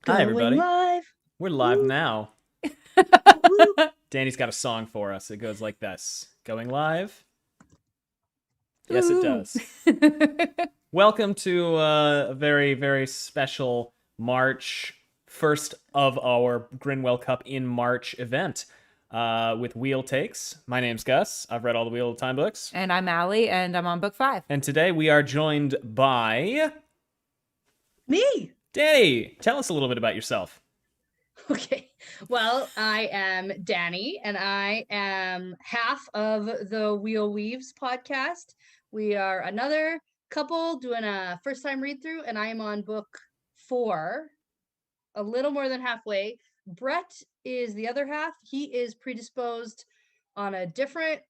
Hi, everybody. Live. We're live Woo. now. Woo. Danny's got a song for us. It goes like this. Going live? Yes, it does. Welcome to a very, very special March, first of our Grinwell Cup in March event with Wheel Takes. My name's Gus. I've read all the Wheel of Time books. And I'm Allie, and I'm on book 5. And today we are joined by... Me. Danny. Tell us a little bit about yourself. Okay. Well, I am Dani, and I am half of the WEAVES podcast. We are another couple doing a first-time read-through, and I am on book 4, a little more than halfway. Brett is the other half. He is predisposed on a different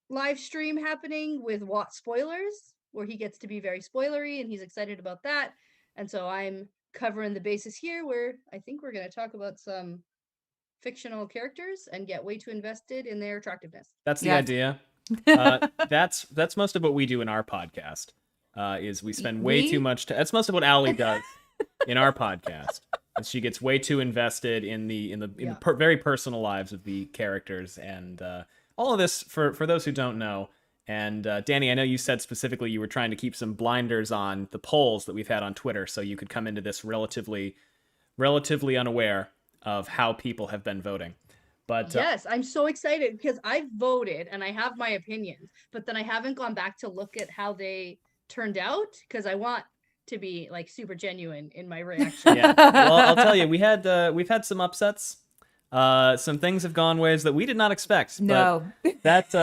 live stream happening with spoilers, where he gets to be very spoilery, and he's excited about that. And so I'm covering the bases here, where I think we're going to talk about some fictional characters and get way too invested in their attractiveness. That's the idea. That's most of what we do in our podcast. Is we spend way too much. That's most of what Allie does in our podcast. And she gets way too invested in the very personal lives of the characters, and all of this for those who don't know. And Dani, I know you said specifically you were trying to keep some blinders on the polls that we've had on Twitter, so you could come into this relatively unaware of how people have been voting. But yes, I'm so excited because I voted and I have my opinions, but then I haven't gone back to look at how they turned out because I want to be like super genuine in my reaction. Yeah. Well, I'll tell you, we've had some upsets. Some things have gone ways that we did not expect. No. But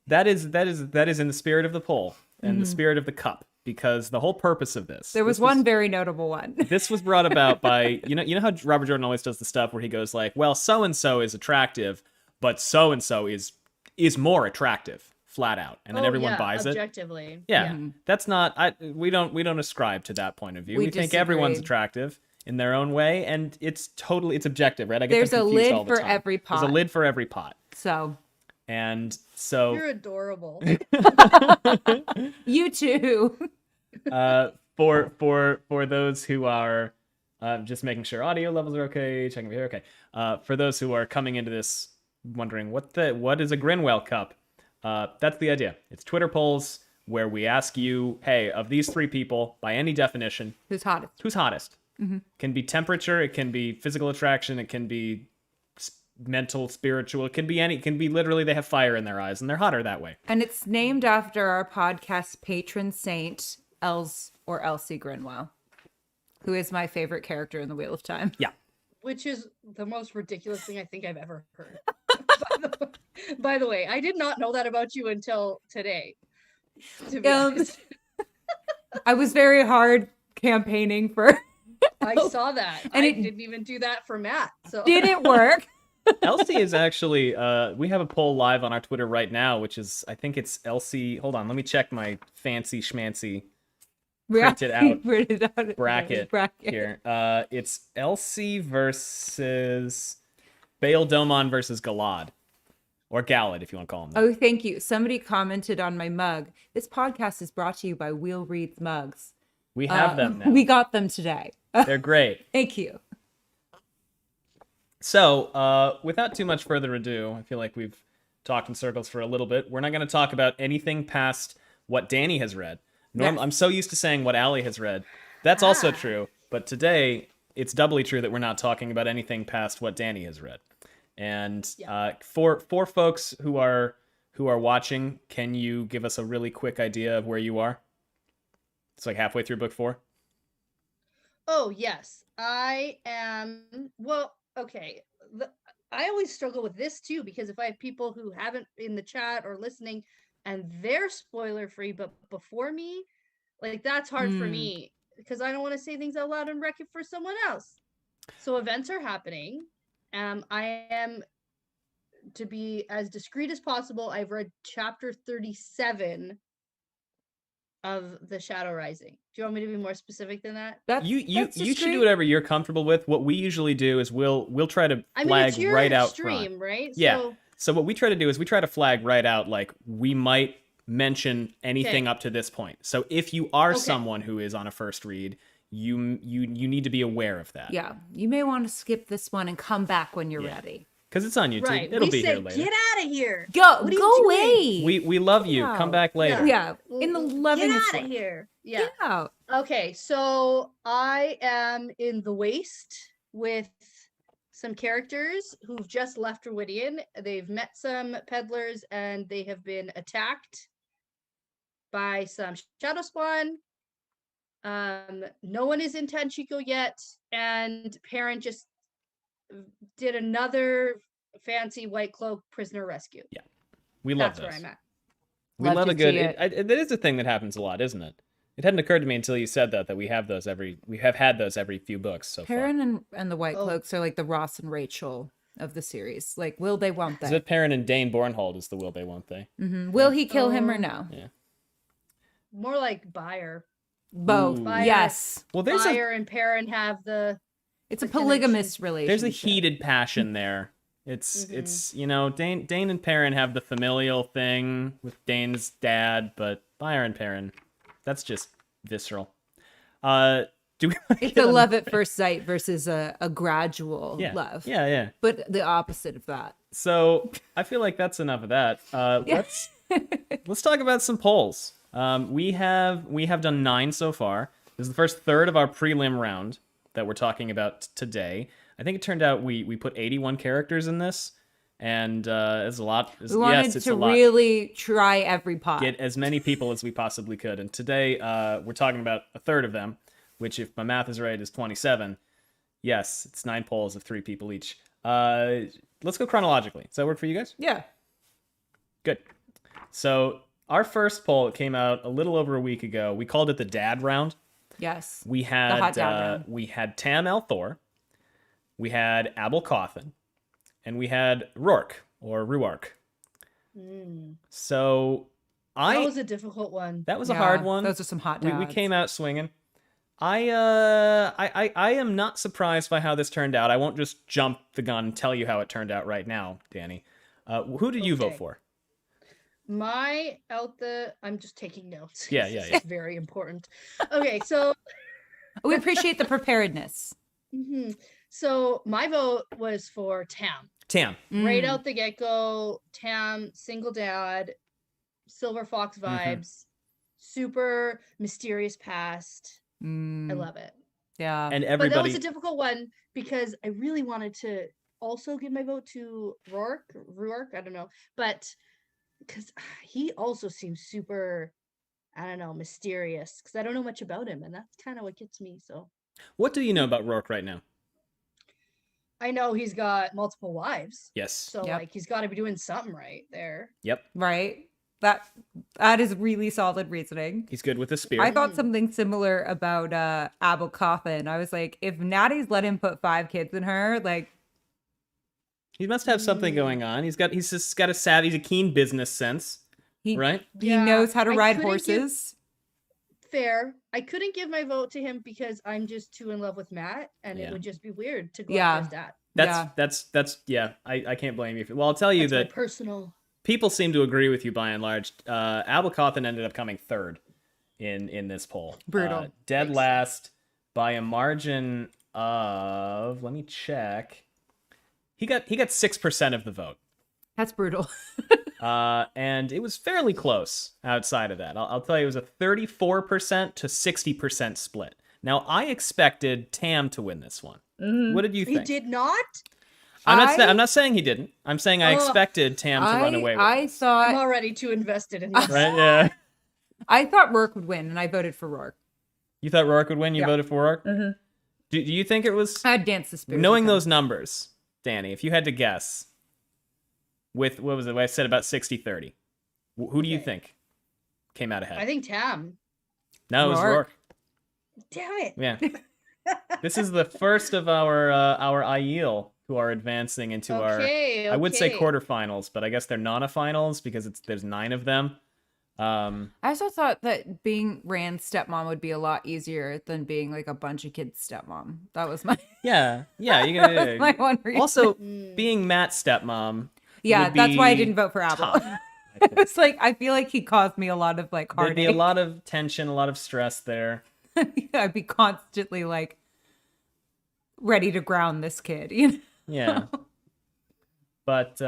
that is in the spirit of the poll and the spirit of the cup, because the whole purpose of this. There was one very notable one. This was brought about by you know how Robert Jordan always does the stuff where he goes like, well, so and so is attractive, but so and so is more attractive, flat out, and then everyone buys objectively. it. Yeah, that's not. We don't ascribe to that point of view. We think everyone's attractive in their own way, and it's objective, right? I get There's them a confused lid all the for time. every pot. There's a lid for every pot. So You're adorable. You too. For those who are just making sure audio levels are okay, checking if you're okay. For those who are coming into this wondering what is a Grinwell Cup, that's the idea. It's Twitter polls where we ask you, hey, of these 3 people, by any definition, Who's hottest? Who's hottest? Mm-hmm. Can be temperature, it can be physical attraction, it can be mental, spiritual, it can be literally they have fire in their eyes and they're hotter that way. And it's named after our podcast patron saint, Elsie Grinwell, who is my favorite character in the Wheel of Time. Yeah. Which is the most ridiculous thing I think I've ever heard. By the way, I did not know that about you until today. To be honest. I was very hard campaigning for. I saw that. And I didn't even do that for Matt. So didn't work. Elsie is actually, we have a poll live on our Twitter right now, which is, I think it's Elsie. Hold on, let me check my fancy schmancy printed out bracket here. It's Elsie versus Bail Domon versus Galad. Or Galad, if you want to call him that. Oh, thank you. Somebody commented on my mug. This podcast is brought to you by Wheel Reads mugs. We have them now. We got them today. They're great. Thank you. So, without too much further ado, I feel like we've talked in circles for a little bit. We're not going to talk about anything past what Dani has read. Yes. I'm so used to saying what Allie has read. That's also true. But today, it's doubly true that we're not talking about anything past what Dani has read. And for folks who are watching, can you give us a really quick idea of where you are? It's like halfway through book 4. Oh, yes. I am. Well, okay. I always struggle with this too, because if I have people who haven't in the chat or listening and they're spoiler free, but before me, like that's hard for me because I don't want to say things out loud and wreck it for someone else. So events are happening. I am, to be as discreet as possible, I've read chapter 37 of The Shadow Rising. Do you want me to be more specific than that? You should do whatever you're comfortable with. What we usually do is we'll try to flag right out front. Right? Yeah. So what we try to do is we try to flag right out, like we might mention anything up to this point. So if you are someone who is on a first read, you need to be aware of that. Yeah, you may want to skip this one and come back when you're ready. Because it's on YouTube. Right. It'll we be say, here later. get out of here. Go What are you away. We love you. Come back later. Yeah, in the lovingest Get out of way. here. Yeah. Get out. Okay, so I am in the waste with some characters who've just left Druidian. They've met some peddlers and they have been attacked by some shadow spawn. No one is in Tanchico yet, and Perrin just did another fancy white cloak prisoner rescue. Yeah, we love That's this. where I'm at. We Love love to a good. see it. That is a thing that happens a lot, isn't it? It hadn't occurred to me until you said that we have those we have had those every few books so far. Perrin and the White Oh. Cloaks are like the Ross and Rachel of the series. Like, will they, won't Is they? it Perrin and Dane Bornhold is the will they, won't they? Will he kill him or no? Yeah. More like Buyer. Both. Ooh. Yes. Well, there's Buyer and Perrin have the It's a the connection. polygamous relationship. there's a heated passion there. It's Dane and Perrin have the familial thing with Dane's dad, but Buyer and Perrin, that's just visceral. Do we It's a love at first sight versus a gradual yeah. love. Yeah. But the opposite of that. So I feel like that's enough of that. Let's talk about some polls. We have done 9 so far. This is the first third of our prelim round that we're talking about today. I think it turned out we put 81 characters in this, and it's a lot. We wanted it's to a lot. really try every pot. Get as many people as we possibly could. And today we're talking about a third of them, which, if my math is right, is 27. Yes, it's 9 polls of 3 people each. Let's go chronologically. Does that work for you guys? Yeah. Good. So our first poll came out a little over a week ago. We called it the Dad Round. Yes. We hot had dad round. we had Tam Althor, we had Abel Cawthon, and we had Rourke or Ruark. So that was a difficult one. that was a hard one. Those are some hot we dads. came out swinging. I am not surprised by how this turned out. I won't just jump the gun and tell you how it turned out right now, Dani. Who did you vote Okay. for? I'm just taking notes. Yeah, 'cause yeah, this yeah. is very important. Okay, so We appreciate the preparedness. so my vote was for Tam. Tam. Right out the get-go, Tam, single dad, Silver Fox vibes, super mysterious past. I love it. Yeah. And But that everybody was a difficult one because I really wanted to also give my vote to Ruark, I don't know, but because he also seems super, I don't know, mysterious because I don't know much about him, and that's kind of what gets me. So What do you know about Rourke right now? I know he's got multiple wives, Yes. so Yep. like he's got to be doing something right there. Yep. Right. That is really solid reasoning. He's good with the spear. I thought something similar about Abel Cawthon. I was like, if Natty's let him put 5 kids in her, like, He must have something going on. He's just got a savvy, he's a keen business sense, he right? he Yeah, knows how to I ride couldn't give- horses. Fair. I couldn't give my vote to him because I'm just too in love with Matt, and Yeah. it would just be weird to go Yeah. after his dad. That's I can't blame you. Well, I'll tell you That's my that personal. people seem to agree with you by and large. Abel Cawthon ended up coming third in this poll. Brutal. Dead Makes last by a margin of, let me check. He got 6% of the vote. That's brutal. And it was fairly close outside of that. I'll tell you, it was a 34% to 60% split. Now, I expected Tam to win this one. What did you He think? did not. I'm not saying he didn't. I'm saying I Oh. expected Tam to run away with I it. thought I'm already too invested in this. Right? Yeah. I thought Rourke would win, and I voted for Rourke. You thought Rourke would win? You Yeah. voted for Rourke? Do you think it was... I'd dance the spirit. Knowing with him. those numbers, Dani, if you had to guess, with, what was it, I said about 60-30, who do you Okay. think came out ahead? I think Tam. No, it was Rourke. Rourke. Damn it. Yeah. This is the first of our Aiel who are advancing into Okay, I would say okay. quarterfinals, but I guess they're non-finals because there's 9 of them. I also thought that being Rand's stepmom would be a lot easier than being like a bunch of kids' stepmom. That was my Yeah, you that was can. my one reason. Also, Mm. being Matt's stepmom. yeah, would that's why I be didn't vote for Abel. tough, I think. It's like I feel like he caused me a lot of like There'd be a heartache. lot of tension, a lot of stress there. I'd be constantly like ready to ground this kid. You know? Yeah. But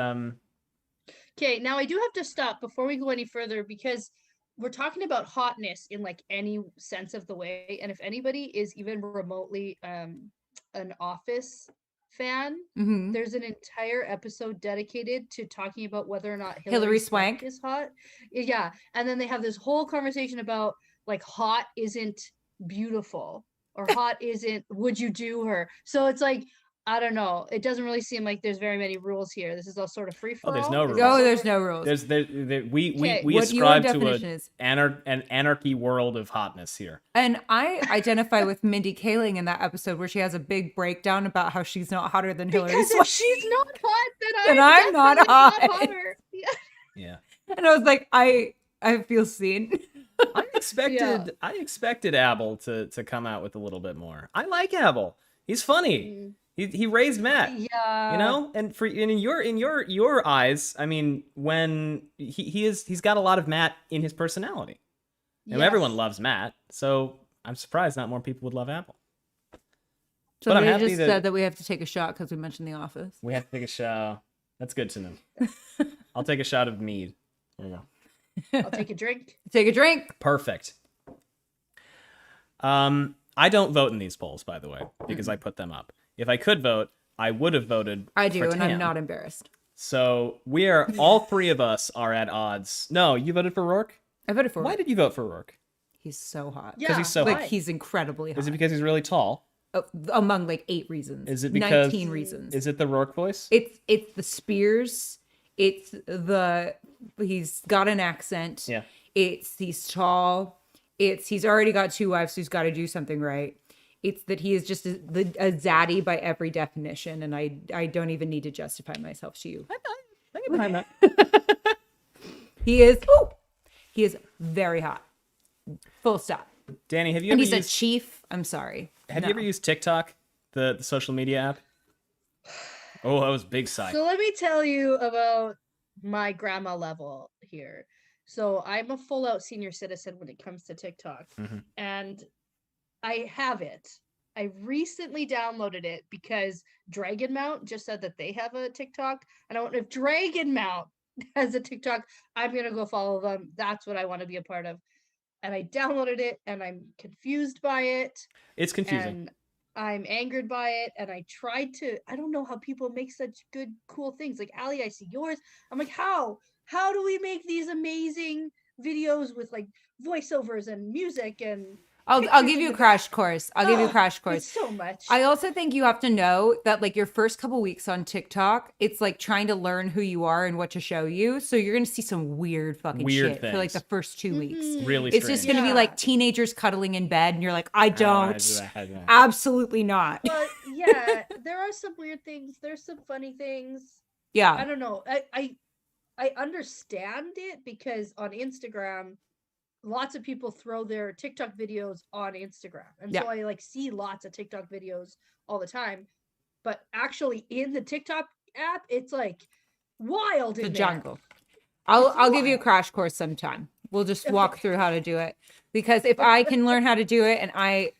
Okay, now I do have to stop before we go any further because we're talking about hotness in like any sense of the way. And if anybody is even remotely an Office fan, Mhm. there's an entire episode dedicated to talking about whether or not Hilary Hilary Swank. Swank is hot. Yeah. And then they have this whole conversation about like hot isn't beautiful or hot isn't would you do her. So it's like I don't know. It doesn't really seem like there's very many rules here. This is all sort of free for all. there's no rules. No, there's no rules. we Okay, we what your ascribe to definition is. an anarchy world of hotness here. And I identify with Mindy Kaling in that episode where she has a big breakdown about how she's not hotter than Hilary Because Swank. if she's not hot, Then then I'm not definitely hot. hotter. Yeah. Yeah. And I was like, I feel seen. I expected Abel to come out with a little bit more. I like Abel. He's funny. He raised Matt. Yeah. You know, and in your eyes, I mean, when he's got a lot of Matt in his personality. And everyone loves Matt, so I'm surprised not more people would love Abel. So But I'm they happy just that- said that we have to take a shot because we mentioned The Office. We have to take a shot. That's good to know. I'll take a shot of mead. There you go. I'll take a drink. Take a drink. Perfect. I don't vote in these polls, by the way, because I put them up. If I could vote, I would have voted. I do, for and Tam. I'm not embarrassed. So we are all three of us are at odds. No, you voted for Rourke? I voted for Why him. did you vote for Rourke? He's so hot. Yeah. he's so Like, why? he's incredibly hot. Is it because he's really tall? Among like 8 reasons. Is it because 19 reasons. Is it the Rourke voice? It's the Spears. It's he's got an accent. Yeah. He's tall. He's already got 2 wives, so he's got to do something right. It's that he is just a zaddy by every definition, and I don't even need to justify myself to you. I can behind that. He is very hot. Full stop. Dani, have you And ever he's a used chief. I'm sorry. Have No. you ever used TikTok, the social media app? Oh, that was big sigh. So let me tell you about my grandma level here. So I'm a full out senior citizen when it comes to TikTok. Mhm. And I have it. I recently downloaded it because Dragon Mount just said that they have a TikTok. And I wonder if Dragon Mount has a TikTok, I'm going to go follow them. That's what I want to be a part of. And I downloaded it and I'm confused by it. It's confusing. And I'm angered by it. And I tried to, I don't know how people make such good, cool things. Like, Ali, I see yours. I'm like, how? How do we make these amazing videos with like voiceovers and music and I'll pictures give in you a the crash course. I'll give you a crash course. It's so much. I also think you have to know that like your first couple weeks on TikTok, it's like trying to learn who you are and what to show you. So you're going to see some weird fucking Weird shit for like the things. first 2 weeks. Really It's just strange. going to be Yeah. like teenagers cuddling in bed and you're like, I don't. don't. Absolutely not. But yeah, there are some weird things. There's some funny things. I Yeah. don't know. I understand it because on Instagram, lots of people throw their TikTok videos on Instagram. And so I like see lots of TikTok videos all the time. But actually in the TikTok app, it's like wild The in there. jungle. I'll give you a wild. crash course sometime. We'll just walk through how to do it. Because if I can learn how to do it, and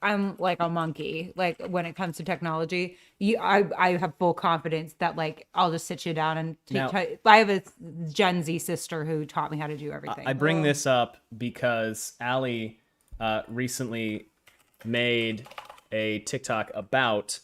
I'm like a monkey, like when it comes to technology, I have full confidence that like I'll just sit you down and Now- I have a Gen Z sister who taught me how to do everything. I bring this up because Ali recently made a TikTok about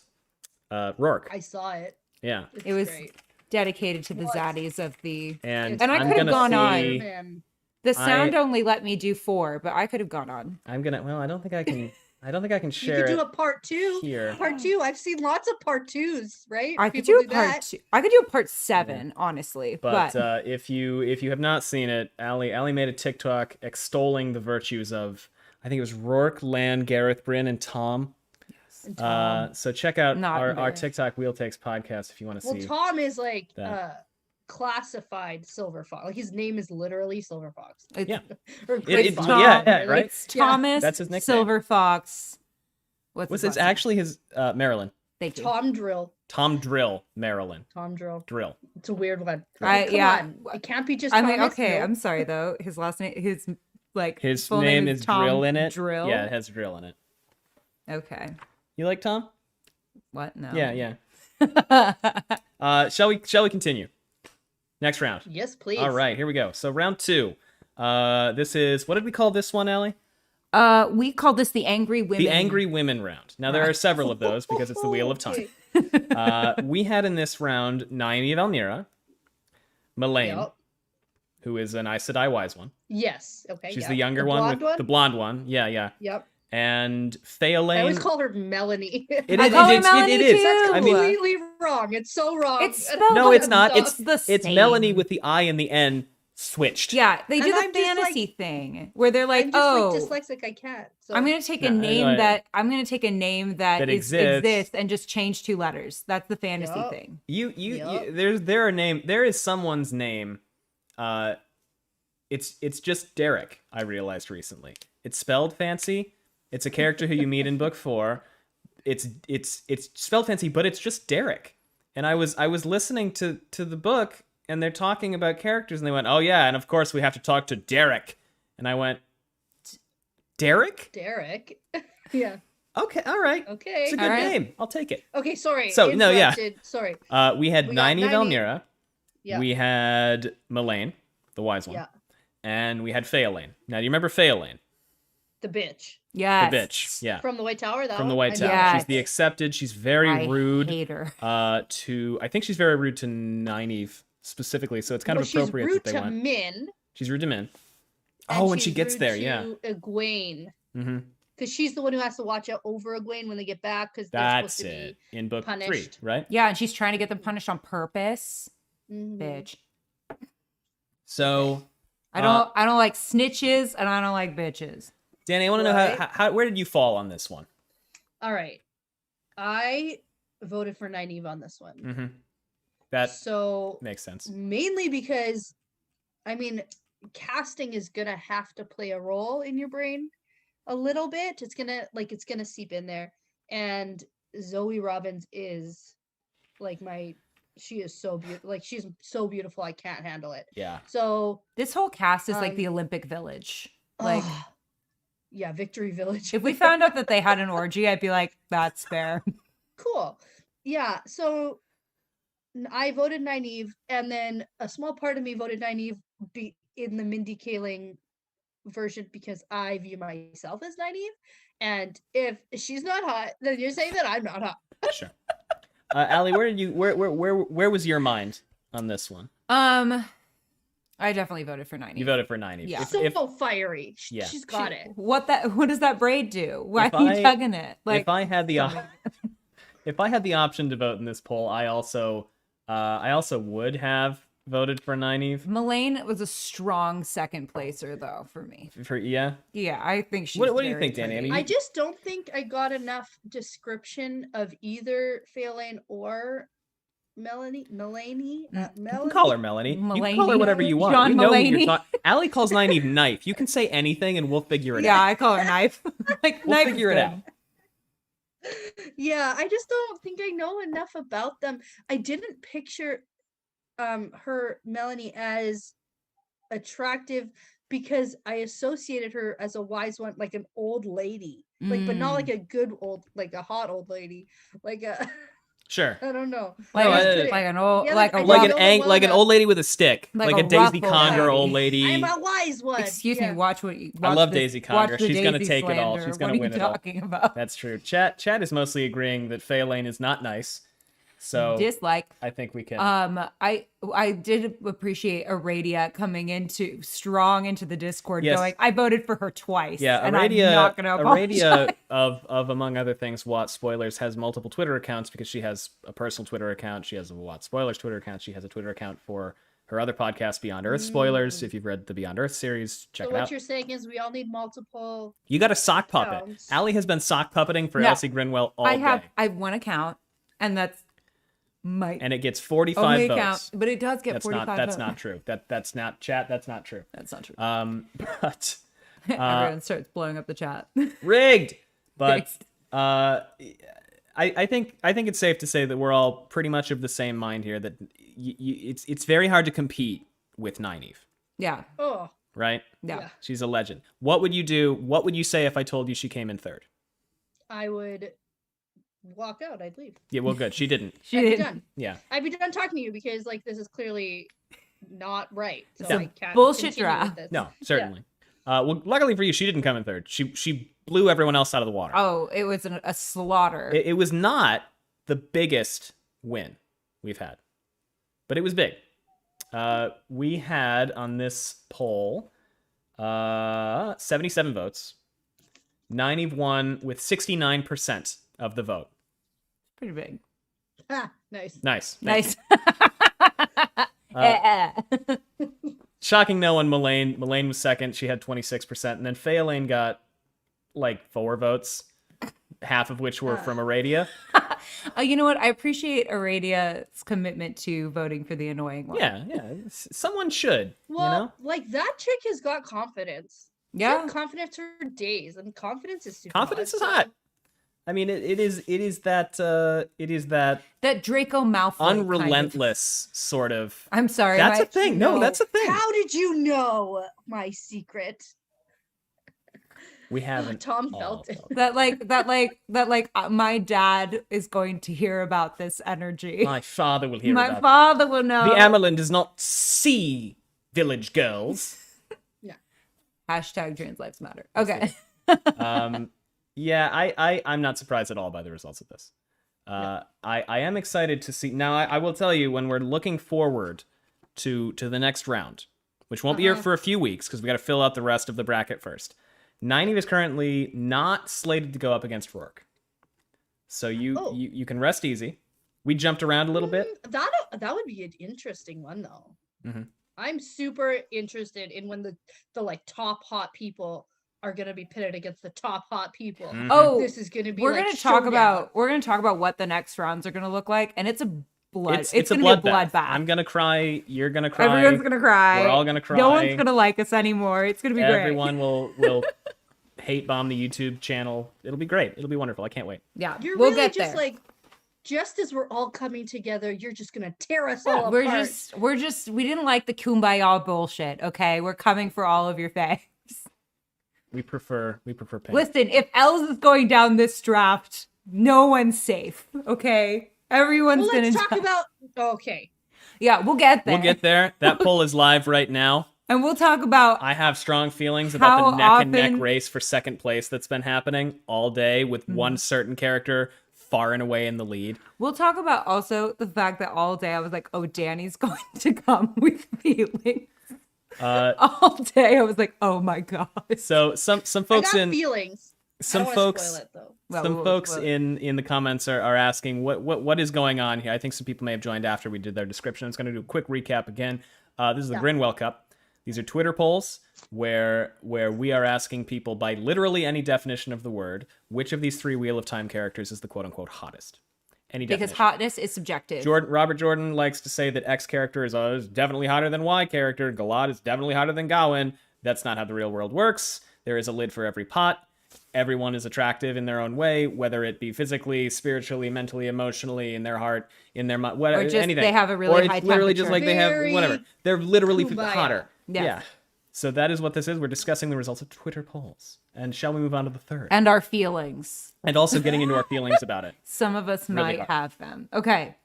Rourke. I saw it. Yeah. It's It was great. dedicated to the What? zaddies of the. And And I I'm could have gonna gone on. see- Man. The sound only let me do 4, but I could have gone on. Well, I don't think I can You share could do it a part 2. here. Part 2. I've seen lots of part 2s, right? I could People do a part that. 2. I could do a part 7, honestly. But if you have not seen it, Ali made a TikTok extolling the virtues of, I think it was Rourke, Lan, Gareth, Bryn, and Tom. And Tom. So check out Not our embarrassed. TikTok Wheel Takes podcast if you want to Well, see. Tom is like that. classified Silver Fox. Like his name is literally Silver Fox. It's, Yeah. Or Gray it- Fox, yeah, right? It's Yeah. Thomas That's his nickname. Silver Fox. What's What's his it's last name? actually his Marilyn. Thank you. Tom Drill. Tom Drill Marilyn. Tom Drill. Drill. It's a weird one. I- Come yeah. on. It can't be just I mean, Thomas. okay, No. I'm sorry though. His last name, his His full name is Tom Drill in it. Drill. Yeah, it has Drill in it. Okay. You like Tom? What? No. Yeah. Shall we continue? Next round. Yes, please. All right, here we go. So round 2. This is, what did we call this one, Allie? We call this the Angry Women. The Angry Women round. Now, there are several of those because it's the Wheel of Time. We had in this round Nynaeve Almira, Melaine, Yep. who is an Aes Sedai Wise One. Yes. Okay. She's yeah. the younger blonde one, the blonde one. Yeah. Yep. And Phelan. I always call her Melanie. I call her Melanie it is. too. That's I mean, completely wrong. It's so wrong. It's And- spelled no, it's not. dumb. It's the it's same. Melanie with the I and the N switched. Yeah, they do And the I'm just fantasy thing where they're like, I'm just oh, like dyslexic. I can't. So. I'm gonna take a No, name I- that That exists. exists and just change 2 letters. That's the fantasy Yup. thing. Yup. There is someone's name. It's just Derek. I realized recently. It's spelled fancy. It's a character who you meet in book 4. It's spelled fancy, but it's just Derek. And I was listening to the book, and they're talking about characters, and they went, "Oh yeah, and of course we have to talk to Derek." And I went, "Derek? Derek. Yeah. Okay, all right. Okay. It's a good All right. name. I'll take it." Okay. Sorry. So, no, yeah. interrupted. Sorry. We had We got Nynaeve Nynaeve. Almira. Yeah. We had Melaine, the wise one. Yeah. And we had Phelan. Now, do you remember Phelan? The bitch Yes. The bitch. Yeah. from the White Tower. That From the one? White I know. Tower. Yes. She's the accepted. She's very I rude. hate her. I think she's very rude to Nynaeve specifically, so it's kind of appropriate she's rude that they to went. Min. She's rude to Min. and Oh, when she she's gets rude there, to yeah. Egwene. Mm-hmm. Because she's the one who has to watch out over Egwene when they get back. Because That's they're supposed it. In book 3, punished. right? Yeah, and she's trying to get them punished on purpose. to be. Mhm. Bitch. So, I don't like snitches and I don't like bitches. Danny, I want to know Right. how where did you fall on this one? All right. I voted for Nynaeve on this one. Mm-hmm. That So makes sense. mainly because, I mean, casting is gonna have to play a role in your brain a little bit. It's gonna seep in there. And Zoe Robbins is like she is so beautiful. Like she's so beautiful, I can't handle it. Yeah. So This whole cast is like Um, the Olympic Village. Like, yeah, Victory Village. if we found out that they had an orgy, I'd be like, that's fair. Cool. Yeah. So I voted Nynaeve, and then a small part of me voted Nynaeve in the Mindy Kaling version because I view myself as Nynaeve. And if she's not hot, then you're saying that I'm not hot. Sure. Allie, where was your mind on this one? I definitely voted for 90. You voted for Nynaeve. Yeah. So fiery. Yeah. She's got it. What does that braid do? Why If are you I- tugging it? Like, if I had the sorry. if I had the option to vote in this poll, I also would have voted for Nynaeve. Melaine was a strong second placer though for me. Yeah. Yeah, I think she's What do you very think, Dani? I pretty. mean, I just don't think I got enough description of either Phelan or Melanie. You can call her Melanie. You can call her Mulaney. whatever you want. John We know who Mulaney. you're talking. Allie calls Nynaeve knife. You can say anything, and we'll figure it Yeah, out. I call her knife. Like We'll knife figure is it good. out. Yeah, I just don't think I know enough about them. I didn't picture her Melanie as attractive because I associated her as a wise one, like an old lady. Like, but not like a good old, like a hot old lady. Like a Sure. I don't know. Like, No, I just I- couldn't- like an old, Yeah, like a I Like don't rough- know like an well old lady with a stick, Like like a a Daisy rough old Conger lady. old lady. I'm a wise one. Excuse Yeah. me, watch what you I watch love this- Daisy watch Conger. the She's gonna Daisy take it all. slander. She's gonna what win are it you all. talking about? That's true. Chat is mostly agreeing that Phelan is not nice. So Dislike. I think we can. I did appreciate Aradia coming strong into the Discord, Yes. going, I voted for her twice. Yeah, and Aradia, I'm not gonna apologize. Aradia of among other things, Watt Spoilers has multiple Twitter accounts because she has a personal Twitter account. She has a Watt Spoilers Twitter account. She has a Twitter account for her other podcast, Beyond Earth Spoilers. If you've read the Beyond Earth series, check So it what out. you're saying is we all need multiple. You got a sock puppet. Sounds. Allie has been sock puppeting for No. Elsie Grinwell all I day, have one account, and that's my and it gets 45 only votes. account, but it does get That's 45 not. That's votes. not true. That's not chat. That's not true. That's not true. But Everyone starts blowing up the chat. rigged. But Fixed. I think it's safe to say that we're all pretty much of the same mind here. That it's very hard to compete with Nynaeve, Yeah, Oh, right? yeah. Yeah. She's a legend. What would you do? What would you say if I told you she came in third? I would walk out. I'd leave. Yeah, well, good. She didn't. She I'd be didn't. done. Yeah. I'd be done talking to you because like this is clearly not right. So It's a I can't bullshit continue with draft. this. No, certainly. Well, luckily for you, she didn't come in third. She blew everyone else out of the water. Oh, it was a slaughter. It was not the biggest win we've had, but it was big. We had on this poll 77 votes. 90 won with 69% of the vote. Pretty big. Ah, nice. Nice. Nice. Shocking no one, Mullane. Mullane was second. She had 26%. And then Faylane got like 4 votes, half of which were from Aradia. You know what? I appreciate Aradia's commitment to voting for the annoying one. Yeah. Someone should, Well, you know? like that chick has got confidence. She's Yeah. had confidence for days, and confidence is super Confidence is so- hot. I mean, it is that That Draco Malfoy kind of- unrelentless sort of. I'm sorry. That's my- a thing. No, that's a thing. How did you know my secret? We haven't. Tom all felt it. that my dad is going to hear about this energy. My father will hear My about father will know. The Amelin does not see village girls. Hashtag trans lives matter. Okay. Yeah, I'm not surprised at all by the results of this. I am excited to see. Now, I will tell you, when we're looking forward to the next round, which won't be here for a few weeks because we got to fill out the rest of the bracket first. 90 is currently not slated to go up against Rourke, so you can rest easy. We jumped around a little bit. That would be an interesting one though. Mhm. I'm super interested in when the like top hot people are gonna be pitted against the top hot people. Mhm. Oh, This is gonna be. we're like gonna talk showdown. about what the next rounds are gonna look like, and it's a blood. It's a gonna be a bloodbath. bloodbath. I'm gonna cry. You're gonna cry. Everyone's gonna cry. We're all gonna cry. No one's gonna like us anymore. It's gonna be great. Everyone will hate bomb the YouTube channel. It'll be great. It'll be wonderful. I can't wait. Yeah, You're we'll really get just there. like, just as we're all coming together, you're just gonna tear us all we're apart. just we didn't like the kumbaya bullshit. Okay, we're coming for all of your faves. We prefer pain. Listen, if Els is going down this draft, no one's safe. Okay, everyone's Well, gonna let's talk die. about. Okay. Yeah, we'll get there. We'll get there. That poll is live right now. and we'll talk about I have strong feelings about How the neck and neck often- race for second place that's been happening all day with one certain character far and away in the lead. We'll talk about also the fact that all day I was like, oh, Dani's going to come with feelings. All day I was like, oh my god. So some I folks got in feelings. some I don't wanna folks spoil it, though. Well, some we'll- folks we'll- in the comments are asking what is going on here. I think some people may have joined after we did their description. I'm just going to do a quick recap again. This is the Grinwell Cup. These are Twitter polls where we are asking people by literally any definition of the word, which of these 3 Wheel of Time characters is the quote unquote hottest. Any because definition. hotness is subjective. Robert Jordan likes to say that X character is definitely hotter than Y character. Galad is definitely hotter than Gawain. That's not how the real world works. There is a lid for every pot. Everyone is attractive in their own way, whether it be physically, spiritually, mentally, emotionally, in their heart, in their mind, whatever, Or just anything. they have a really or high it's literally just temperature. like they have Very whatever. They're literally kumbaya. hotter. Yes. Yeah. So that is what this is. We're discussing the results of Twitter polls. And shall we move on to the third? And our feelings. And also getting into our feelings about it. Some of us Really might hard. have them. Okay.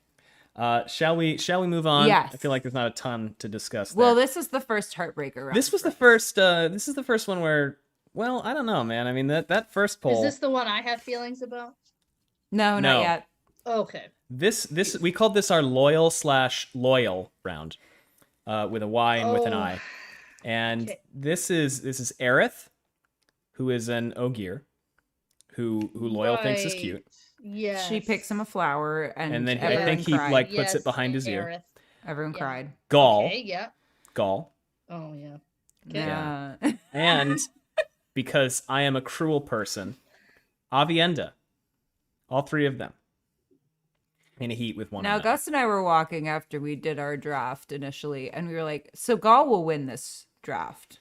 Shall we move on? Yes. I feel like there's not a ton to discuss there. Well, this is the first heartbreaker round. This was the first. This is the first one where. Well, I don't know, man. I mean, that first poll. Is this the one I have feelings about? No, No. not yet. Okay. This we called this our loyal round, with a Y and with an Oh. I, and Okay. this is Aerith, who is an Ogier, who loyal thinks is Right. cute, Yeah. She picks him a flower, and and then I everyone think he cried. like puts it behind his ear. Aerith. Everyone yeah. cried. Gaul, Okay. Yeah. Gaul, Oh yeah. Yeah. and because I am a cruel person, Avienda. All 3 of them in a heat with one Now, another. Gus and I were walking after we did our draft initially, and we were like, so Gaul will win this draft,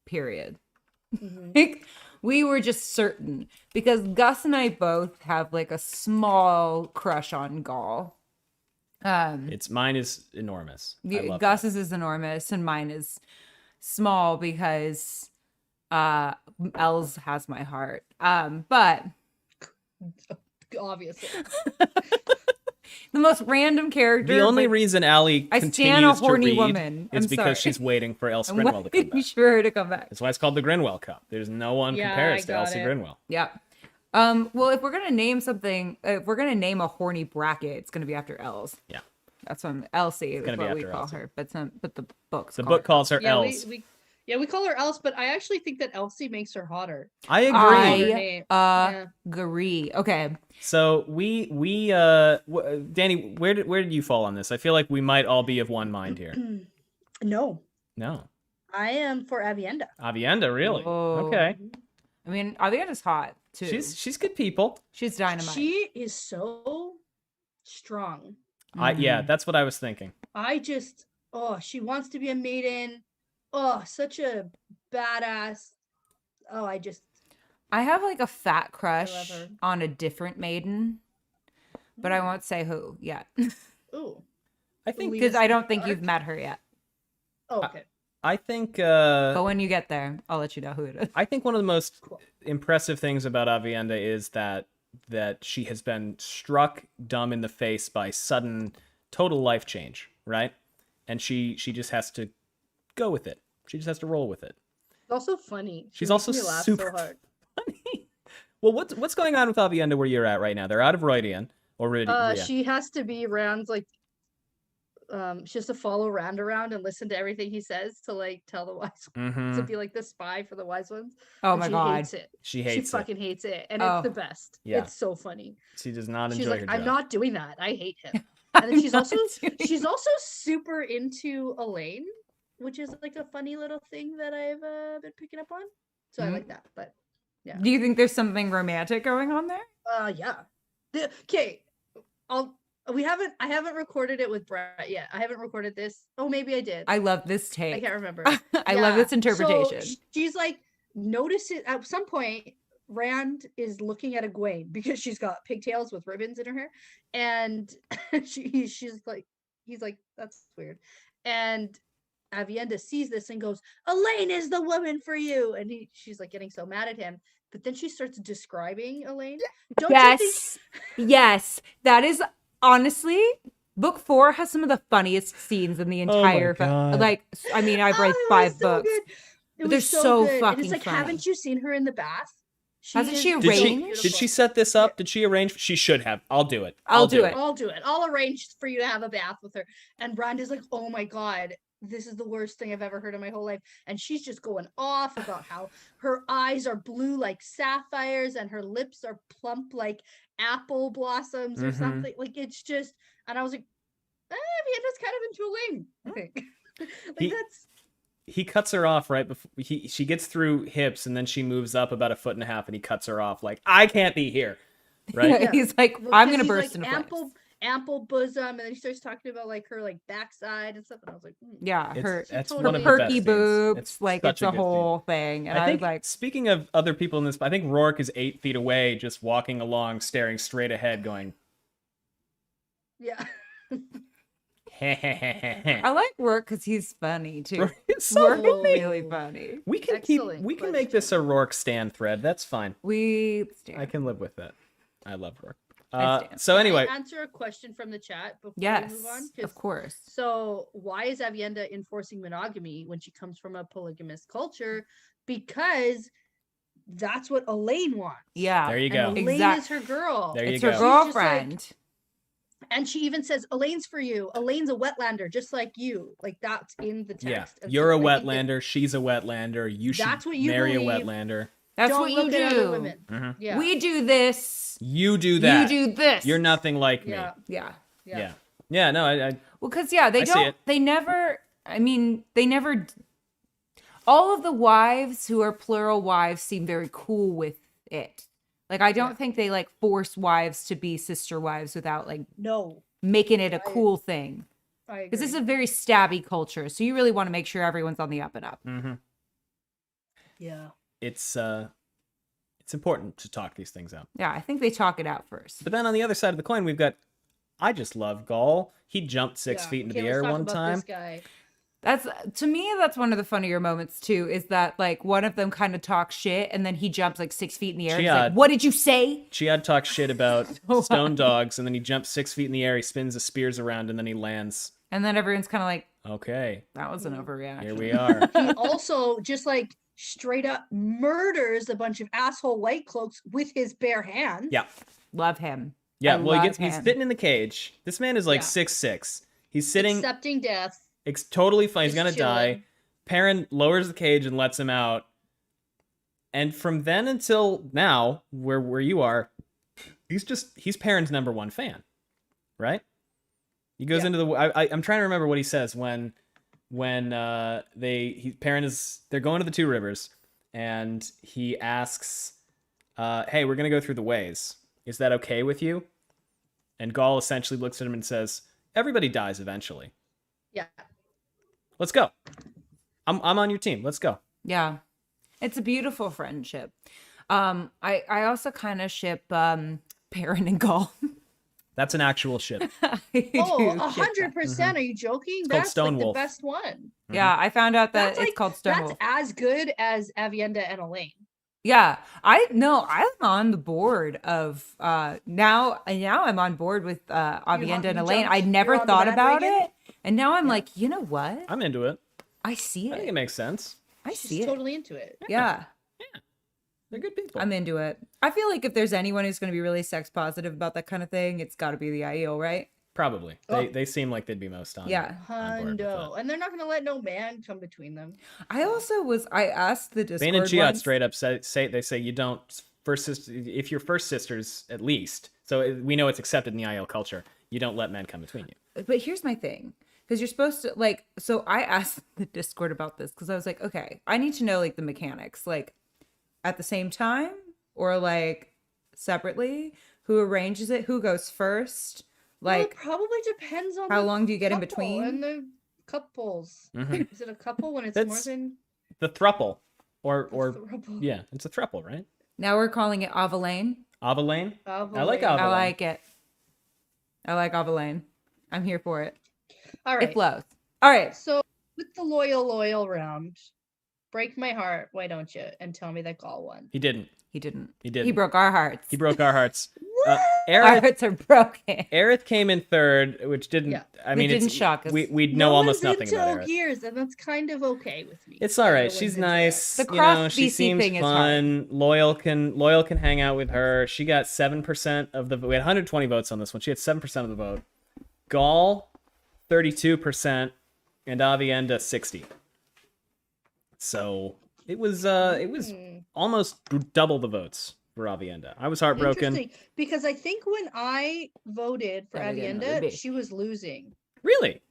period. Mhm. Like, we were just certain because Gus and I both have like a small crush on Gaul. Mine is enormous. I love that. Gus's is enormous, and mine is small because Els has my heart. But Obviously. The most random character. The only but reason Allie I stand a continues to horny read woman. is I'm because sorry. she's waiting for Elsie I'm Grinwell to come waiting back. for her to come back. That's why it's called the Grinwell Cup. There's no one Yeah, compares I to got Elsie it. Grinwell. Yeah. Well, if we're gonna name something, if we're gonna name a horny bracket, it's gonna be after Els. Yeah. That's what Elsie is gonna be what we after call Elsie. her. But the book's The call book her calls her Yeah, Els. we call her Else, but I actually think that Elsie makes her hotter. I agree. Her I name. Yeah. agree. Okay. So Dani, where did you fall on this? I feel like we might all be of one mind here. No, No. I am for Avienda. Avienda, really? Whoa. Okay. I mean, Avienda's hot too. She's good people. She's dynamite. She is so strong. Yeah, that's what I was thinking. She wants to be a maiden. Oh, such a badass. Oh, I have like a fat love crush her. on a different maiden, but I won't say who yet Ooh. I think Leave because us I in don't the think you've dark. met her yet. Oh, okay. I think But when you get there, I'll let you know who it is. I think one of the most Cool. impressive things about Avienda is that she has been struck dumb in the face by sudden total life change, right? And she just has to go with it. She just has to roll with it. It's also funny. She She's makes also me laugh super so hard. funny. Well, what's going on with Avienda where you're at right now? They're out of Roydian or yeah. She has to be Rand's like she has to follow Rand around and listen to everything he says to like tell the wise ones, to Mhm. be like the spy for the wise ones. Oh And my she god. hates it. She She hates it. fucking hates it. And Oh. it's the best. Yeah. It's so funny. She does not She's enjoy like, her I'm job. not doing that. I hate him. And then I'm she's not also doing she's also super into Elaine, which is like a funny little thing that I've been picking up on. So I Mhm. like that. But yeah. Do you think there's something romantic going on there? Yeah. Okay. I haven't recorded it with Brett yet. I haven't recorded this. Oh, maybe I did. I love this I take. can't remember. I love this So interpretation. she's like, notice it at some point. Rand is looking at Egwene because she's got pigtails with ribbons in her hair, and she's like, he's like, that's weird. And Avienda sees this and goes, Elaine is the woman for you. And she's like getting so mad at him. But then she starts describing Elaine. Don't you think? Yes. That is honestly, book 4 has some of the funniest scenes in the Oh my entire God. like I mean, I've read Oh, it 5 was so books. good. It but was they're so good. And fucking it's like, funny. haven't you seen her in the bath? Hasn't is she so arranged? Did she set this up? Did she arrange? She should have. I'll do it. I'll do it. I'll do it. I'll arrange for you to have a bath with her. And Rand is like, oh my God, this is the worst thing I've ever heard in my whole life. And she's just going off about how her eyes are blue like sapphires and her lips are plump like apple blossoms or Mhm. something. Like, it's just, and I was like, Vienna's kind of into Elaine, I think. Like, He cuts her off right before she gets through hips, and then she moves up about 1.5 feet, and he cuts her off like, I can't be here. Right? Yeah, he's like, Well, I'm 'cause gonna he's burst like into flames. ample bosom, and then he starts talking about like her like backside and stuff, and I was like, Yeah, It's- her that's totally- one of the best perky scenes. boobs, like such it's a good scene. whole thing. And I, think, was like, speaking of other people in this, I think Rourke is 8 feet away, just walking along, staring straight ahead, going, yeah. I like Rourke because he's funny too. Rourke is so Rourke is funny. really funny. we can Excellent make this a Rourke stand thread. That's fine. I can live with that. I love Rourke. I stand. So anyway, Can I answer a question from the chat before Yes, we move on? 'Cause- of course. So why is Avienda enforcing monogamy when she comes from a polygamous culture? Because that's what Elaine wants. Yeah, there you And go. Elaine is her girl. There you it's go. her She's just like- girlfriend. And she even says, Elaine's for you. Elaine's a wetlander, just like you. Like, that's in the text. Yeah, And you're a so I think that wetlander. She's a wetlander. You should That's what you marry a believe. wetlander. That's don't what you look at other do. women. Mhm. Yeah. We do this. You do that. You do this. You're nothing like yeah. me. Yeah. Yeah. Yeah. No, I Well, because they I see don't. it. They never. I mean, they never. All of the wives who are plural wives seem very cool with it. Like, I don't think they like force wives to be sister wives without like No. making it a cool thing. Because this is a very stabby culture, so you really want to make sure everyone's on the up and up. Mm-hmm. Yeah. It's important to talk these things out. Yeah, I think they talk it out first. But then on the other side of the coin, we've got. I just love Gaul. He jumped 6 Yeah. feet into Okay, the let's air talk one about time. This guy. That's to me, that's one of the funnier moments too, is that like one of them kind of talks shit and then he jumps like 6 feet in the air. He's like, what did you say? Chiad talks shit about stone dogs, and then he jumps 6 feet in the air, he spins the spears around, and then he lands. And then everyone's kind of like, okay, that was an overreaction. Here we are. He also just like straight up murders a bunch of asshole white cloaks with his bare hands. Yeah. Love him. Yeah, well, he's sitting in the cage. This man is like 6'6". He's sitting... accepting death. It's totally fine. He's gonna chilling. die. Perrin lowers the cage and lets him out. And from then until now, where you are, he's Perrin's #1 fan, right? He goes into the... I'm trying to remember what he says when they're going to the Two Rivers, and he asks, hey, we're gonna go through the ways. Is that okay with you? And Gaul essentially looks at him and says, everybody dies eventually. Yeah. Let's go. I'm on your team. Let's go. Yeah. It's a beautiful friendship. I also kind of ship Perrin and Gaul. That's an actual ship. 100%. Are you joking? That's like the best one. Yeah, I found out that it's called Stonewolf. That's as good as Avienda and Elaine. Yeah, I'm on the board of now I'm on board with Avienda and Elaine. I never thought about it, and now I'm like, you know what? I'm into it. I see it. I think it makes sense. I see it. Totally into it. Yeah. They're good people. I'm into it. I feel like if there's anyone who's going to be really sex positive about that kind of thing, it's got to be the Aiel, right? Probably. They seem like they'd be most on. Yeah. Hundo. And they're not going to let no man come between them. I asked the Discord Bane and Giat once. straight up say you don't if you're first sisters at least. So we know it's accepted in the IL culture. You don't let men come between you. But here's my thing. Because you're supposed to like, so I asked the Discord about this because I was like, okay, I need to know like the mechanics, like at the same time or like separately, who arranges it, who goes first. Like, it probably depends on how long do you get in between and the couples. Mm-hmm. Is it a couple when it's more than the thruple, or thruple. Yeah, it's a thruple, right? Now we're calling it Avalaine. Avalaine. Avalaine. I like Avalaine. I like it. I like Avalaine. I'm here for it. All right. It flows. All right. So with the loyal round, break my heart. Why don't you? And tell me that Gaul won. He didn't. He didn't. He didn't. He broke our hearts. He broke our hearts. Our hearts are broken. Aerith came in third, which didn't. Yeah. I mean, it didn't shock us. We know almost nothing into about Aerith. Gears, and that's kind of okay with me. It's all right. She's nice. The cross she BC seems thing fun. is hard. Loyal can hang out with her. She got 7% of the. We had 120 votes on this one. She had 7% of the vote. Gaul, 32%, and Avienda 60. So it was almost double the votes for Avienda. I was heartbroken because I think when I voted for Avienda, she was losing. Really?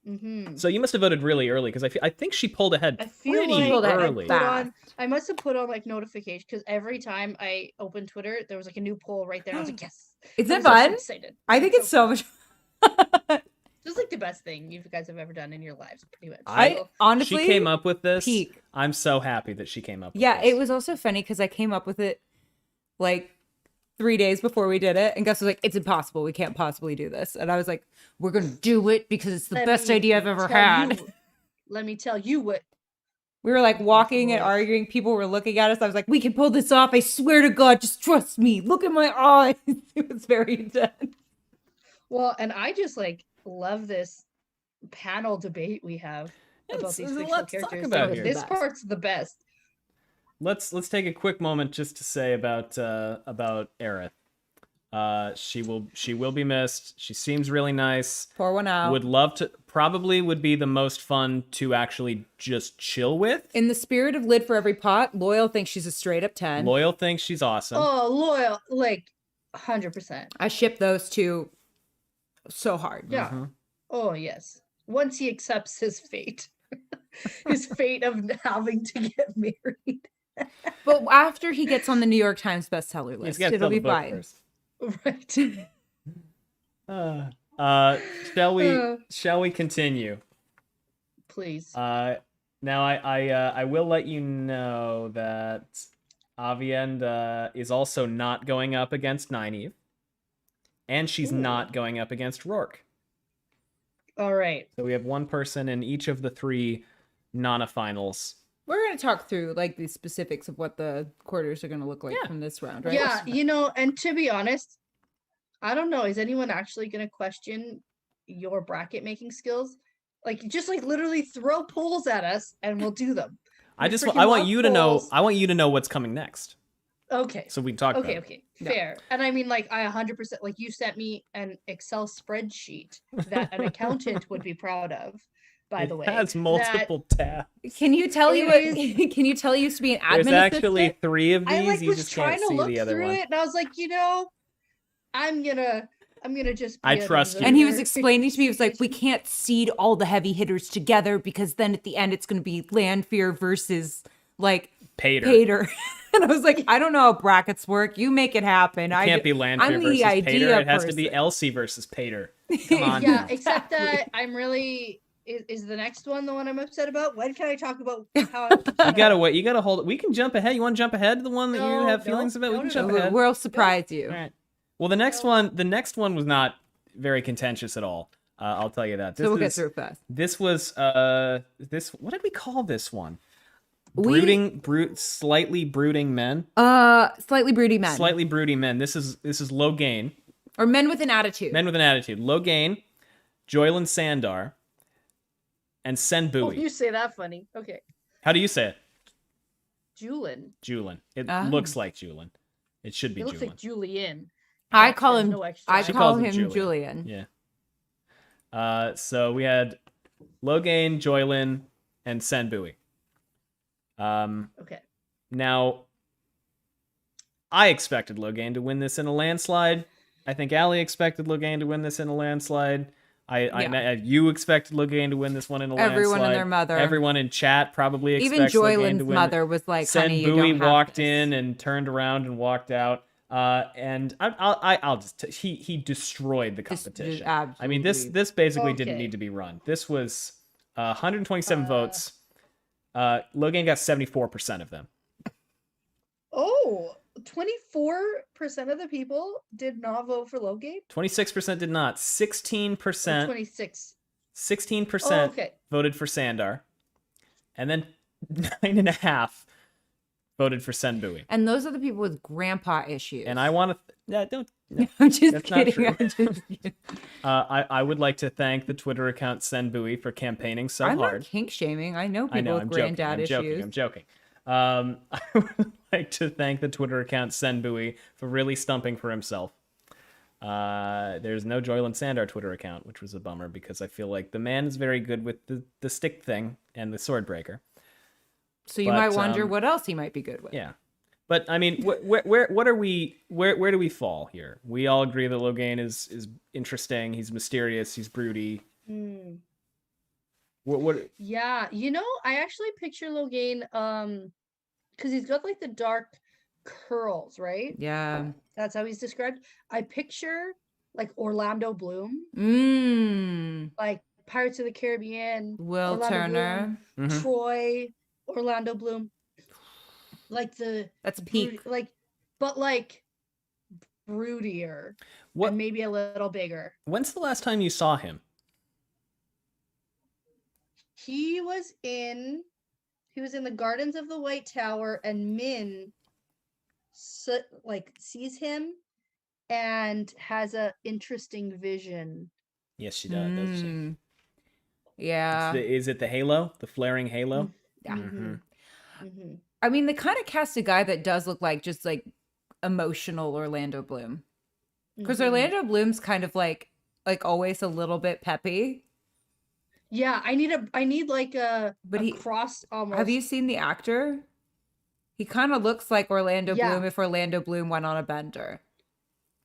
Mm-hmm. So you must have voted really early because I think she pulled ahead pretty early. I must have put on like notification because every time I opened Twitter, there was like a new poll right there. I was like, yes. Is it fun? I think it's so much fun. Just like the best thing you guys have ever done in your lives, pretty much. I honestly, she came up with this. Peak. I'm so happy that she came up with this. It was also funny because I came up with it like 3 days before we did it, and Gus was like, "It's impossible. We can't possibly do this." And I was like, "We're gonna do it because it's the best idea I've ever had." Let me tell you what. We were like walking and arguing. People were looking at us. I was like, "We can pull this off. I swear to God, just trust me. Look at my eyes." It was very intense. Well, and I just like love this panel debate we have about these fictional characters. This part's the best. Let's take a quick moment just to say about Aerith. She will be missed. She seems really nice. Pour one out. Would love to. Probably would be the most fun to actually just chill with. In the spirit of lid for every pot, Loyal thinks she's a straight up 10. Loyal thinks she's awesome. Oh, Loyal, like 100%. I ship those two so hard. Yeah. Mm-hmm. Oh yes. Once he accepts his fate, his fate of having to get married. But after he gets on the New York Times bestseller list, it'll be fine. Right. Shall we continue? Please. Now I will let you know that Avienda is also not going up against Nynaeve, and she's not going up against Rourke. All right. So we have one person in each of the 3 Nana-finals. We're going to talk through like the specifics of what the quarters are going to look like Yeah. from this round, right? Yeah, you know, and to be honest, I don't know. Is anyone actually going to question your bracket making skills? Like, just like literally throw polls at us and we'll do them. I freaking want love you to know. polls. I want you to know what's coming next, Okay. so we can talk about it. Okay. Fair. And I mean, like, I 100%, like, you sent me an Excel spreadsheet that an accountant would be proud of, by the way. It has multiple tabs. Can you tell you It what? Can you tell you used to be an admin There's actually assistant? 3 of these. I like You was just trying can't to see look the other through one. it, and I was like, you know, I'm gonna just. Be I an trust you. And he was observer. explaining to me, he was like, we can't seed all the heavy hitters together because then at the end it's going to be Landfear versus like Pater. Pater. And I was like, I don't know how brackets work. You make it happen. It can't be Landfear I'm versus the Pater. idea It has to be person. Elsie versus Pater. Come on. Yeah, now. except that I'm really. Is the next one the one I'm upset about? When can I talk about how I'm upset You gotta wait. You gotta hold it. We can jump ahead. You want to jump ahead to the one that you No, have no, feelings about? We no, can no, jump no. ahead. We'll surprise you. All right. Well, the next one was not very contentious at all. I'll tell you that. So we'll get through it fast. This was this. What did we call this one? We- Slightly brooding men. Slightly broody men. Slightly broody men. This is low gain. Or men with an attitude. Men with an attitude. Low gain, Joylin Sandar, and Sen Oh, Bui. you say that funny. Okay. How do you say it? Julin. Julin. It Oh. looks like Julin. It should be It looks Julin. like Julian. I but call there's him. no extra I She call calls him him Julian. Julian. Yeah. So we had Logain, Joylin, and Sen Bui. Okay. Now, I expected Logain to win this in a landslide. I think Allie expected Logain to win this in a landslide. You expected Logain to win this one in a landslide. Everyone and their mother. Everyone in chat probably Even expects Logain to Joyland's win. mother was like, honey, Sen you Bui don't have walked this. in and turned around and walked out. And I'll just he destroyed the competition. I mean, this basically didn't Okay. need to be run. This was 127 votes. Logain got 74% of them. Oh, 24% of the people did not vote for Logate? 26% did not. 16%. 26. 16% Oh, okay. voted for Sandar, and then 9.5% voted for Sen Bui. And those are the people with grandpa issues. And I want to don't. No, I'm just that's not kidding. true. I'm just kidding. I would like to thank the Twitter account Sen Bui for campaigning so I'm hard. not kink shaming. I know people I know. with I'm joking. granddad I'm issues. joking. I'm joking. I would like to thank the Twitter account Sen Bui for really stumping for himself. There's no Joylin Sandar Twitter account, which was a bummer because I feel like the man is very good with the stick thing and the sword breaker. So you But, might wonder what else he might be good with. Yeah, but I mean, where do we fall here? We all agree that Logain is interesting. He's mysterious. He's broody. Hmm. What? Yeah, you know, I actually picture Logain, because he's got like the dark curls, right? Yeah. That's how he's described. I picture like Orlando Bloom, like Pirates of the Caribbean, Will Orlando Turner. Bloom, Mhm. Troy, Orlando Bloom, like That's peak. but like broodier What? and maybe a little bigger. When's the last time you saw him? He was in the Gardens of the White Tower, and Min sees him and has a interesting vision. Yes, she does. Doesn't she? Mm. Yeah. Is it the halo? The flaring halo? Yeah. Mhm. Mhm. I mean, they kind of cast a guy that does look like just like emotional Orlando Bloom. Because Mhm. Orlando Bloom's kind of like always a little bit peppy. Yeah, I need like a But cross almost. Have you seen the actor? He kind of looks like Orlando Yeah. Bloom if Orlando Bloom went on a bender.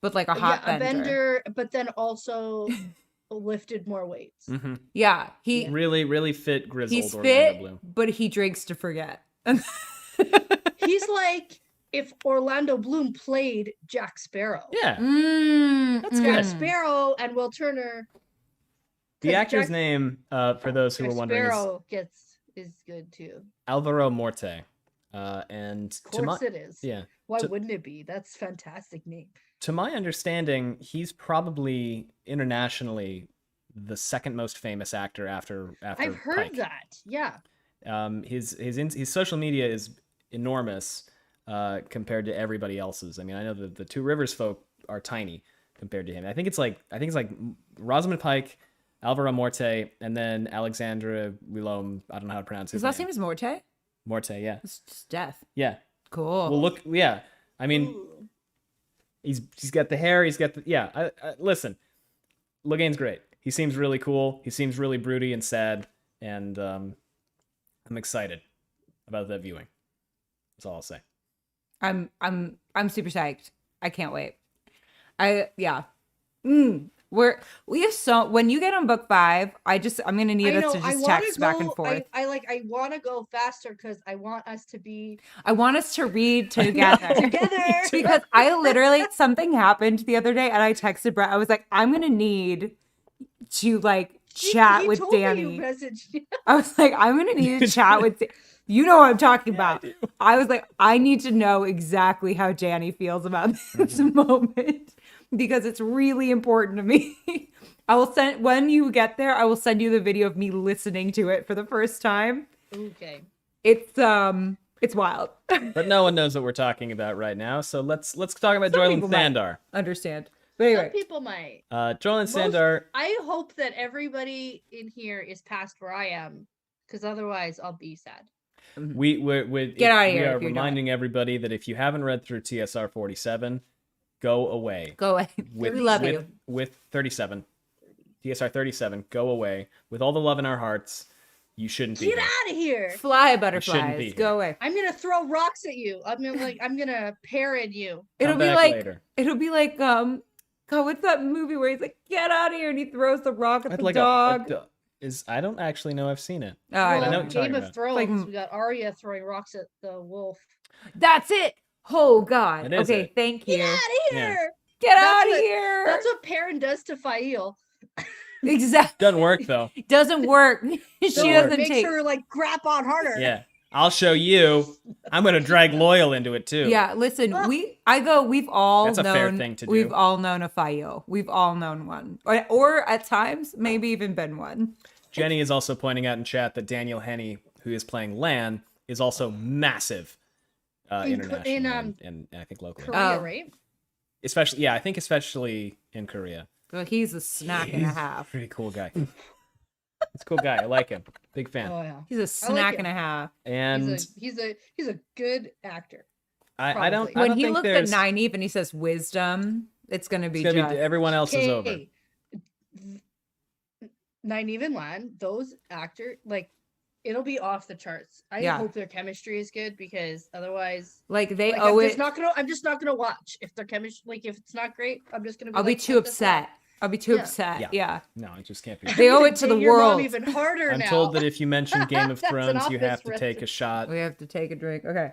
But like a hot a bender. bender, but then also lifted more weights. Mhm. Yeah, he Really fit grizzled he's Orlando fit, Bloom. but he drinks to forget. He's like if Orlando Bloom played Jack Sparrow. Yeah. That's Jack good. Sparrow and Will Turner. The 'cause actor's Jack- name, for those who Jack were wondering, is Sparrow is good too. Alvaro Morte. And Of to my course it is. yeah, Why to- wouldn't it be? That's a fantastic name. to my understanding, he's probably internationally the second most famous actor after I've heard Pike. that. Yeah. His social media is enormous compared to everybody else's. I mean, I know that the Two Rivers folk are tiny compared to him. I think it's like Rosamund Pike, Alvaro Morte, and then Alexandra Willom. I don't know how to pronounce his last name is Morte. Morte, yeah. It's just death. Yeah. Cool. Well, look, yeah. I mean, Ooh. he's got the hair. He's got the yeah. Listen, Logain's great. He seems really cool. He seems really broody and sad, and I'm excited about that viewing. That's all I'll say. I'm super psyched. I can't wait. We have so when you get on book 5, I'm gonna need us to just text back and forth. I want to go faster because I want us to read together. Because I literally something happened the other day and I texted Brett. I was like, I'm gonna need to like chat with Dani. I was like, I'm gonna need to chat with you know what I'm talking about. I was like, I need to know exactly how Dani feels about this moment because it's really important to me. I will send when you get there, I will send you the video of me listening to it for the first time. Okay. It's wild. But no one knows what we're talking about right now, so let's talk about Joylyn Sandar. Understand. But anyway. Some people might. Joylyn Sandar. I hope that everybody in here is past where I am, because otherwise I'll be sad. We Get out of here. We are reminding everybody that if you haven't read through TSR 47, go away. Go away. We love you. With 37. TSR 37, go away. With all the love in our hearts, you shouldn't be Get out of here. Fly, butterflies. Go away. I'm going to throw rocks at you. I'm going to parrot you. It'll be like, God, what's that movie where he's like, get out of here, and he throws the rock at the dog? I don't actually know I've seen it. Oh, I know. Game of Thrones, we got Arya throwing rocks at the wolf. That's it. Oh God. Okay, thank you. Get out of here. Get out of here. That's what Perrin does to Fail. Exactly. Doesn't work though. Doesn't work. She doesn't Makes her like grab on harder. Yeah. I'll show you. I'm gonna drag Loyal into it too. Yeah, listen, we've all That's a known fair thing to do. We've all known a Fayo. We've all known one. Or at times, maybe even been one. Jenny is also pointing out in chat that Daniel Henney, who is playing Lan, is also massive internationally and I think locally. Korea, right? Especially, I think especially in Korea. Well, he's a snack and a half. Pretty cool guy. He's a cool guy. I like him. Big fan. Oh yeah. He's a snack and a half. And he's a good actor. I don't when he think looks at Nynaeve and he says wisdom, it's gonna be everyone else is over. Nynaeve and Lan, those actors, like, it'll be off the charts. I hope their chemistry is good because otherwise, I'm just not gonna watch if their chemistry, like, if it's not great. I'm just gonna. I'll be too upset. I'll be too upset. Yeah. No, it just can't be. They owe it to the world. Even harder I'm now. told that if you mention Game of Thrones, you have to take a shot. We have to take a drink. Okay.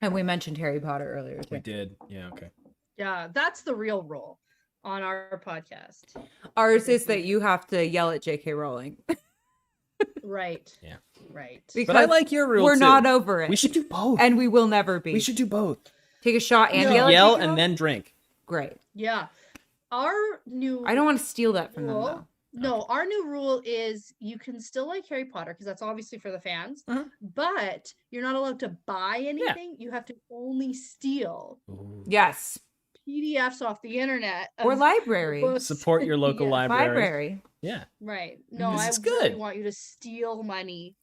And we mentioned Harry Potter earlier too. We did. Yeah. Okay. Yeah, that's the real rule on our podcast. Ours is that you have to yell at J.K. Rowling. Right. Yeah. Right. Because but I like your rule. We're not over it. We should do both. And we will never be. We should do both. Take a shot and yell and then drink. Great. Yeah. Our new. I don't want to steal that from them though. No, our new rule is you can still like Harry Potter because that's obviously for the fans, but you're not allowed to buy anything. You have to only steal. Ooh. Yes. PDFs off the internet or library. Support your local library. Yeah. Right. No, I really want you to steal money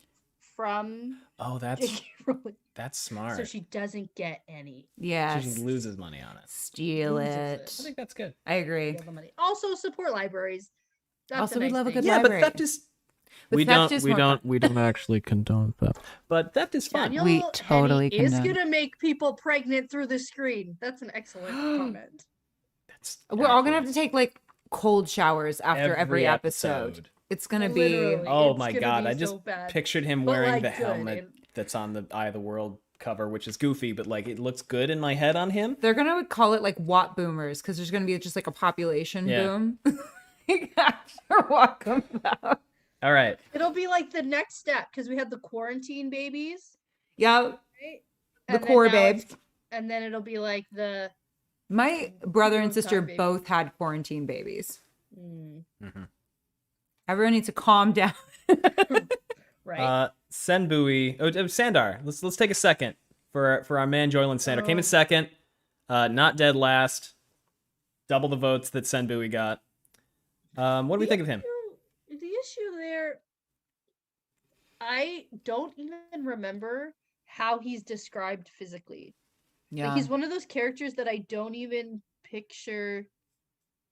from. Oh, that's smart. So she doesn't get any. Yeah. So she loses money on it. Steal it. I think that's good. I agree. Also support libraries. That's also, we love a good library. library. But theft is. We don't actually condone theft. But theft is fun. We totally condone. Is gonna make people pregnant through the screen. That's an excellent comment. We're all gonna have to take like cold showers after every episode. It's gonna be. Oh my god! I just pictured him wearing the helmet that's on the Eye of the World cover, which is goofy, but like it looks good in my head on him. They're gonna call it like Watt boomers because there's gonna be just like a population boom. After what comes out. All right. It'll be like the next step because we had the quarantine babies. Yeah. Right? The core babes. And then it'll be like the. My brother and sister both had quarantine babies. Everyone needs to calm down. Right. Sandar. Let's take a second for our man Joyland Sandar. Came in second. Not dead last. Double the votes that Senbui got. What do we think of him? The issue there, I don't even remember how he's described physically. Yeah. Like, he's one of those characters that I don't even picture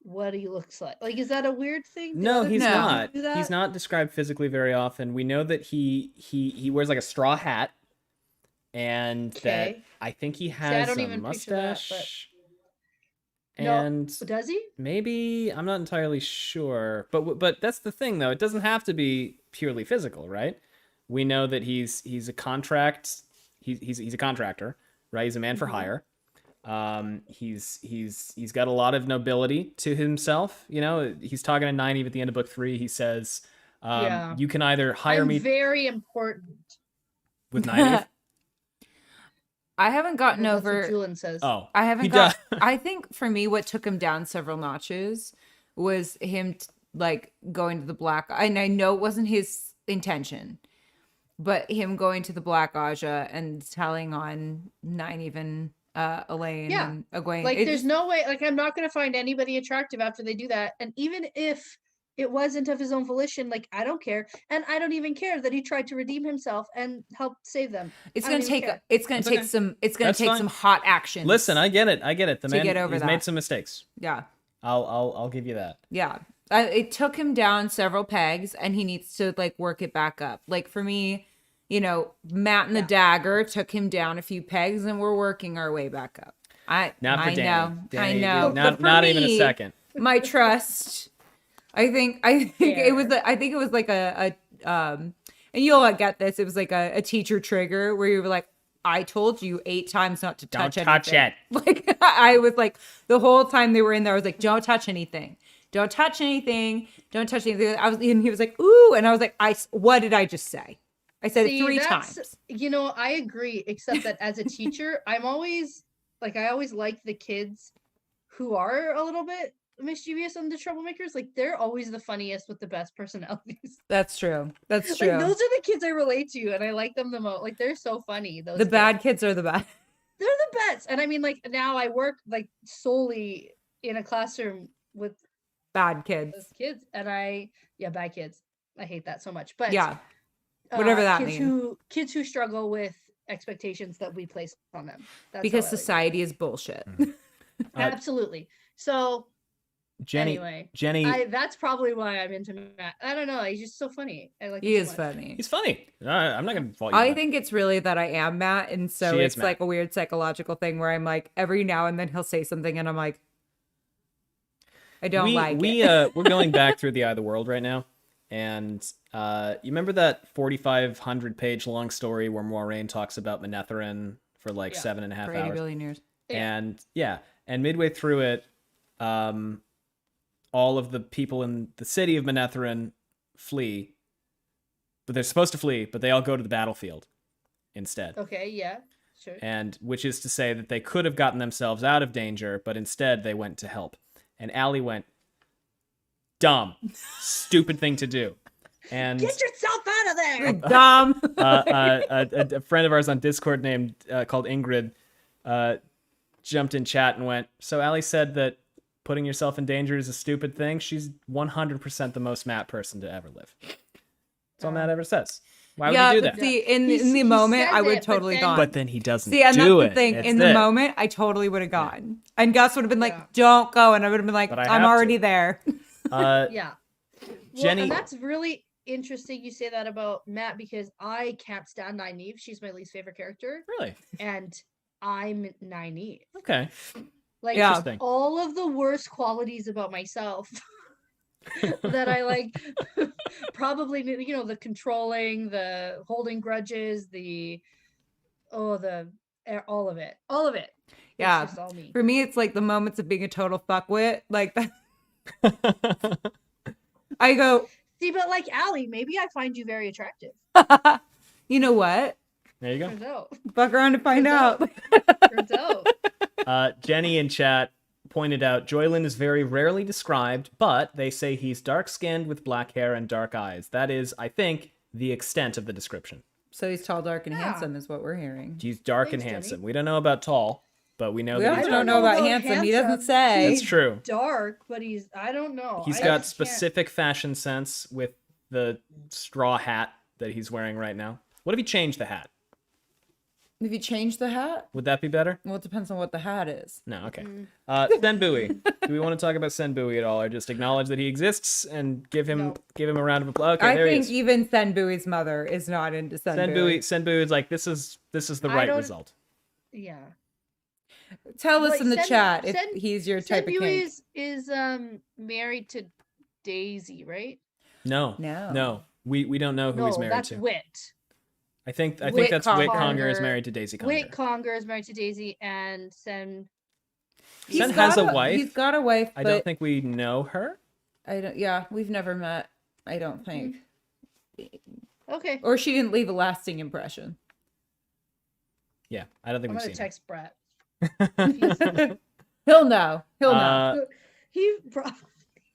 what he looks like. Like, is that a weird thing? No, he's No. not. do that? He's not described physically very often. We know that he wears like a straw hat, and that Okay. I think he I has don't a even picture that, mustache. No, And does he? maybe I'm not entirely sure, but that's the thing though. It doesn't have to be purely physical, right? We know that he's a contract. He's a contractor, right? He's a man for hire. He's got a lot of nobility to himself. You know, he's talking to Nynaeve at the end of book 3. He says, Yeah. "You can either hire I'm me very important. with Nynaeve." I haven't gotten That's over. what Julian says. Oh, I haven't he got. does. I think for me, what took him down several notches was him like going to the black. And I know it wasn't his intention, but him going to the Black Aja and telling on Nynaeve and Elaine Yeah. and Egwene. Like, It there's just- no way. Like, I'm not gonna find anybody attractive after they do that. And even if it wasn't of his own volition, like, I don't care, and I don't even care that he tried to redeem himself and help save them. It's I gonna don't even take. care. It's gonna That's take okay. some. It's gonna That's take fine. some hot action. Listen, I get it. The To man get over he's that. made some mistakes. Yeah. I'll give you that. Yeah. It took him down several pegs and he needs to like work it back up. Like for me, you know, Matt and the Dagger took him down a few pegs and we're working our way back up. Not for I Dani. know. I Dani, know. Not But for not even a me, second. My trust. I think it was Fair. I think it was like a and you'll get this. It was like a teacher trigger where you were like, I told you 8 times not to Don't touch touch anything. it. Like I was like the whole time they were in there, I was like, don't touch anything. Don't touch anything. Don't touch anything. And he was like, ooh, and I was like, what did I just say? I said it 3 times. You know, I agree, except that as a teacher, I always like the kids who are a little bit mischievous and the troublemakers. Like, they're always the funniest with the best personalities. That's true. That's Like, true. those are the kids I relate to, and I like them the most. Like, they're so funny. Those The kids. bad kids are the best. They're the best. And I mean, like, now I work like solely in a classroom with Bad kids. those kids, and bad kids. I hate that so much. But Yeah. Whatever that kids means. kids who struggle with expectations that we place on them. That's Because how I like it. society is bullshit. Absolutely. So Jenny, anyway, Jenny, that's probably why I'm into Matt. I don't know. He's just so funny. I like. He him so is much. funny. he's funny. I'm not gonna fault you. I on that. think it's really that I am Matt, and so She is it's like Matt. a weird psychological thing where I'm like every now and then he'll say something and I'm like, I don't like it. We're going back through the Eye of the World right now, and you remember that 4,500 page long story where Moiraine talks about Manetheren for like Yeah. 7.5 For 80 hours, billion years. Yeah. and midway through it, all of the people in the city of Manetheren flee, but they're supposed to flee, but they all go to the battlefield instead. Okay. Yeah. Sure. And which is to say that they could have gotten themselves out of danger, but instead they went to help. And Allie went, dumb, stupid thing to do. And Get yourself out of there. Dumb. a friend of ours on Discord named called Ingrid jumped in chat and went, so Allie said that putting yourself in danger is a stupid thing. She's 100% the most Matt person to ever live. That's all Matt ever says. Why would Yeah, you do but that? see, in He the moment, says I would it, but totally then- gone. But then he doesn't See, and do that's it. the thing. It's In the this. moment, I totally would have gone. And Gus would have been like, Yeah. don't go. And I would have been like, But I I'm have already to. there. Yeah. Well, Jenny- and that's really interesting you say that about Matt, because I can't stand Nynaeve. She's my least favorite character, Really? and I'm Nynaeve. Okay. Like, Yeah. Interesting. all of the worst qualities about myself that I like, probably, you know, the controlling, the holding grudges, all of it. It's Yeah. just all me. For me, it's like the moments of being a total fuckwit. Like that. I go, See, but like Allie, maybe I find you very attractive. you know what? There you go. Turns out. Fuck around to find Turns out. out. Turns out. Jenny in chat pointed out Joylin is very rarely described, but they say he's dark-skinned with black hair and dark eyes. That is, I think, the extent of the description. So he's tall, dark, and Yeah. handsome is what we're hearing. He's dark Thanks, and Dani. handsome. We don't know about tall, but we know We that also he's don't know about handsome. He doesn't say. That's true. Dark, but I don't know. He's I got just can't- specific fashion sense with the straw hat that he's wearing right now. What if he changed the hat? If you change the hat, Would that be better? well, it depends on what the hat is. No, okay. Senbui. Do we want to talk about Senbui at all, or just acknowledge that he exists and give him a round of applause? Okay, I there he think is. even Senbui's mother is not into Senbui. Senbui is like, this is the I right don't- result. Yeah. Tell us Wait, in the Sen- chat if Sen- he's your type of Senbui kink. is married to Daisy, right? No. We don't know who he's married that's to. Wit. I think Whit that's Whit Conger. Conger is married to Daisy Conger. Wit Conger is married to Daisy, and Sen. Sen has a wife. He's got a wife, I but don't think we know her. I don't. Yeah, we've never met. I don't think, Okay. or she didn't leave a lasting impression. Yeah, I don't think I'm we've gonna seen text Brett. her. He'll know. He'll know. He probably.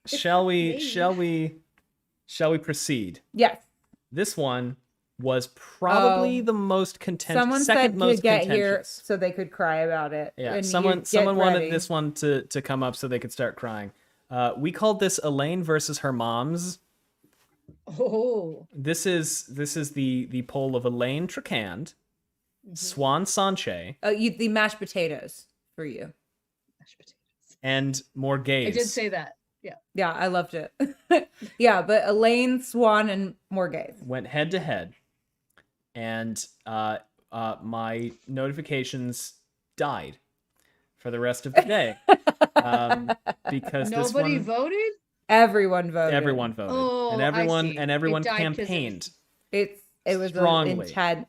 Shall we Maybe. proceed? Yes. This one was probably the most contentious. Someone second said most to get contentious. here so they could cry about it. Yeah, and someone you get wanted ready. this one to come up so they could start crying. We called this Elaine versus her moms. Oh. This is the poll of Elaine Tricand, Swan Sanche, The mashed potatoes for you. Mashed potatoes. and Morgaze. I did say that. Yeah. Yeah, I loved it. Yeah, but Elaine, Swan, and Morgaze. Went head to head, and my notifications died for the rest of the day because this Nobody one, voted. Everyone voted. everyone voted, Oh, and I everyone see. and It everyone died 'cause it campaigned. It was Strongly. an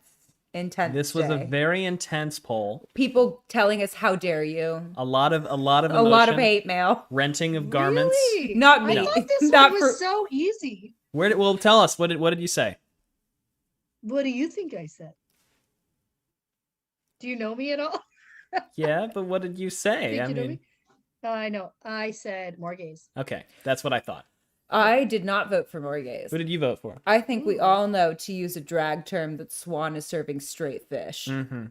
intense. This was a day. very intense poll. People telling us, "How dare you?" A lot of A lot of emotion, hate mail. renting of garments. Really? Not I me. thought this Not one was for- so easy. Well, tell us what did you say? What do you think I said? Do you know me at all? Yeah, but what did you say? Think I you know mean, me? I know. I said Morgaze. okay, that's what I thought. I did not vote for Morgaze. Who did you vote for? I think we all know, to use a drag term, that Swan is serving straight fish. Mm-hmm.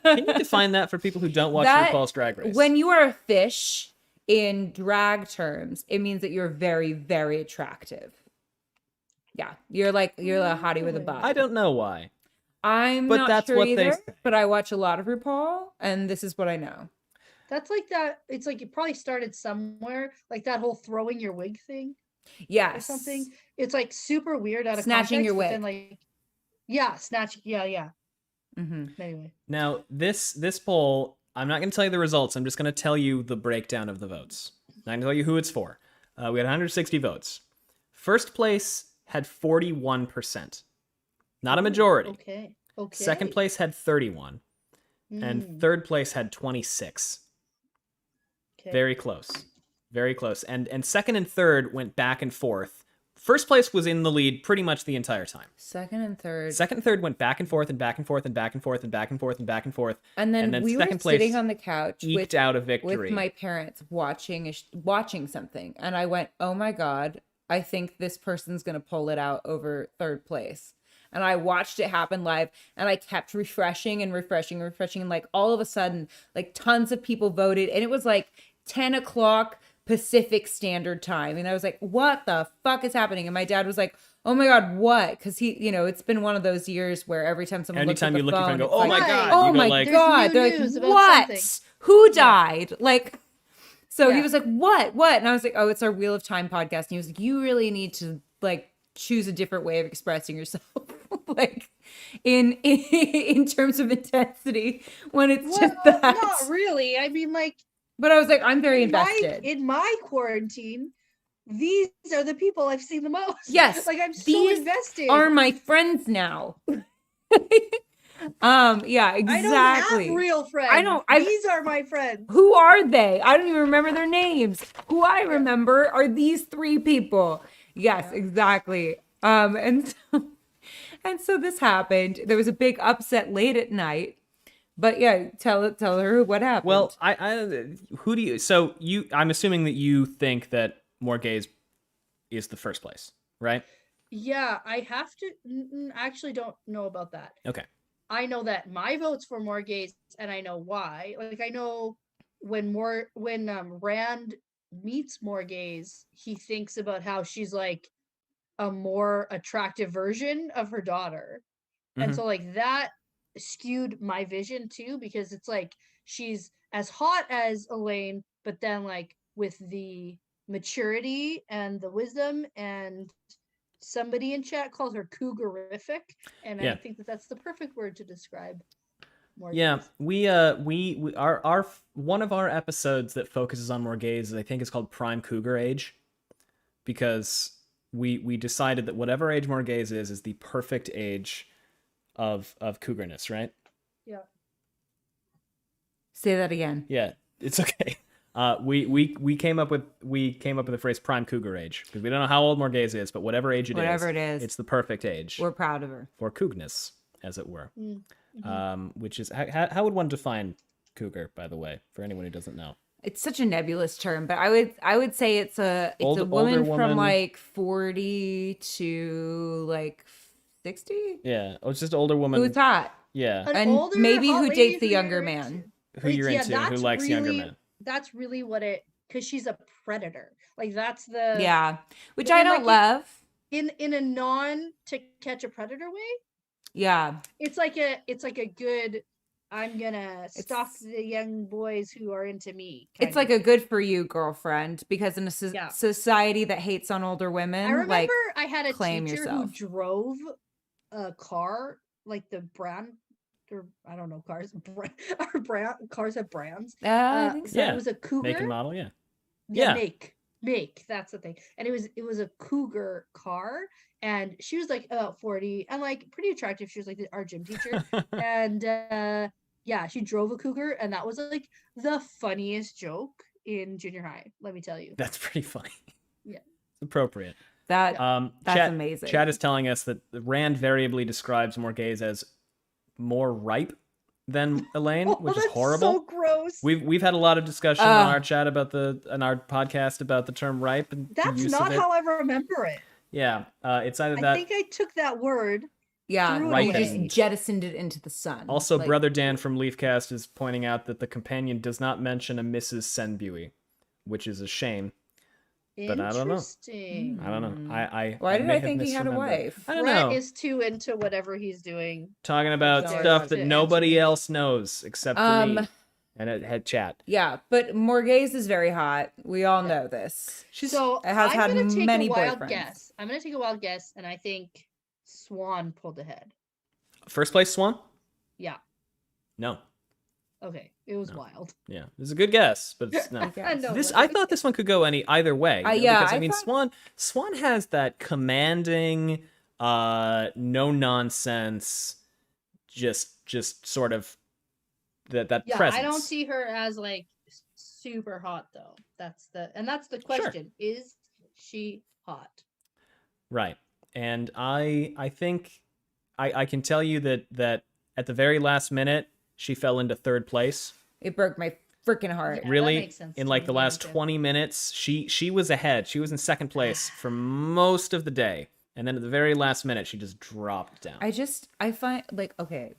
Can you define that for people who don't watch That- RuPaul's Drag Race? When you are a fish in drag terms, it means that you're very, very attractive. Yeah, you're a hottie with a bob. I don't know why. I'm But not that's sure what they either, say. but I watch a lot of RuPaul, and this is what I know. That's like that. It's like it probably started somewhere, like that whole throwing your wig thing or Yes. something. It's like super weird out of Snatching your context, but wig. then, like, yeah, snatching. Yeah. hmm Anyway, Now, this poll, I'm not going to tell you the results. I'm just going to tell you the breakdown of the votes. I'm going to tell you who it's for. We had 160 votes. First place had 41%. Not a majority. okay. Second place had 31. Mm, And third place had 26. okay. Very close. Very close. And second and third went back and forth. First place was in the lead pretty much the entire time. Second and third. Second and third went back and forth and back and forth and back and forth and back and forth and back and forth. And then, we were second place sitting on the couch eked out a victory. with my parents watching something, and I went, "Oh my god, I think this person's gonna pull it out over third place." And I watched it happen live, and I kept refreshing, and like all of a sudden, like tons of people voted, and it was like 10 o'clock Pacific Standard Time, and I was like, "What the fuck is happening?" And my dad was like, "Oh my god, what?" Because he, it's been one of those years where every time someone Anytime you looks at look the at your phone, phone and go, it's "Oh like, my Right. god!" oh You go my like, god, There's they're new news like, about what? something. Who died? Like, so he Yeah. was like, what? And I was like, oh, it's our Wheel of Time podcast. And he was like, you really need to like choose a different way of expressing yourself, like in terms of intensity when it's just Well, that. not really. I mean, like But I was like, I'm very in my, invested. in my quarantine, these are the people I've seen the most. Yes, like I'm so these invested. Are my friends now. Yeah, exactly. I don't have real friends. These are my friends. Who are they? I don't even remember their names. Who I remember are these three people. Yes, exactly. And so this happened. There was a big upset late at night But yeah, tell her what happened. Well, who do you? So I'm assuming that you think that more gays is the first place, right? Yeah, I have to actually don't know about that. Okay. I know that my vote's for more gays, and I know why. Like, I know when Rand meets more gays, he thinks about how she's like a more attractive version of her daughter. And so like that skewed my vision too, because it's like she's as hot as Elaine, but then like with the maturity and the wisdom, and somebody in chat calls her cougarific, and I think that that's the perfect word to describe Morgaze. we our one of our episodes that focuses on more gays, I think, is called Prime Cougar Age, because we decided that whatever age Morgaze is the perfect age of cougarness, right? Yeah. Say that again. Yeah, it's okay. We came up with the phrase prime cougar age because we don't know how old Morgaze is, but whatever age it is, it's the perfect age. We're proud of her. For cougness, as it were. Mm-hmm. Which is how would one define cougar, by the way, for anyone who doesn't know? It's such a nebulous term, but I would say it's a woman from like 40 to like 60. Yeah, it's just older woman who's hot. Yeah, and older, maybe who lady dates the younger man. Who you're into, who likes younger men. That's really what because she's a predator. Like that's the which I don't love. In a non to catch a predator way. Yeah, it's like a good. I'm gonna stalk the young boys who are into me. It's like a good for you girlfriend, because in a society that hates on older women, I remember like, I had a teacher yourself. who drove a car, like the brand, or I don't know, cars have brands. I think so. It was a Cougar. Make and model, yeah. Make, that's the thing. And it was a Cougar car, and she was like about 40 and like pretty attractive. She was like our gym teacher. And she drove a Cougar, and that was like the funniest joke in junior high, let me tell you. That's pretty funny. Yeah. It's appropriate. That's amazing. Chad is telling us that Rand variably describes Morgaze as more ripe than Elaine, which is horrible. So gross. We've had a lot of discussion on our chat on our podcast about the term ripe, and that's not how I remember it. Yeah, it's either that. I think I took that word. Yeah, you just jettisoned it into the sun. Also, like, Brother Dan from Leafcast is pointing out that the companion does not mention a Mrs. Senbui, which is a shame. But I don't know. I don't know. Why did I think he had a wife? I don't know. Brett is too into whatever he's doing. Talking about stuff that nobody else knows except for me. And it had chat. Yeah, but Morgaze is very hot. We all know this. Has had many boyfriends. I'm going to take a wild guess, and I think Swan pulled ahead. First place, Swan? Yeah. No. Okay, it was wild. Yeah, it was a good guess, but it's not. I thought this one could go either way. Because I mean, Swan has that commanding, no nonsense, just sort of that presence. I don't see her as like super hot though. That's the question. Sure. Is she hot? Right, and I think I can tell you that at the very last minute, she fell into third place. It broke my freaking heart. Yeah, really, in like the last 20 minutes, she was ahead. She was in second place for most of the day. And then at the very last minute, she just dropped down. I find, like, okay,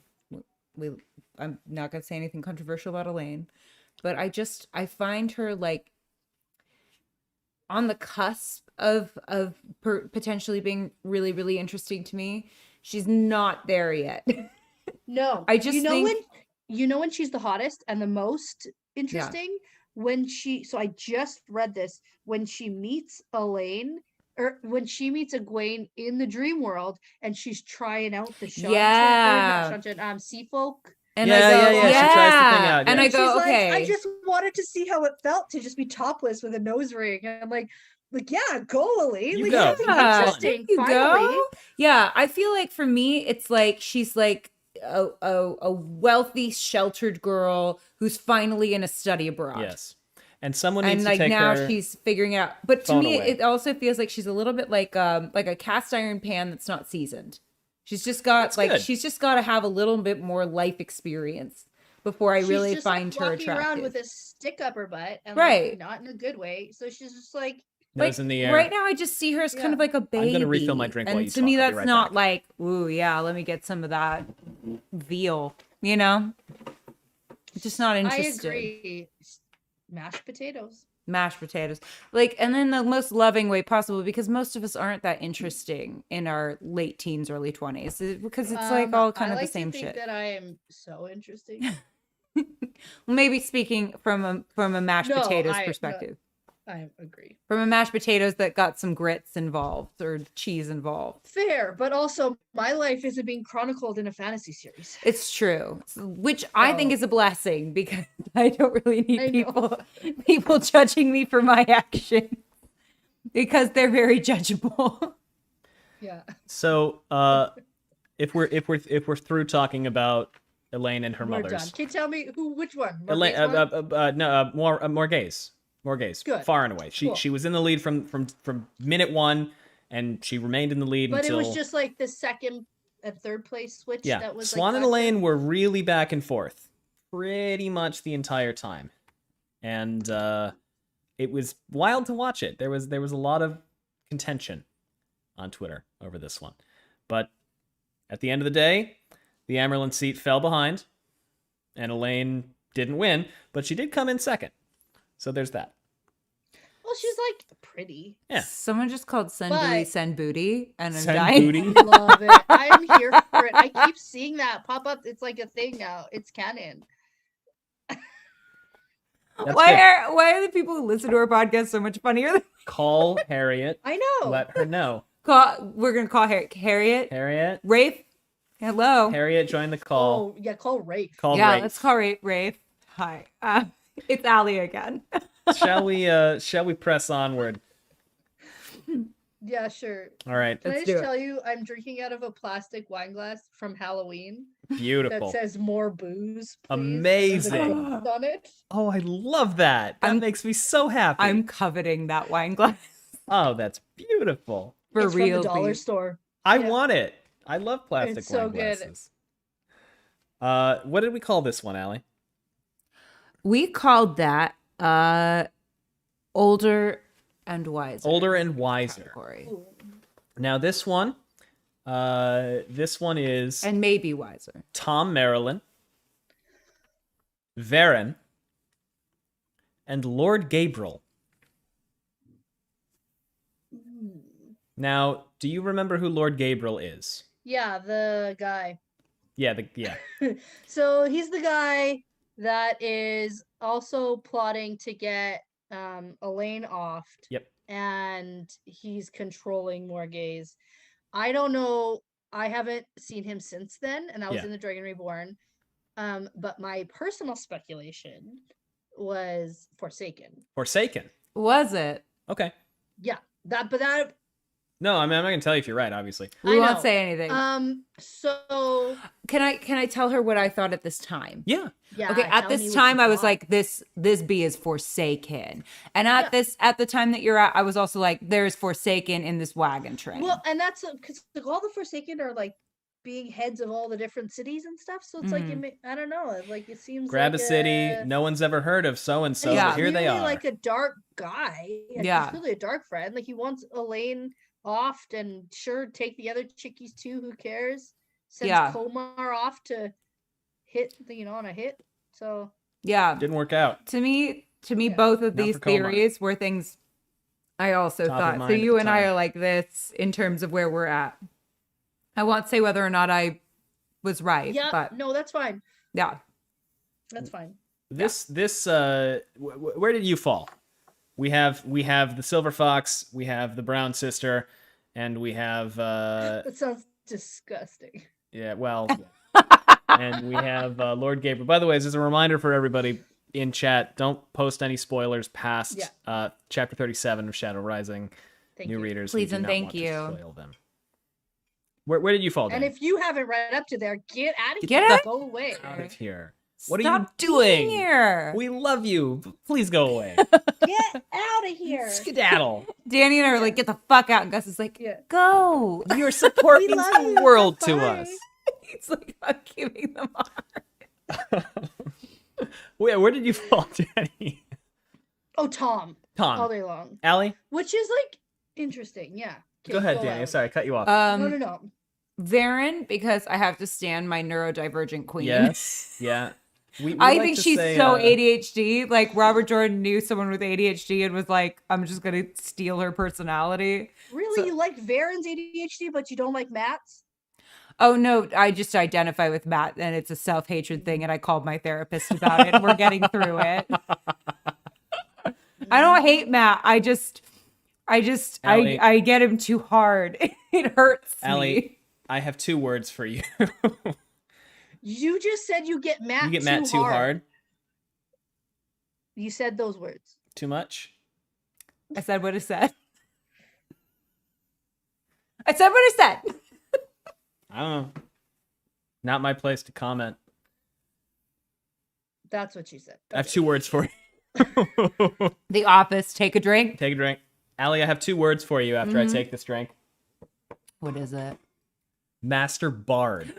I'm not going to say anything controversial about Elaine, but I find her, like, on the cusp of potentially being really, really interesting to me. She's not there yet. No. I just think... when she's the hottest and the most interesting? Yeah. So I just read this, when she meets Elaine, or when she meets Egwene in the dream world, and she's trying out the sea folk. And she tries the thing out. And I go, she's okay. Like, I just wanted to see how it felt to just be topless with a nose ring. And I'm like, go, Elaine. You go. Interesting. You go. Yeah, I feel like for me, it's like she's like a wealthy, sheltered girl who's finally in a study abroad. Yes. And someone needs to take her. And now she's figuring it out. But to me, it also feels like she's a little bit like a cast iron pan that's not seasoned. She's just got she's just got to have a little bit more life experience before I she's really just, find her walking around with attractive. a stick up her butt, and Right. not in a good way. So she's just like, Nose in the air. Right now, I just see her as kind of like a baby. I'm gonna refill my drink and while you to talk. me, I'll be that's right not back. like, ooh, yeah, let me get some of that veal. You know, just not interested. I agree. Mashed potatoes. Mashed potatoes, like, and then the most loving way possible, because most of us aren't that interesting in our late teens, early 20s, because it's like all kind I of like the same to think shit. that I am so interesting. Maybe speaking from a mashed No, potatoes no. perspective. I agree. From a mashed potatoes that got some grits involved or cheese involved. Fair, but also my life isn't being chronicled in a fantasy series. It's true, which I think So- is a blessing, because I don't really I need know. people judging me for my actions, because they're very judgeable. Yeah. So, if we're through talking about Elaine and her We're done. mothers, Can you tell me which one? Elaine, Marquez one? no, more gays, Good. far and away. Cool. She was in the lead from minute one, and she remained in the lead But until it was just like the second and third place switch. yeah. That was Swan like and Elaine were really back and forth, pretty much the entire time, and it was wild to watch it. There was a lot of contention on Twitter over this one, but at the end of the day, the Amerlin seat fell behind, and Elaine didn't win, but she did come in second. So there's that. Well, she's like pretty. Yeah. Someone just called Send But- Booty Send Booty, and I'm Send dying. booty. Love it. I'm here for it. I keep seeing that pop up. It's like a thing now. It's canon. That's Why good. are the people who listen to our podcast so much funnier? Call Harriet. I know. Let her know. We're gonna call Harriet. Harriet. Rafe. Hello. Harriet, join the call. Oh, yeah, call Rafe. Call Yeah, Rafe. let's call Rafe. Hi. It's Allie again. Shall we press onward? Yeah, sure. All right. Can Let's I do just it. tell you, I'm drinking out of a plastic wine glass from Halloween that Beautiful. says "more booze." Please, and there's a Amazing. ghost on it. Oh, I love that. That makes me so happy. I'm coveting that wine glass Oh, that's beautiful. for It's real. from the dollar store. I Yeah. want it. I love plastic It's so wine good. glasses. What did we call this one, Allie? We called that older and wiser. Older and wiser. category. Ooh. Now this one is And maybe wiser. Tom Marilyn, Varen, and Lord Gabriel. Now, do you remember who Lord Gabriel is? Yeah, the guy. Yeah, So he's the guy that is also plotting to get Elaine offed. Yep. And he's controlling more gays. I don't know. I haven't seen him since then, and I was Yeah. in the Dragon Reborn. But my personal speculation was Forsaken. Forsaken. Was it? Okay. Yeah, that No, I mean I'm not gonna tell you if you're right, obviously. We I won't know. say anything. So Can I tell her what I thought at this time? Yeah. yeah. Okay, at tell me this what time you I was thought. like, this bee is Forsaken. And at the time that you're at, I was also like, there's Forsaken in this wagon train. well, and that's because all the Forsaken are like being heads of all the different cities and stuff. So it's like I don't know. Like it seems Grab like a city no one's ever heard of so and so, and Yeah. but here they really are. like a dark guy. And Yeah. he's really a dark friend. Like he wants Elaine offed, and sure, take the other chickies too. Who cares? Sends Yeah. Komar off to hit on a hit. So yeah. Didn't work out. To me, Yeah. both of Not these for Komar. theories were things I also Top of thought. So mind at you the and I time. are like this in terms of where we're at. I won't say whether or not I was right, yeah, but no, that's fine. yeah. That's fine. This where did you fall? We have the Silver Fox, we have the Brown Sister, and we have That sounds disgusting. yeah, well, and we have Lord Gabriel. By the way, as a reminder for everybody in chat, don't post any spoilers past chapter 37 of Shadow Rising. Thank New you. readers, Please we do and not thank want to you. spoil them. Where did you fall, And Dan? if you haven't read up to there, get out of Get here. out- Go away. Out of here. What are Stop you doing? being here. We love you. Please go away. Get out of here. Skedaddle. Danny and I were like, get the fuck out. And Gus is like, Yeah. go. Your support We means love the you. world to Bye. us. He's like, I'm giving them a Where did you fall, Jenny? Oh, Tom. Tom. All day long. Allie? Which is like interesting. Yeah. Go ahead, go Danny. out. Sorry, I cut you off. No. Varen, because I have to stand my neurodivergent queen. Yes. Yeah. We I like think to she's say, so ADHD. Like Robert Jordan knew someone with ADHD and was like, I'm just gonna steal her personality. Really, you like Varen's ADHD, but you don't like Matt's? Oh no, I just identify with Matt and it's a self-hatred thing, and I called my therapist about it. And we're getting through it. I don't hate Matt. I get him too hard. It hurts Allie, me. I have 2 words for you. You just said you get Matt. You get Matt too hard? You said those words. Too much? I said what I said. I said what I said. I don't know. Not my place to comment. That's what you said. I have 2 words for you. The Office. Take a drink. Take a drink. Allie, I have 2 words for you after I take this drink. What is it? Master Bard.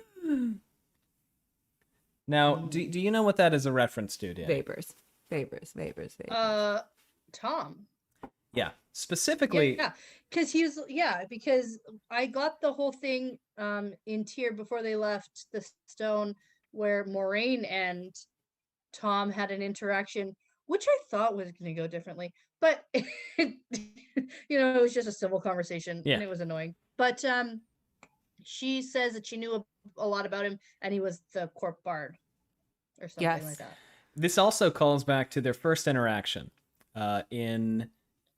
Now, do you know what that is a reference to, Danny? Vapors. Tom. Yeah. Specifically. Yeah, because I got the whole thing in tier before they left the stone where Moraine and Tom had an interaction, which I thought was going to go differently, but it was just a civil conversation and it was annoying. But she says that she knew a lot about him and he was the Corp Bard or something like that. This also calls back to their first interaction in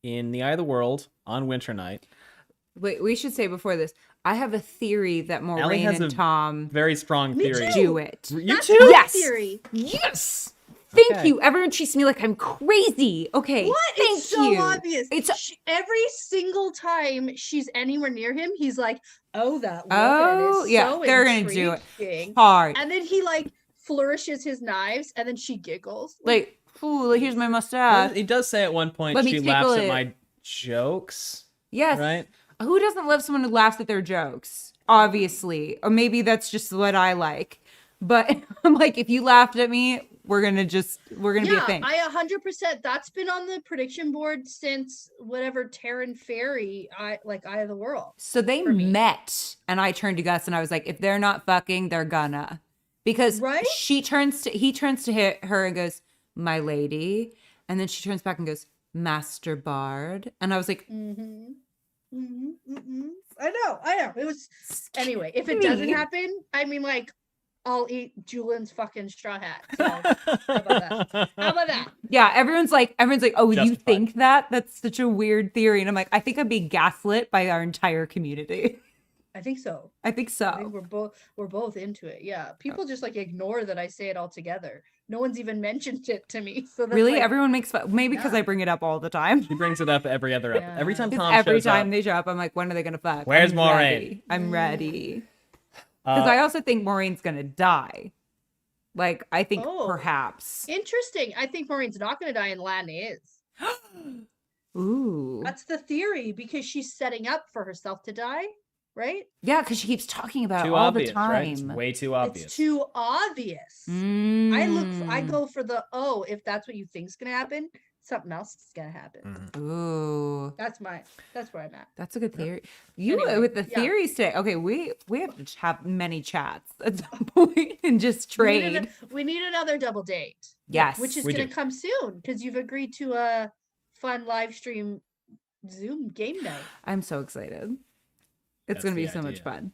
the Eye of the World on Winter Night. Wait, we should say before this, I have a theory that Moraine and Tom very strong theory. do it. You too? Yes. Theory. Yes. Thank you. Everyone treats me like I'm crazy. Okay. What? Thank It's so you. obvious. Every single time she's anywhere near him, he's like, "Oh, that woman is so they're gonna do it intriguing." hard. And then he like flourishes his knives, and then she giggles. Like, ooh, here's my mustache. He does say at one point she laughs at my jokes. Yes. Right? Who doesn't love someone who laughs at their jokes? Obviously. Or maybe that's just what I like. But I'm like, if you laughed at me, we're gonna be a thing. I 100%. That's been on the prediction board since whatever Terran Fairy, Eye of the World. So they met, and I turned to Gus and I was like, if they're not fucking, they're gonna. Because he turns to hit her and goes, "My lady," and then she turns back and goes, "Master Bard," and I was like, I know. It was anyway. If it doesn't happen, I mean, like, I'll eat Julian's fucking straw hat. So, how about that? Yeah, everyone's like, oh, you think that? That's such a weird theory, and I'm like, I think I'd be gaslit by our entire community. I think so. I think we're both into it. Yeah, people just like ignore that I say it altogether. No one's even mentioned it to me. So that's really, like, everyone makes fun. Maybe because I bring it up all the time. She brings it up every other episode. Every time Tom every shows time up, they show up, I'm like, when are they gonna fuck? Where's Moraine? I'm ready. Because I also think Moraine's gonna die. Like, I think perhaps. Interesting. I think Moraine's not gonna die and Lan is. Ooh. That's the theory because she's setting up for herself to die. Right? Yeah, because she keeps talking about it all obvious, the time. Right? It's way too obvious. It's too obvious. I go for the if that's what you think's gonna happen, something else is gonna happen. Ooh. That's where I'm at. That's a good theory. With the theories today. Okay, we have to have many chats at some point and just trade. We need another double date. Yes. Which is gonna come soon because you've agreed to a fun live stream Zoom game night. I'm so excited. It's going to be so much fun.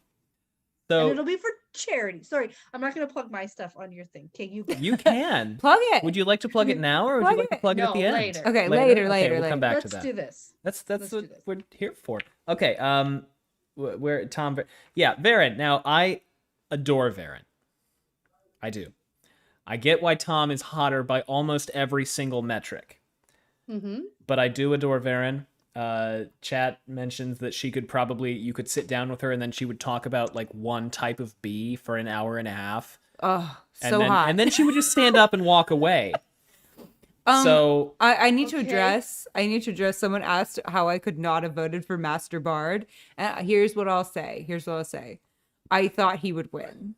So and it'll be for charity. Sorry, I'm not going to plug my stuff on your thing. Okay, you can. Plug it. Would you like to plug it now or would you like to plug it at the end? Later. Okay, later. We'll come back Let's to that. do this. That's what we're here for. Okay, where Tom Varen. Now, I adore Varen. I do. I get why Tom is hotter by almost every single metric. But I do adore Varen. Chat mentions that you could sit down with her and then she would talk about like one type of bee for an hour and a half. Oh, hot. And then she would just stand up and walk away. So I need to address someone asked how I could not have voted for Master Bard. And here's what I'll say. I thought he would win.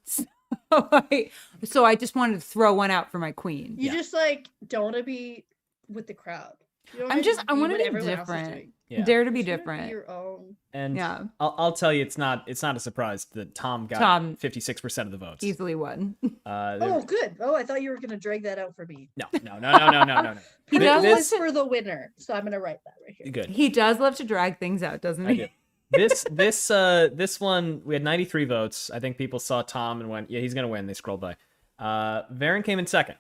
So I just wanted to throw one out for my queen. You Yeah. just like don't want to be with the crowd. You don't I be want to what be everyone else is different. doing. Yeah. Dare to be Just wanna different. your own. And Yeah. I'll tell you, it's not a surprise that Tom got Tom 56% of the votes. Easily won. There- Oh, good. Oh, I thought you were gonna drag that out for me. no. He Purple does is This for the winner, so I'm gonna write that right here. good. He does love to drag things out, doesn't I he? do. This one we had 93 votes. I think people saw Tom and went, yeah, he's gonna win. They scrolled by. Varen came in second,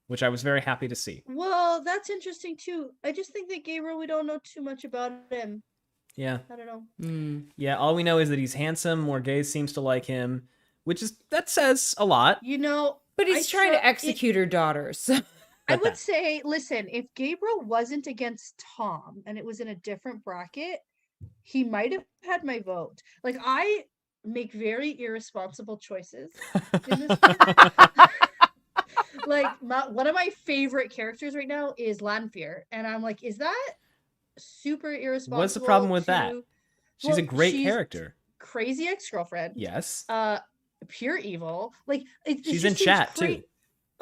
which I was very happy to see. Well, that's interesting too. I just think that Gabriel, we don't know too much about him. Yeah, I don't know. yeah. All we know is that he's handsome. More gays seems to like him, that says a lot. You know, But he's trying to execute her daughters. I would say, listen, if Gabriel wasn't against Tom and it was in a different bracket, he might have had my vote. Like, I make very irresponsible choices in this game. Like, one of my favorite characters right now is Lanfear. And I'm like, is that super irresponsible? What's the problem with that? She's a great character. Crazy ex-girlfriend. Yes. Pure evil. Like, it She's just in seems chat, too.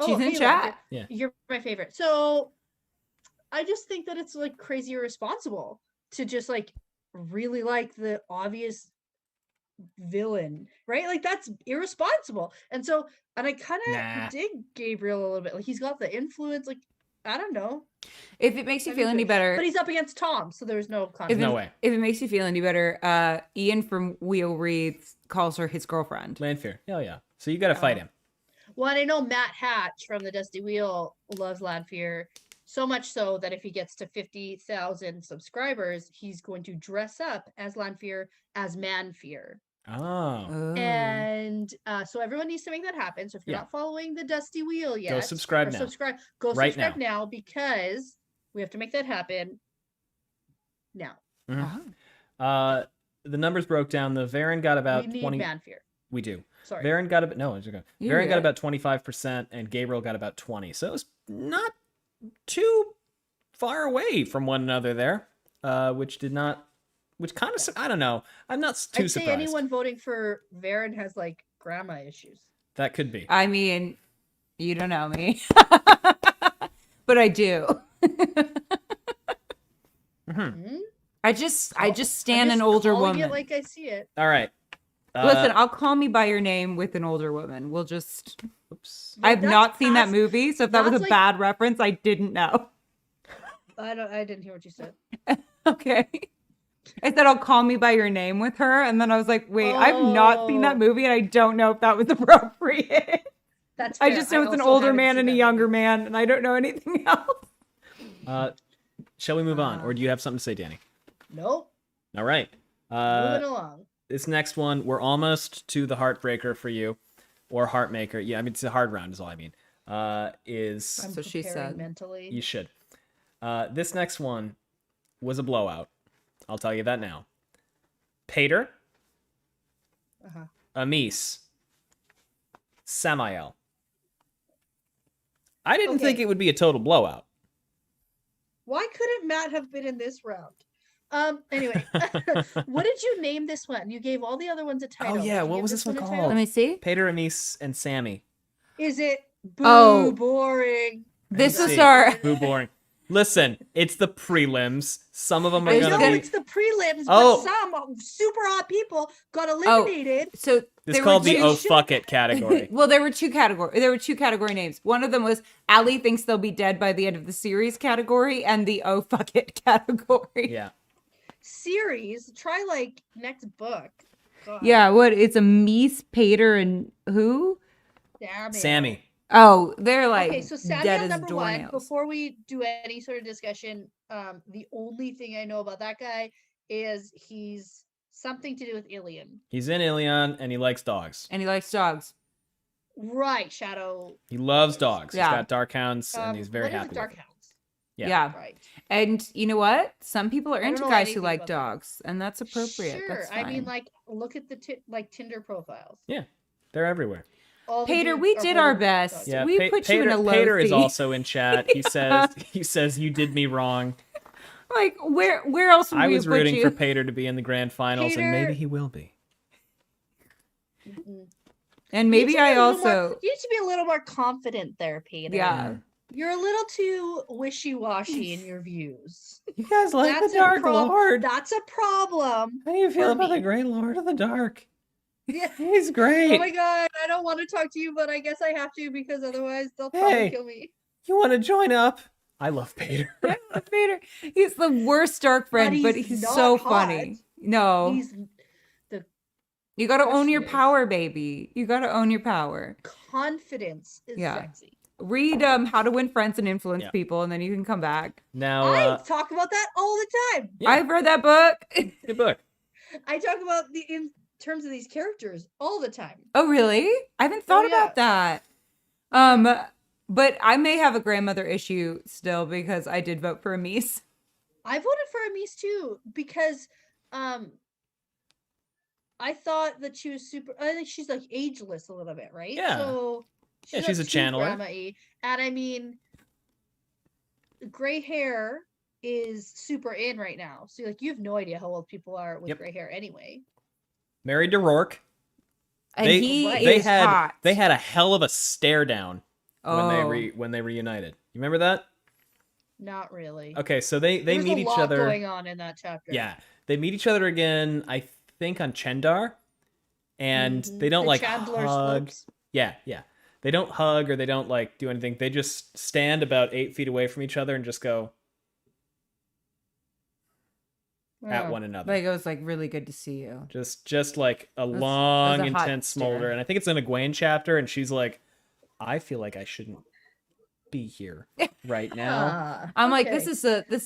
She's in hey, chat. Lanfear, Yeah. You're my favorite. So I just think that it's like crazy irresponsible to just like really like the obvious villain, right? Like that's irresponsible. And I kind of Nah. dig Gabriel a little bit. Like he's got the influence. Like I don't know, If it makes you I'm feel into any it. better, but he's up against Tom, so there's no conflict. No way. If it makes you feel any better, Ian from Wheel Reads calls her his girlfriend. Lanfear. Hell yeah. So you got to fight him. Well, and I know Matt Hatch from the Dusty Wheel loves Lanfear so much so that if he gets to 50,000 subscribers, he's going to dress up as Lanfear as Manfear. Oh. And so everyone needs to make that happen. So if you're Yeah. not following the Dusty Wheel yet, subscribe now. Go Right subscribe now. now because we have to make that happen now. Oh. The numbers broke down. The Varen got about We need 20. Manfear. We do. Sorry. Varen got about no, it's okay. You're Varen got good. about 25%, and Gabriel got about 20. So it was not too far away from one another there, which kind of I don't know. I'm not too I'd say surprised. anyone voting for Varen has like grandma issues. That could be. I mean, you don't know me, but I do. I just stand I'm an just older calling woman. it like I see it. All right. Listen, I'll call me by your name with an older woman. We'll just. Oops. Well, I've that's not seen that past- movie, so if that was a that's like- bad reference, I didn't know. I didn't hear what you said. Okay. I said I'll call me by your name with her, and then I was like, wait, I've not seen that Oh. movie, and I don't know if that was appropriate. That's I fair. just know it's an also older haven't man seen and a that younger movie. man, and I don't know anything else. Shall we move on, or do you have something to say, Dani? Nope. All right. Moving along. This next one, we're almost to the heartbreaker for you, or heartmaker. Yeah, I mean it's a hard round, is all I mean. Is I'm So she preparing said. mentally. you should. This next one was a blowout. I'll tell you that now. Pater, Uh-huh. Amis, Samael. I didn't Okay. think it would be a total blowout. Why couldn't Matt have been in this round? Anyway, what did you name this one? You gave all the other ones a title. yeah, Did you what give was this one a called? title? Let me see. Pater, Amis, and Sammy. Is it boo Oh. boring? This Let's was see. our. Boo boring. Listen, it's the prelims. Some of them are I I was gonna know be. it's the prelims, Oh. but some super hot people got eliminated. So It's there called were the two- oh fuck it category. Well, there were two category names. One of them was Allie thinks they'll be dead by the end of the series category, and the oh fuck it category. Yeah. Series, try like next book. God Yeah, what? It's a Mies, Pater, and who? damn it. Sammy. Oh, they're like Okay, so Sammy dead on as number one. doornails. Before we do any sort of discussion, the only thing I know about that guy is he's something to do with Ilion. He's in Ilion and he likes dogs. And he likes dogs. Right, Shadow. He loves dogs. Yeah. He's got dark hounds and he's very what is it, happy. Dark with them. Hounds. Yeah. Yeah. Right. And you know what? Some people are I don't into know guys who anything like about that. dogs, and that's appropriate. Sure. That's I mean, fine. like, look at the like Tinder profiles. They're everywhere. All the Pater, dudes we are did our holding best. dogs. Yeah. We put you in a low Pater is seat. also in chat. He says you did me wrong. Like, where else would I we was have put rooting you? for Pater to be in the grand finals, and maybe Pater- he will be. Mm-mm. And You need maybe to be I a little more- also, you need to be a little more confident there, Peter. yeah. You're a little too wishy-washy in your views. You guys like That's the a Dark Lord? That's a problem. How do you feel for about me. the Great Lord of the Dark? Yeah. He's Oh great. my god, I don't want to talk to you, but I guess I have to because otherwise they'll probably Hey. kill me. You want to join up? I love Peter. I love Peter. He's the worst dark friend, but he's he's not so hot. funny. No, He's the you got to own your question is- power, baby. You got to own your power. confidence is Yeah. sexy. Read How to Win Friends and Influence Yeah. People, and then you can come back. Now, I talk about that all the time. yeah, I've read that book. good book. I talk about in terms of these characters all the time. Oh, really? I haven't thought yeah. about that. But I may have a grandmother issue still because I did vote for Amis. I voted for Amis too because I thought that she was super. I think she's like ageless a little bit, right? Yeah. So Yeah, not she's a too channeler. grandma-y. And I mean, gray hair is super in right now. So like, you have no idea how old people are with Yep. gray hair anyway. Married to Rourke. And They- he they is had hot. they had a hell of a stare down oh. when they reunited. You remember that? Not really. Okay, so they There's meet a each lot other. going on in that chapter. Yeah, they meet each other again. I think on Chendar, and Mhm. they don't The like Chandler hug. Slopes. Yeah, yeah. They don't hug or they don't like do anything. They just stand about 8 feet away from each other and just go at Oh. one another. Like, it was like really good to see you. Just like a was long, a hot intense stare. smolder. And I think it's in a Egwene chapter, and she's like, I feel like I shouldn't be here right now. Ah, I'm like, okay. this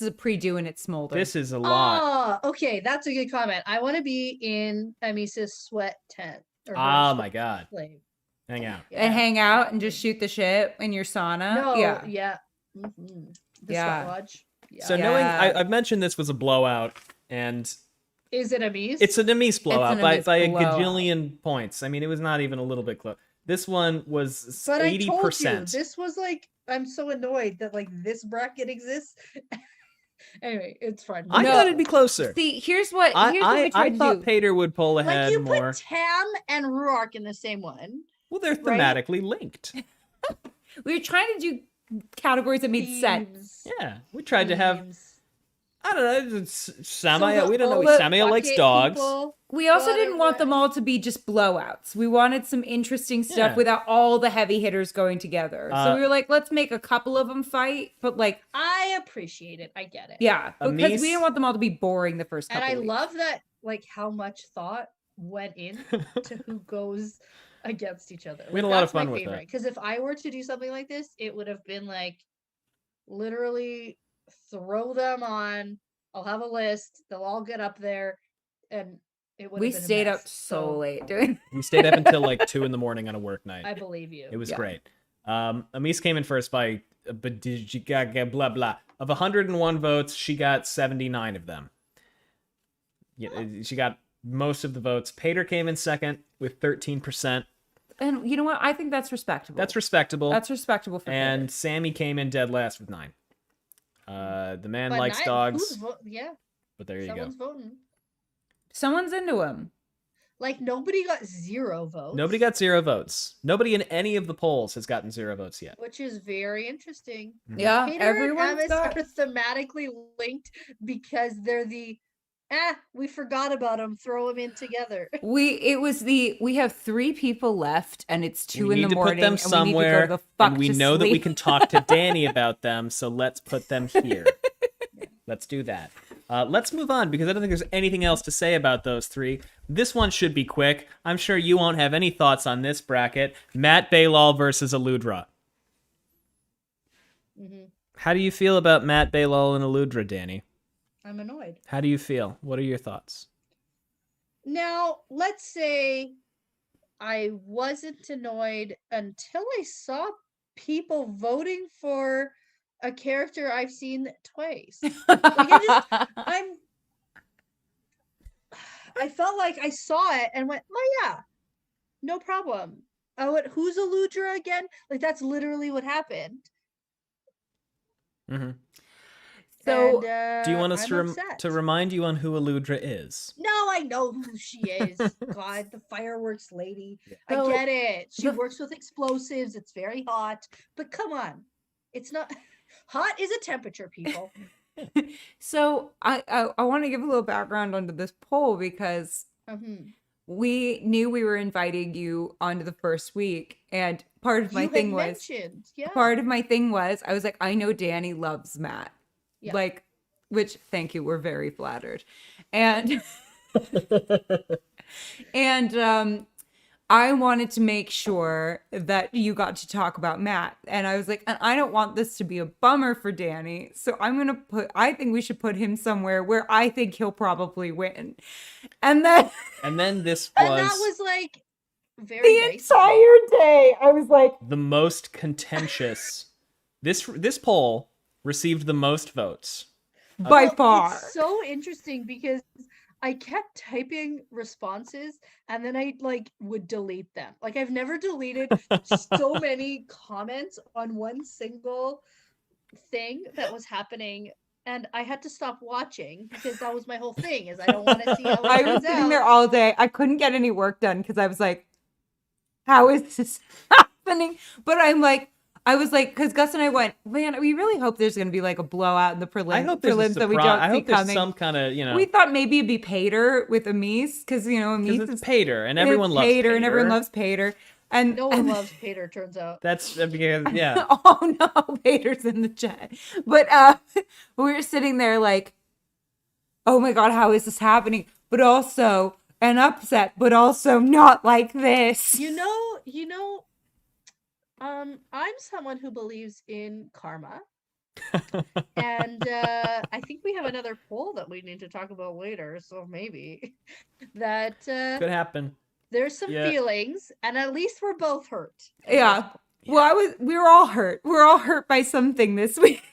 is a pre-doing it smolder. This is a lot. Oh, okay. That's a good comment. I want to be in Amisa's sweat tent. Or her Oh sweat my God. slave. Hang out. And Yeah. hang out and just shoot the shit in your sauna. No, yeah. yeah. Mhm. The Yeah. sweat lodge. Yeah. So knowing, Yeah. I've mentioned this was a blowout, and Is it Amis? it's an Amis blowout by Amis a blowout. gajillion points. I mean, it was not even a little bit close. This one was But I told you, 80%. this was like, I'm so annoyed that like this bracket exists. Anyway, it's fine. I No. thought it'd be closer. See, here's what we I tried to thought do. Pater would pull Like ahead you more. put Tam and Ruark in the same one. Well, they're right? thematically linked. We were trying to do categories that made sense. Themes. Yeah, we tried to have. Themes. I don't know. So Samaya. the We don't know. old Samaya likes bucket dogs. people- We also Got it didn't want them right. all to be just blowouts. We wanted some interesting stuff Yeah. without all the heavy hitters going together. So we were like, let's make a couple of them fight, but like, I appreciate it. I get it. yeah, because Amis- we didn't want them all to be boring the first And couple. I weeks. love that, like how much thought went in to who goes against each other. We had a lot of fun with favorite. that. Because if I were to do something like this, it would have been like literally throw them on. I'll have a list. They'll all get up there, and it would. We have been a stayed up mess. so late doing. We stayed up until like 2 a.m. on a work night. I believe you. It was Yeah. great. Amis came in first by blah blah. Of 101 votes, she got 79 of them. Yeah, she got most of the votes. Pater came in second with 13%. And you know what? I think that's respectable. That's respectable. That's respectable for And and Sammy came in dead last with 9. The man But likes who's dogs, yeah, but there you go. someone's voting. someone's into him. Like nobody got 0 votes. Nobody got 0 votes. Nobody in any of the polls has gotten 0 votes yet. which is very interesting. Mhm. Yeah, Peter everyone's and Amis got. are thematically linked because they're the we forgot about them, throw them in together. We have 3 people left, and it's 2 We in need the to morning, put them and we somewhere, need to go the fuck and we to know that we sleep. can talk to Danny about them, so let's put them here. Let's do that. Let's move on, because I don't think there's anything else to say about those 3. This one should be quick. I'm sure you won't have any thoughts on this bracket. Matt Bailal versus Aludra. Mhm. How do you feel about Matt Bailal and Aludra, Danny? I'm annoyed. How do you feel? What are your thoughts? Now, let's say I wasn't annoyed until I saw people voting for a character I've seen twice. I felt like I saw it and went, oh yeah, no problem. Who's Aludra again? Like that's literally what happened. Mm-hmm. So, And, Do you want us I'm to upset. remind you on who Aludra is? No, I know who she is. God, the fireworks lady. I So, get it. She the- works with explosives. It's very hot. But come on. It's not hot is a temperature, people. So I want to give a little background onto this poll because Mhm. we knew we were inviting you onto the first week, and part of my You thing had was mentioned, yeah. part of my thing was I was like, I know Dani loves Matt. Yeah. Like, which thank you, we're very flattered. And and I wanted to make sure that you got to talk about Matt. And I was like, and I don't want this to be a bummer for Dani. So I think we should put him somewhere where I think he'll probably win. And then this And that was was like very the nice of you. entire day, I was like, the most contentious. This poll received the most votes. by Well, far. It's so interesting because I kept typing responses and then I like would delete them. Like I've never deleted so many comments on one single thing that was happening, and I had to stop watching because that was my whole thing. Is I don't want to see how it I was turns sitting out. there all day. I couldn't get any work done because I was like, how is this happening? But I was like, because Gus and I went, man, we really hope there's going to be like a blowout in the I hope there's a prelims that we surprise. don't I see hope there's coming. some kind of, We thought maybe it'd be Pater with Amis because, you know, Amis because is it's Pater and it's everyone loves Pater. and everyone loves Pater. And No one loves Pater, turns out. That's because, yeah. oh no, Pater's in the chat. But we were sitting there like, oh my God, how is this happening? But also an upset, but also not like this. You know, I'm someone who believes in karma. And I think we have another poll that we need to talk about later, so maybe that Could happen. there's some Yeah. feelings, and at least we're both hurt. at Yeah. this point. Well, we were all hurt. We were all hurt by something this week.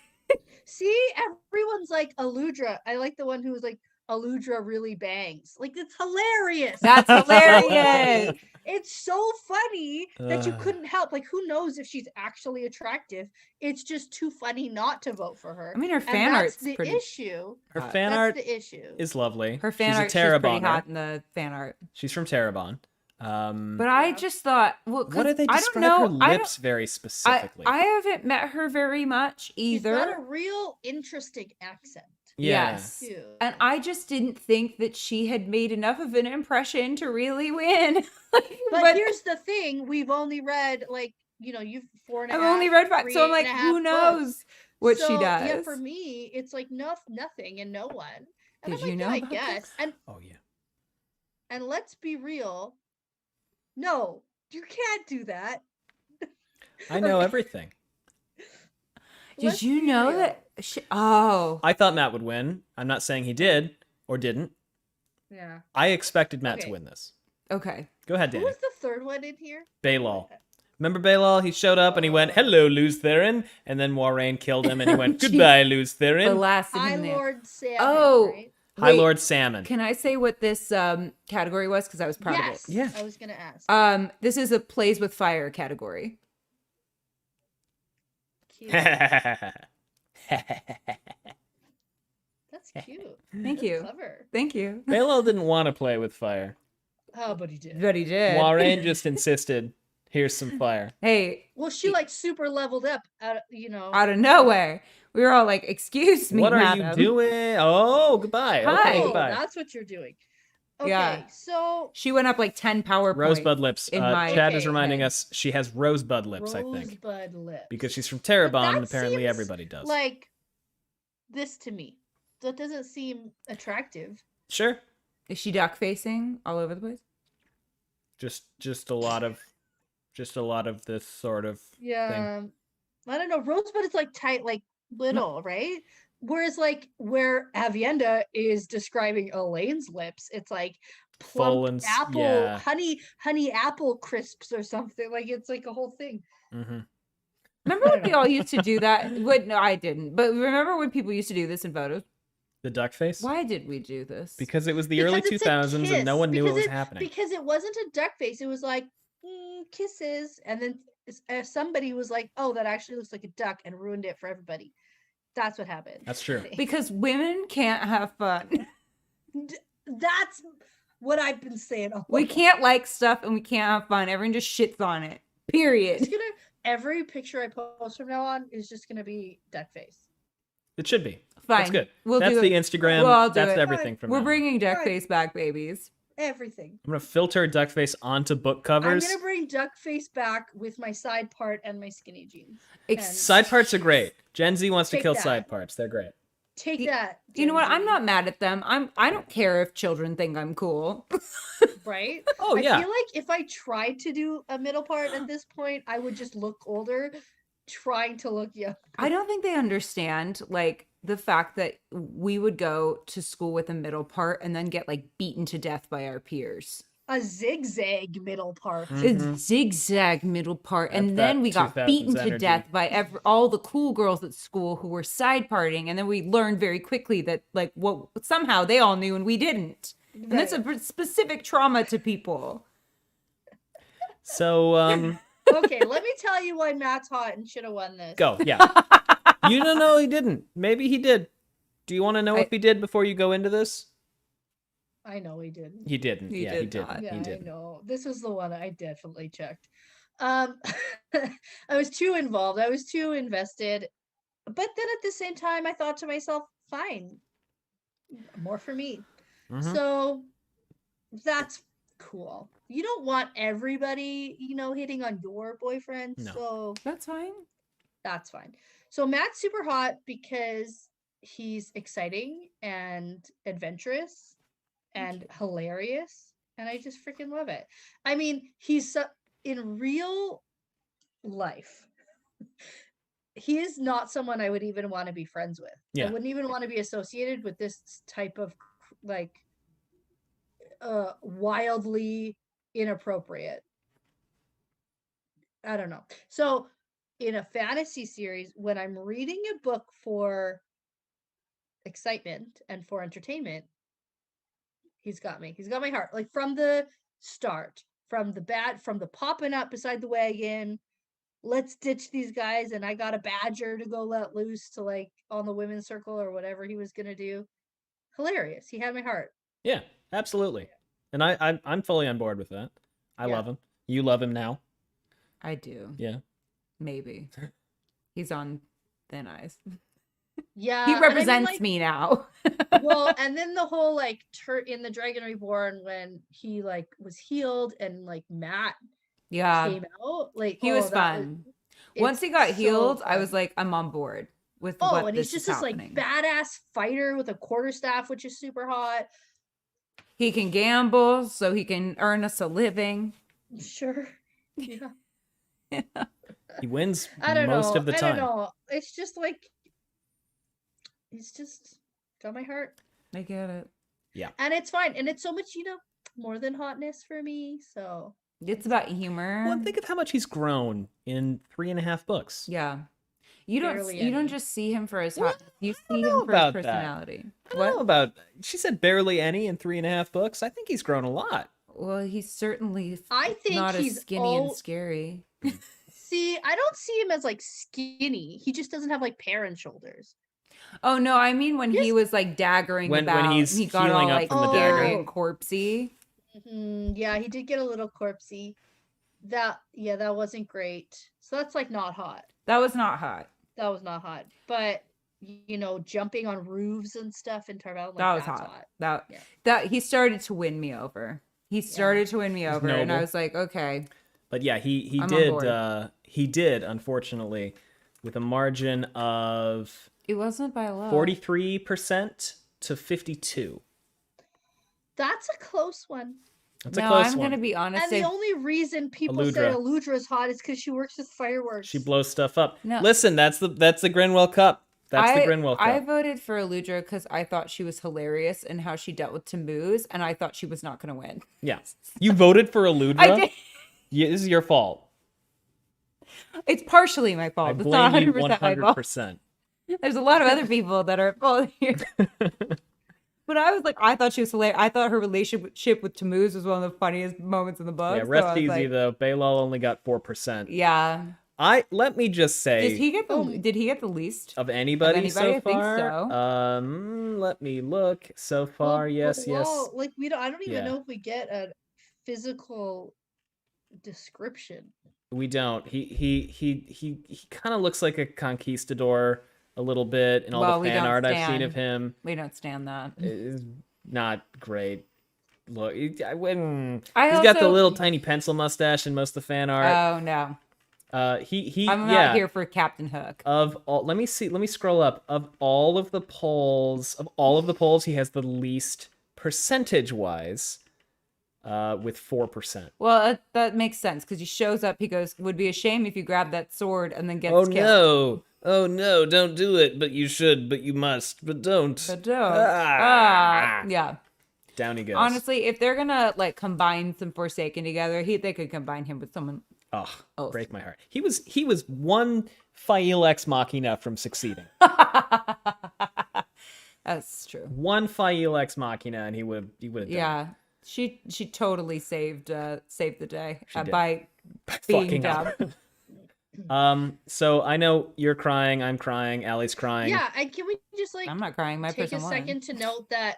See, everyone's like Aludra. I like the one who was like, Aludra really bangs. Like, it's hilarious. That's It's so hilarious. funny. It's so funny that you Ugh. couldn't help. Like, who knows if she's actually attractive? It's just too funny not to vote for her. I mean, her And fan that's art's the pretty. issue. Her Hot. fan That's art the issue. is lovely. Her fan she's art, a she's pretty Terraboner. hot in the fan art. She's from Terrabon. But I Yeah. just thought, well, what did they I describe don't know. her I don't- lips very specifically? I haven't met her very much She's got a either. real interesting accent. Yeah. Yes. Too. And I just didn't think that she had made enough of an impression to really win. But here's the thing: we've only read you've 4 and a I've half. only read 5, so I'm 3 like, and a who half knows books. what So, she does? Yeah, for me, it's like nothing and no one. And Did I'm you like, know yeah, I about guess. this? Oh yeah. And let's be real. No, you can't do that. I know Okay. everything. Did Let's you be know real. that? Oh, I thought Matt would win. I'm not saying he did or didn't. Yeah. I expected Matt to Okay. win this. okay. Go ahead, Who Danny. was the third one in here? Bailal. Remember Bailal? He showed up and he went, "Hello, Luz Theron," and then Moiraine killed him and he went, Jeez. "Goodbye, Luz The Theron." last of High him there. Lord Salmon, Oh. right? High Wait, Lord Salmon. Can I say what this category was? Because I was proud Yes. of Yeah. I was gonna ask. it. This is a plays with fire category. Cute. That's cute. Thank That's you. Clever. Thank you. Bailal didn't want to play with fire. Oh, but he did. But he did. Moiraine just insisted, "Here's some fire." Hey, Well, she like super leveled up. out of nowhere, we were all like, "Excuse me, What are madam." you doing? Oh, goodbye. Hi. Okay, Oh, goodbye. that's what you're doing. Okay, Yeah. so She went up like 10 power points. Rosebud lips. in my Chad is Okay. reminding head. us she has rosebud lips, I think. Rosebud lips. Because she's from But Terrabon, that and apparently seems everybody does. like this to me. That doesn't seem attractive. Sure. Is she duck facing all over the place? Just a lot of this sort of Yeah. I don't know. Rosebud is like tight, like little, right? Whereas like where Avienda is describing Elaine's lips, it's like Full plump and apple, yeah. honey apple crisps or something. Like it's like a whole thing. Mm-hmm. Remember when we all used to do that? No, I didn't. But remember when people used to do this in photos? The duck face? Why did we do this? Because it was the early Because it's a 2000s and no kiss, one knew what because was happening. Because it wasn't a duck face. It was like kisses, and then somebody was like, "Oh, that actually looks like a duck," and ruined it for everybody. That's what happened. That's true. Because women can't have fun. That's what I've been saying. We can't like stuff and we can't have fun. Everyone just shits on it. Period. Every picture I post from now on is just gonna be duck face. It should be. Fine. That's good. We'll That's do the it. Instagram. We'll all do that's it. everything from We're now on. bringing duckface back, babies. Everything. I'm gonna filter duckface onto book I'm covers. gonna bring duck face back with my side part and my skinny jeans. Side parts are great. Gen Z wants to Take kill that. side parts. They're great. Take that. You know what? Gen I'm Z, not mad at them. I don't care if children think I'm cool. right. Oh I yeah. feel like if I tried to do a middle part at this point, I would just look older, trying to look young. I don't think they understand like the fact that we would go to school with a middle part and then get like beaten to death by our peers. A zigzag middle part. A zigzag middle part, That's and then that we got 2000s beaten to energy. death by all the cool girls at school who were side partying, and then we learned very quickly that like what somehow they all knew and we didn't, and that's a specific trauma to people. So Okay, let me tell you why Matt's hot and should have won this. go. Yeah. You don't know he didn't. Maybe he did. Do you want to know if he did before you go into this? I know he didn't. He didn't. He Yeah, did he didn't. not. Yeah, He I didn't. know. This was the one I definitely checked. I was too involved. I was too invested. But then at the same time, I thought to myself, fine, more for me. Mhm. So that's cool. You don't want everybody, hitting on your boyfriend. No. So That's fine. that's fine. So Matt's super hot because he's exciting and adventurous and hilarious, and I just freaking love it. I mean, he's in real life, he is not someone I would even want to be friends with. Yeah. I wouldn't even want to be associated with this type of like wildly inappropriate. I don't know. So in a fantasy series, when I'm reading a book for excitement and for entertainment, he's got me. He's got my heart. Like from the start, from the popping up beside the wagon, let's ditch these guys, and I got a badger to go let loose to like on the women's circle or whatever he was gonna do. Hilarious. He had my heart. Yeah, absolutely. And I'm fully on board with that. I Yeah. love him. You love him now. I do. Yeah. Maybe. He's on thin ice. Yeah. He and I mean, represents like, me now. well, and then the whole like in the Dragon Reborn when he like was healed and like Matt Yeah. came out, like He was fun. Once he got healed, I was like, I'm on board with what and this he's just is this like happening. badass fighter with a quarterstaff, which is super hot. He can gamble, so he can earn us a living. Sure. Yeah. He wins I don't most know. of the I time. don't know. It's just like it's just got my heart. I get it. And it's fine. And it's so much, more than hotness for me. So It's about humor. Well, think of how much he's grown in 3.5 books. Yeah. You don't Barely you don't any. just see him for his Well, hot. You I don't see know him for his about that. personality. I don't know about. She said barely any in 3.5 books. I think he's grown a lot. Well, he's certainly I think not he's as skinny and scary. See, I don't see him as like skinny. He just doesn't have like parent shoulders. Oh no, I mean when he Yes. was like daggering When about, he's he got healing all up like from the scary dagger. and corpsey. Yeah, he did get a little corpsey. That wasn't great. So that's like not hot. That was not hot. That was not hot. But jumping on roofs and stuff in Tarvel, like That was that's hot. Yeah. That he started to win me over. He started to win me over, and I noble. was like, okay. But yeah, he I'm on did. board. He did, unfortunately, with a margin of It wasn't by a lot. 43% to 52. That's a close one. That's a No, close I'm one. gonna be honest. And the only reason people say Aludra. Aludra is hot is because she works with fireworks. She blows stuff up. No. Listen, that's the Grinwell Cup. That's the Grinwell Cup. I voted for Aludra because I thought she was hilarious and how she dealt with Tammuz, and I thought she was not going to win. Yeah. You voted for Aludra? I did. Yeah, this is your fault. It's partially my fault. I It's not blame you 100% my fault. 100%. There's a lot of other people that are at fault here. But I was like, I thought she was hilarious. I thought her relationship with Tammuz was one of the funniest moments in the book. Yeah, so rest I was easy like, though. Bailal only got 4%. Yeah. Let me just say, Did he get the least? of anybody so I think far? so. Let me look. So far, yes. Like I don't even Yeah. know if we get a physical description. We don't. He kind of looks like a conquistador a little bit in all the fan art I've seen of him. We don't stand that. It's not great. Look, I wouldn't. He's got the little tiny pencil mustache in most of the fan art. Oh no. I'm not here for Captain Hook. Let me see. Let me scroll up. Of all of the polls, he has the least percentage-wise, with 4%. Well, that makes sense because he shows up. He goes, "Would be a shame if you grab that sword and then gets killed." No! Oh no! Don't do it. But you should. But you must. But don't. But don't. Yeah. Down he goes. Honestly, if they're gonna like combine some Forsaken together, they could combine him with someone. Oh, break my heart. He was one Fail Ex Machina from succeeding. That's true. One Fail Ex Machina, and he would have done. Yeah, she totally saved the day by being dumb. So I know you're crying. I'm crying. Allie's crying. Yeah, and can we just I'm not crying. My take person a second to note that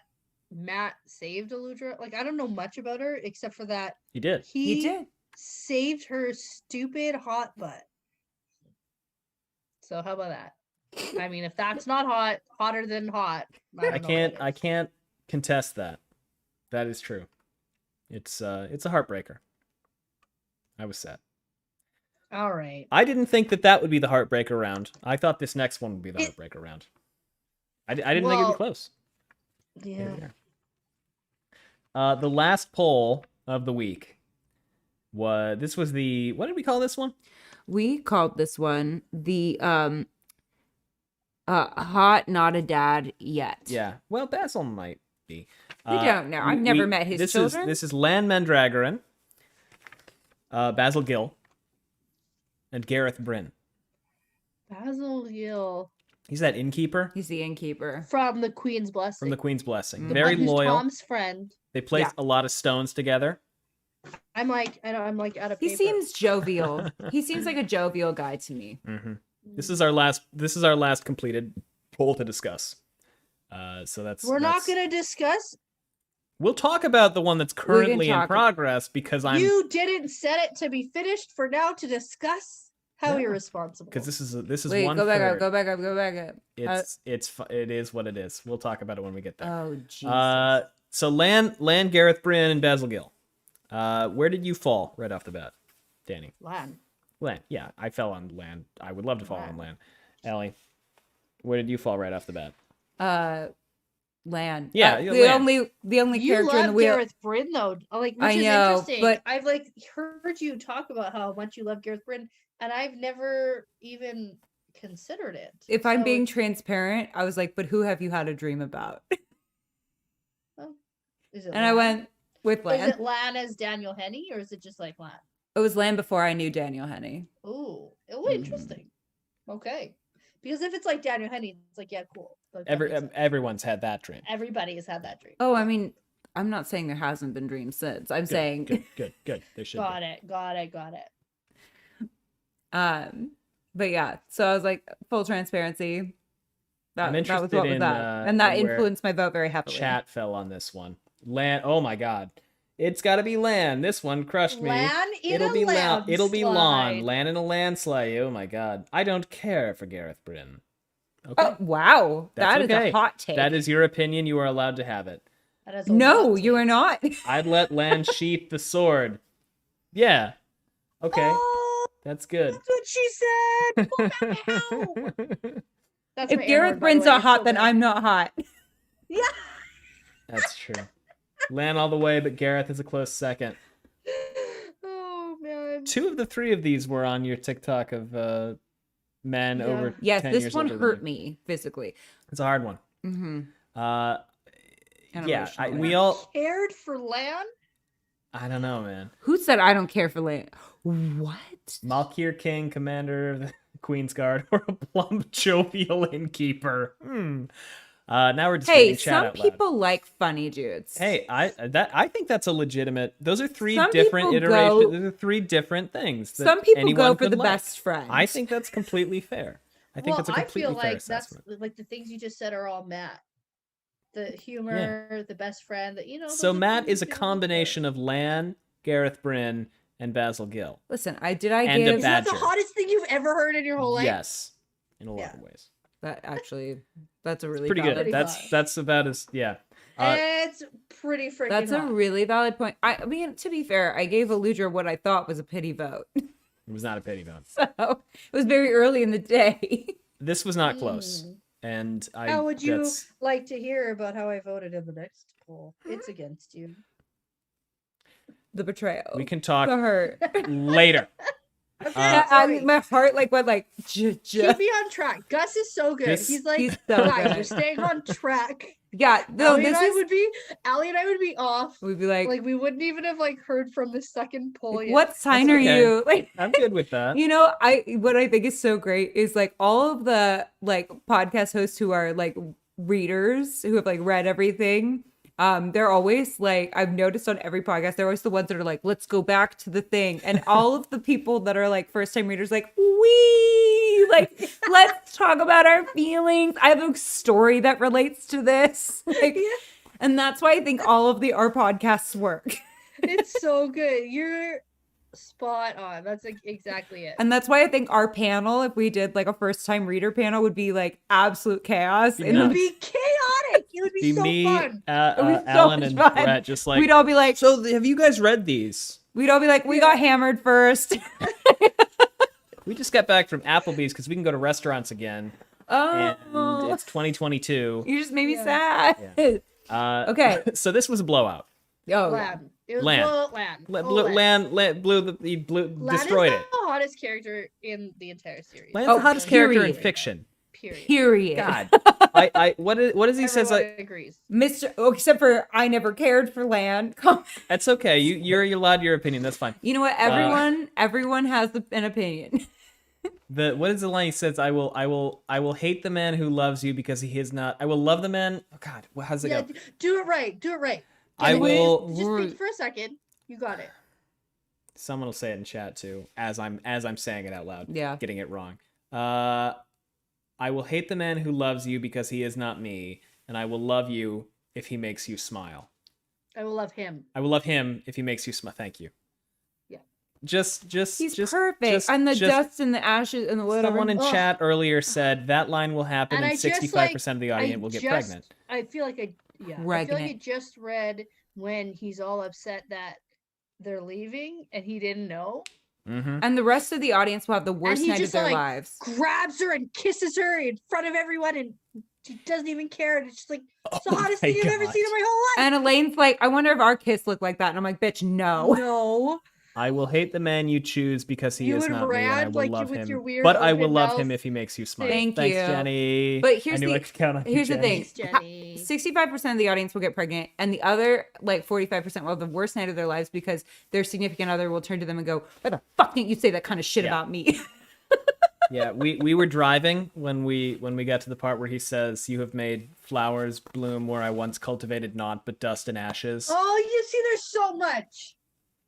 Matt saved Aludra. Like I don't know much about her except for that He did. He did. Saved her stupid hot butt. So how about that? I mean, if that's not hot, hotter than hot. I can't contest that. That is true. It's a heartbreaker. I was sad. All right. I didn't think that would be the heartbreaker round. I thought this next one would be the heartbreaker round. I didn't think it'd be close. Yeah. The last poll of the week was the, what did we call this one? We called this one the hot not a dad yet. Yeah. Well, Basil might be. We don't know. I've never met his children. This is Lan Mandragoran, Basil Gill, and Gareth Bryn. Basil Gill. He's that innkeeper. He's the innkeeper from the Queen's Blessing. From the Queen's Blessing. The Very one who's loyal. Tom's friend. They placed a lot of stones together. I'm like out of paper. He seems jovial. He seems like a jovial guy to me. Mm-hmm. This is our last completed poll to discuss. So we're not going to discuss. We'll talk about the one that's currently in progress because You didn't set it to be finished for now to discuss. How irresponsible. Because this is Wait, one. Go back up. It is what it is. We'll talk about it when we get there. Oh Jesus. So Lan, Gareth Bryn, and Basil Gill. Where did you fall right off the bat, Dani? Lan. Yeah, I fell on Lan. I would love to fall on Lan. Allie, where did you fall right off the bat? Lan. Yeah, the only you character in the wheel. Gareth Bryn though, which I is know, interesting. but I've heard you talk about how much you love Gareth Bryn, and I've never even considered it. If I'm being transparent, I was like, but who have you had a dream about? Is it and Lan? I went with Lan. Is it Lan as Daniel Henney, or is it just like Lan? It was Lan before I knew Daniel Henney. Oh, interesting. Okay. Because if it's like Daniel Henney, it's like, yeah, cool. Everyone's had that dream. Everybody has had that dream. Oh, I mean, I'm not saying there hasn't been dreams since. I'm saying good. There should got be. Got it. But yeah, so I was like, full transparency. That was what was that, and that influenced my vote very heavily. Chat fell on this one. Lan, oh my god, it's got to be Lan. This one crushed me. Lan It'll be Lan. Lan in a landslide. Oh my god, I don't care for Gareth Bryn. Okay. Oh wow, that is okay. a hot take. That is your opinion. You are allowed to have it. No, you are not. I'd let Lan sheath the sword. Yeah. Okay. That's good. That's what she said. That's if Gareth Bryn's not hot, then I'm not hot. Yeah. That's true. Lan all the way, but Gareth is a close second. Oh man. 2 of the 3 of these were on your TikTok of men over 10 Yes, this years one older hurt than me physically. It's a hard one. Mm-hmm. We all cared for Lan. I don't know, man. Who said I don't care for Lan? What? Malkir King, commander of the Queen's Guard, or a plump, jovial innkeeper? Now we're just Hey, reading chat some out loud. people like funny dudes. Hey, I think that's a legitimate. Those are three Some different people iterations. go- Those are three different things. That Some people anyone go for could the like. best friend. I think that's completely fair. I think that's a completely feel fair like that's assessment. like the things you just said are all Matt. The humor, the best friend. That So Matt is a combination of Lan, Gareth Bryn, and Basil Gill. Listen, I And give a Is that the badger. hottest thing you've ever heard in your whole life? Yes, in a lot of ways. that actually. That's a really Pretty valid good. Pretty That's about as It's pretty freaking. That's a hot. really valid point. I mean, to be fair, I gave Aludra what I thought was a pity vote. It was not a pity vote. So it was very early in the day. This was not close. And How would you like to hear about how I voted in the next poll? It's against you. The betrayal. we can talk The hurt. later. Okay, sorry. My heart like went like. Keep me on track. Gus is so good. This- He's like, He's so guys, good. you're staying on track. Yeah, no, Allie this and I is. would be off. We'd be like, We wouldn't even have heard from the second poll yet. what sign are okay. you? Like, I'm good with that. you know, what I think is so great is like all of the like podcast hosts who are like readers who have like read everything. They're always like, I've noticed on every podcast, they're always the ones that are like, let's go back to the thing. And all of the people that are like first time readers, like, like, let's talk about our feelings. I have a story that relates to this. Like, and that's why I think all of our podcasts work. It's so good. You're spot on. That's exactly it. And that's why I think our panel, if we did like a first time reader panel, would be like absolute chaos. Yeah. And It would it'd be chaotic. It would be so me, fun. was so Alan, much and fun. Brett just like. we'd all be like, So have you guys read these? we got hammered first. We just got back from Applebee's because we can go to restaurants again, and Oh, it's 2022. you just made me Yeah. sad. Okay. So this was a blowout. Oh, yeah. Lan. It was Lan. Lan. He blew, Lan destroyed is it. the hottest character in the entire series. Lan's Oh, the hottest character in period. fiction. Period. Period. God, what does he says? Everyone Like, agrees. Mr. Oh, except for I never cared for Land. Come. that's okay. You're allowed your opinion. That's fine. You know what? Everyone has an opinion. What is the line he says? I will hate the man who loves you because he is not. I will love the man. Oh God, how's it Yeah, go? do it right. Do it right. I will. Just think for a second. You got it. Someone will say it in chat too, as I'm saying it out loud. Yeah. Getting it wrong. I will hate the man who loves you because he is not me, and I will love you if he makes you smile. I will love him. I will love him if he makes you smile. Thank you. Yeah. Just He's just, perfect. just- and the just- dust and the ashes and the whatever. Someone in Ugh. chat earlier said that line will happen, And and I just, 65% of the audience will get pregnant. I feel like I feel like I just read when he's all upset that they're leaving and he didn't know. Mm-hmm. And the rest of the audience will have the worst he night of just, their like, lives. Grabs her and kisses her in front of everyone and she doesn't even care. And it's just like it's the Oh hottest my thing I've ever God. seen in my whole life. And Elaine's like, I wonder if our kiss looked like that. And I'm like, bitch, no. No. I will hate the man you choose because he You is and not me, and I Brad, will like, love with him. your weird But I will open love mouth him if he makes you smile. Thank Thanks, you. Jenny. But here's I knew the- I could count on you, here's the Jenny. thing. Thanks, Jenny. 65% of the audience will get pregnant, and the other like 45% will have the worst night of their lives because their significant other will turn to them and go, "Why the fuck didn't you say that kind of shit Yeah. about me?" Yeah, we were driving when we got to the part where he says, "You have made flowers bloom where I once cultivated naught but dust and ashes." Oh, you see, there's so much.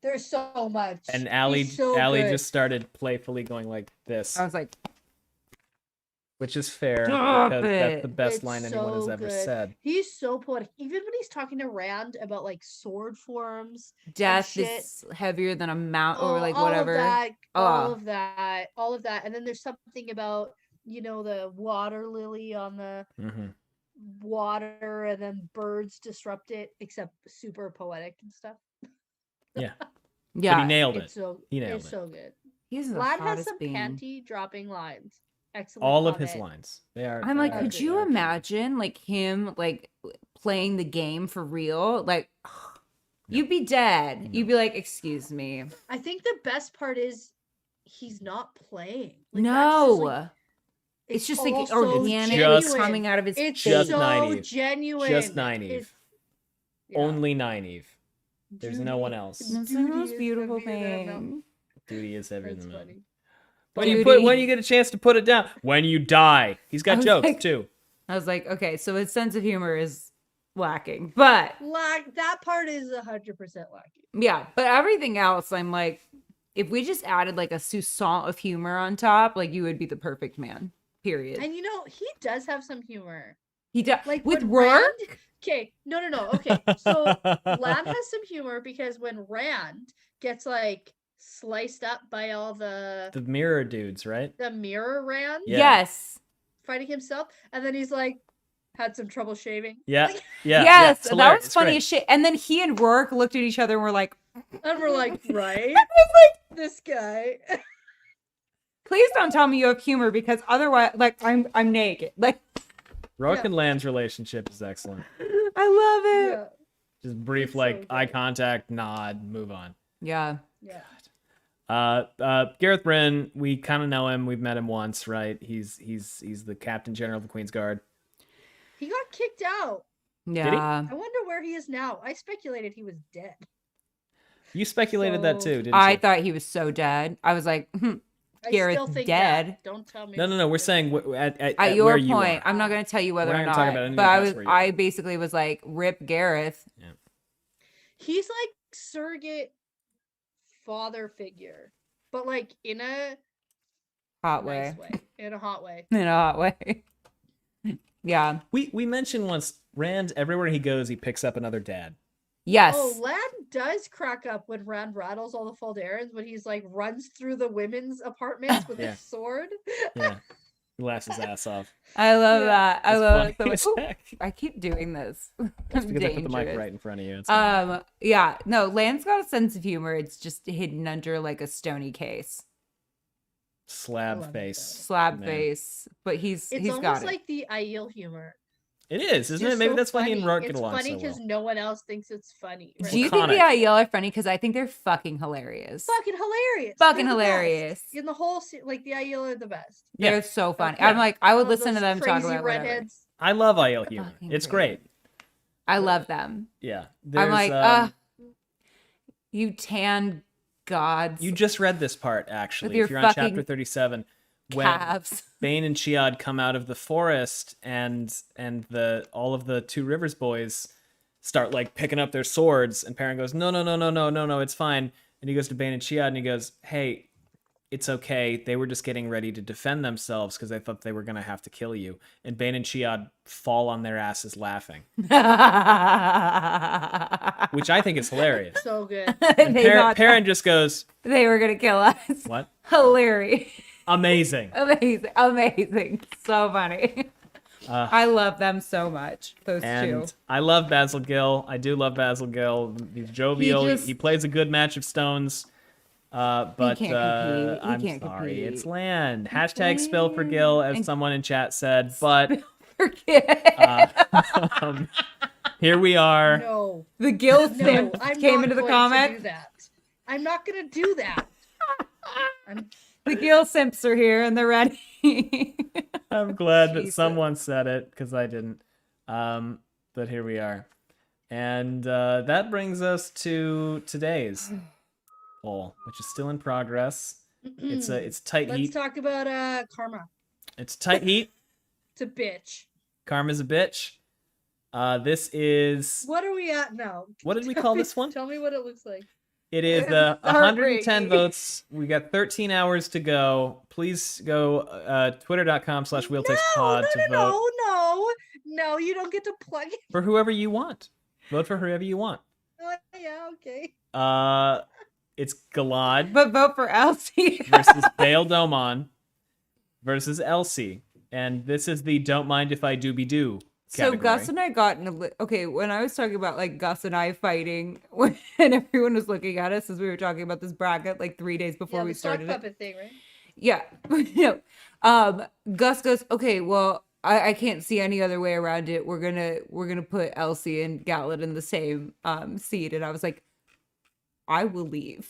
There's so much. And Allie He's so good. just started playfully going like this, I was like, which is fair Stop because that's it. the best It's line anyone has so ever good. said. He's so poetic. Even when he's talking to Rand about like sword forms, "Death shit. is heavier than a mount," or like all whatever. all of that. And then there's something about, the water lily on the Mm-hmm. water and then birds disrupt it, except super poetic and stuff. Yeah, Yeah, but he nailed it. It's so He nailed it's it. so good. he's the Lad has hottest some being. panty dropping lines. Excellent. All of his comment. lines. They are. I'm like, are could good, you they're good. imagine like him like playing the game for real? Like, you'd be dead. No. You'd be like, excuse me. I think the best part is he's not playing. Like, that's No. just, like, It's just all like so organic Just- coming out of his It's face. Just so naive. genuine. Just naive. It's- yeah. Only Nynaeve. There's no one Judy- else. That's the Judy most is beautiful heavier than a mountain. thing. Duty is heavier That's than that. funny. When you Duty. get a chance to put it down. When you die. He's I got was jokes like- too. I was like, okay, so his sense of humor is lacking, but That part is 100% lacking. yeah, but everything else, I'm like, if we just added like a sousson of humor on top, like you would be the perfect man. Period. And he does have some humor. He does, Like with when Rourke. Okay, no. Okay, so Lad has some humor because when Rand gets like sliced up by all the mirror dudes, right? the mirror Rand Yeah. Yes. fighting himself, and then he's like had some trouble shaving. Yeah. Like, Yeah. Yes, it's that hilarious. was It's funny great. as shit. And then he and Rourke looked at each other and were like, and we're like, right? This guy. please don't tell me you have humor because otherwise, like, I'm naked. Like, Rourke Yeah. and Land's relationship is excellent. I love it. Yeah. Just brief, It's so like eye good. contact, nod, move on. Yeah. Yeah. Gareth Bryn, we kind of know him. We've met him once, right? He's the Captain General of the Queen's Guard. He got kicked out. Yeah. I wonder where he is now. I speculated he was dead. You speculated that So- too, didn't I you? thought he was so dead. I was like, I Gareth still think dead. that. Don't tell me. No. We're saying at at your where you point, are. I'm not going to tell you whether We're or not gonna talk about not, any but of I us was, where you are. I basically was like, rip Gareth. He's like surrogate father figure, but like in a Hot nice way. way, in a hot way. In a hot way. Yeah. We mentioned once Rand, everywhere he goes, he picks up another dad. Yes. Oh, Lad does crack up when Rand rattles all the Faldarans when he's like runs through the women's apartments with Yeah. a sword. Yeah. He laughs his ass off. I love Yeah. that. I It's love funny it. So as much. Ooh, heck. I keep doing this. That's I'm because I put the mic dangerous. right in front of you. It's fine. Yeah, no, Land's got a sense of humor. It's just hidden under like a stony case, I Slab love face. slab Man. face. But he's It's got almost it. like the Aiel humor. It is, isn't It's it? Maybe so that's why he and funny. Rourke get It's along funny so because well. no one else thinks it's funny. It's Do you Right? think the iconic. Aiel are funny? Because I think they're fucking hilarious. Fucking hilarious. Fucking They're the best. hilarious. In the whole like the Aiel are the best. Yeah. They're so funny. Yeah. I'm like, I would All of listen to those them talk crazy about whatever. redheads. I love Aiel humor. Fucking It's great. great. I love them. Yeah. I'm There's, like, you tan gods, you just read this part, actually. your If you're on fucking chapter 37, when calves. Bane and Chiad come out of the forest and all of the Two Rivers boys start like picking up their swords, and Perrin goes, no, it's fine. And he goes to Bane and Chiad and he goes, hey, it's okay. They were just getting ready to defend themselves because they thought they were going to have to kill you. And Bane and Chiad fall on their asses laughing, which I think is hilarious. So good. And They thought Perrin just goes, they were gonna kill us. what? Hilarious. Amazing. Amazing. So funny. I love them so much. Those And two. I love Basil Gill. I do love Basil Gill. He's jovial. He, just- plays a good match of stones. But can't compete. He I'm can't sorry, compete. it's land. Hashtag spill for Gill, as And- someone in chat said. But Forget. here we are. No. The Gil No, simp I'm came not into the going to comments. do that. I'm not going to do that. The Gil simps are here and they're ready. I'm glad that Jesus. someone said it because I didn't. But here we are, and that brings us to today's poll, which is still in progress. It's tight Let's heat. talk about karma. It's tight heat. It's a bitch. Karma's a bitch. This is What are we at now? what did we call this one? Tell me what it looks like. It is It's 110 heartbreaking. votes. We got 13 hours to go. Please go twitter.com/wheeltastepod to vote No, you don't get to plug it. for whoever you want. Vote for whoever you want. Oh, yeah, okay. It's Galad But vote for Elsie. versus Bail Domon versus Elsie. And this is the don't mind if I do So category. Gus and I got in okay, when I was talking about like Gus and I fighting when everyone was looking at us as we were talking about this bracket like 3 days before Yeah, we the sock started it. puppet thing, right? Yeah. No. Gus goes, okay, well, I can't see any other way around it. We're gonna put Elsie and Gatlin in the same seat. And I was like, I will leave.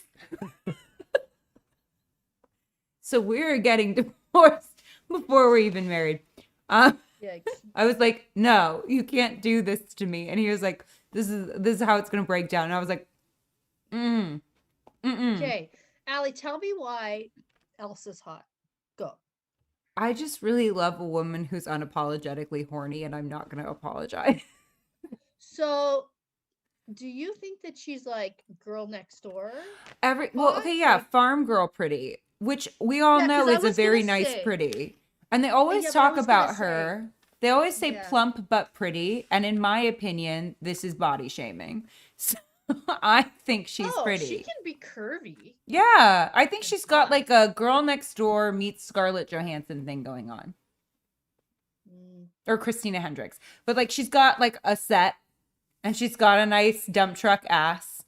So we're getting divorced before we're even married. Yikes. I was like, no, you can't do this to me. And he was like, this is how it's gonna break down. And I was like, Okay, Allie, tell me why Elsa's hot. Go. I just really love a woman who's unapologetically horny, and I'm not going to apologize. So, do you think that she's like girl next door? Well, okay, yeah, Like, farm girl pretty, which we all Yeah, 'cause know I is a was very gonna nice say- pretty. And they always Yeah, but I talk was gonna about say- her. They always say Yeah. plump but pretty, and in my opinion, this is body shaming. So I think she's pretty. She can be curvy. Yeah, I think It's she's got fun. like a girl next door meets Scarlett Johansson thing going on. Or Christina Hendricks. But like she's got like a set and she's got a nice dump truck ass.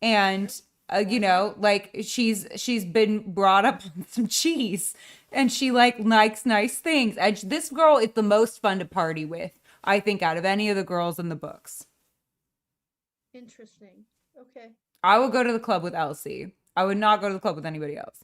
And you know, like she's been brought up on some cheese and she like likes nice things. And this girl is the most fun to party with, I think, out of any of the girls in the books. Interesting. Okay. I would go to the club with Elsie. I would not go to the club with anybody else.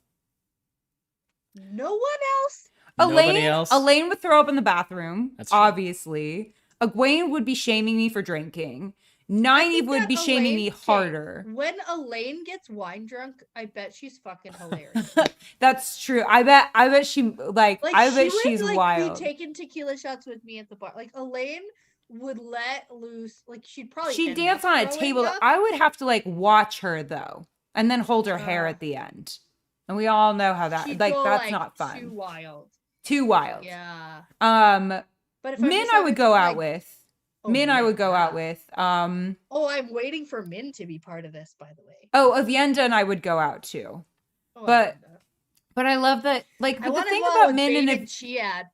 No one else? Nobody else? Elaine would throw up in the bathroom, That's true. obviously. Egwene would be shaming me for drinking. I Nynaeve think would that be shaming me Elaine- okay, harder. When Elaine gets wine drunk, I bet she's fucking hilarious. That's true. I bet she Like I she bet would she's like wild. be taking tequila shots with me at the bar. Like Elaine would let loose. Like she'd probably She'd end dance up on a throwing table. up. I would have to like watch her though, and then hold her hair Uh, at the end. And we all know how that She'd like go, that's like, not fun. Too wild. Too wild. Yeah. But But if I'm Min just I would having, go out like- with. Oh, Min I Min, would go out yeah. with. Oh, I'm waiting for Min to be part of this, by the way. Oh, Avienda and I would go out too. Oh, But- Amanda. But I love that. Like I the want to thing go out about with Min Bane and and Chiad.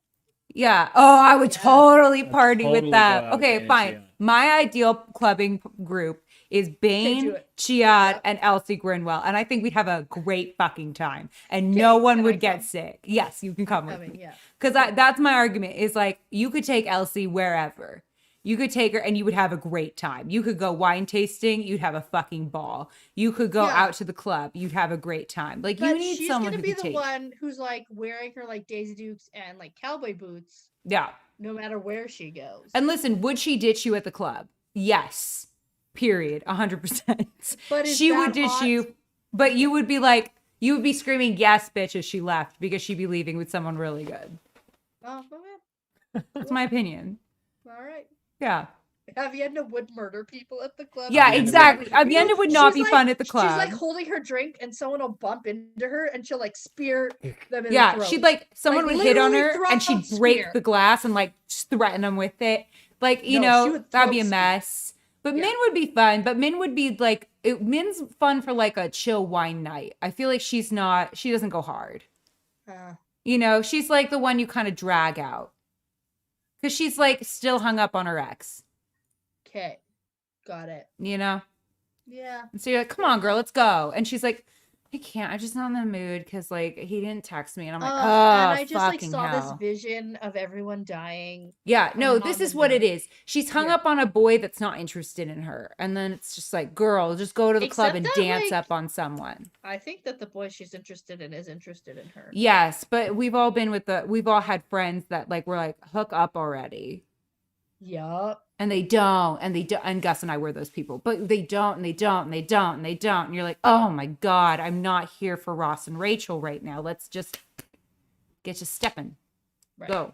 yeah. Oh, I would Yeah. totally I'd party totally with go that. out with Okay, Bane and fine. Chiad. My ideal clubbing group is Bane, do it. Chiad, Yeah. and Elsie Grinwell, and I think we'd have a great fucking time, and no Okay, one can I would get come? sick. Yes, you can come with Coming, me. yeah. Because that's my argument. Is like you could take Elsie wherever. You could take her and you would have a great time. You could go wine tasting, you'd have a fucking ball. You could go Yeah. out to the club, you'd have a great time. Like you But need she's someone gonna who be can the take. one who's like wearing her like Daisy Dukes and like cowboy boots, Yeah. no matter where she goes. And listen, would she ditch you at the club? Yes. Period. 100%. But is She would that ditch hot? you, but you would be like, you would be screaming, yes, bitch, as she left because she'd be leaving with someone really good. Oh, okay. That's my opinion. All right. Yeah. Avienda would murder people at the club. Yeah, Avienda would exactly. murder people. Avienda would not She's be fun at the She's club. like holding her drink and someone will bump into her and she'll like spear them in the Yeah, throat. she'd like, someone Like, would hit on literally her and throat she'd break spear. the glass and like threaten them with it. Like, you No, she know, would that'd be a throat spear. mess. But Yeah. Min would be fun. But Min would be like, Min's fun for like a chill wine night. I feel like she doesn't go hard. You know, she's like the one you kind of drag out. Because she's like still hung up on her ex, Okay. Got it. you know? Yeah. And so you're like, come on, girl, let's go. And she's like, I can't. I'm just not in the mood because like he didn't text me. And I'm like, And oh, I just like fucking saw hell. this vision of everyone dying. Yeah, no, I'm this not is in what it the- is. She's hung Yeah. up on a boy that's not interested in her. And then it's just like, girl, just go to the club Except and that, dance like- up on someone. I think that the boy she's interested in is interested in her. Yes, but we've all had friends that like were like, hook up already. Yup. And they don't, and Gus and I were those people, but they don't, and they don't, and they don't, and they don't. And you're like, oh my God, I'm not here for Ross and Rachel right now. Let's just get you stepping. Right. Go.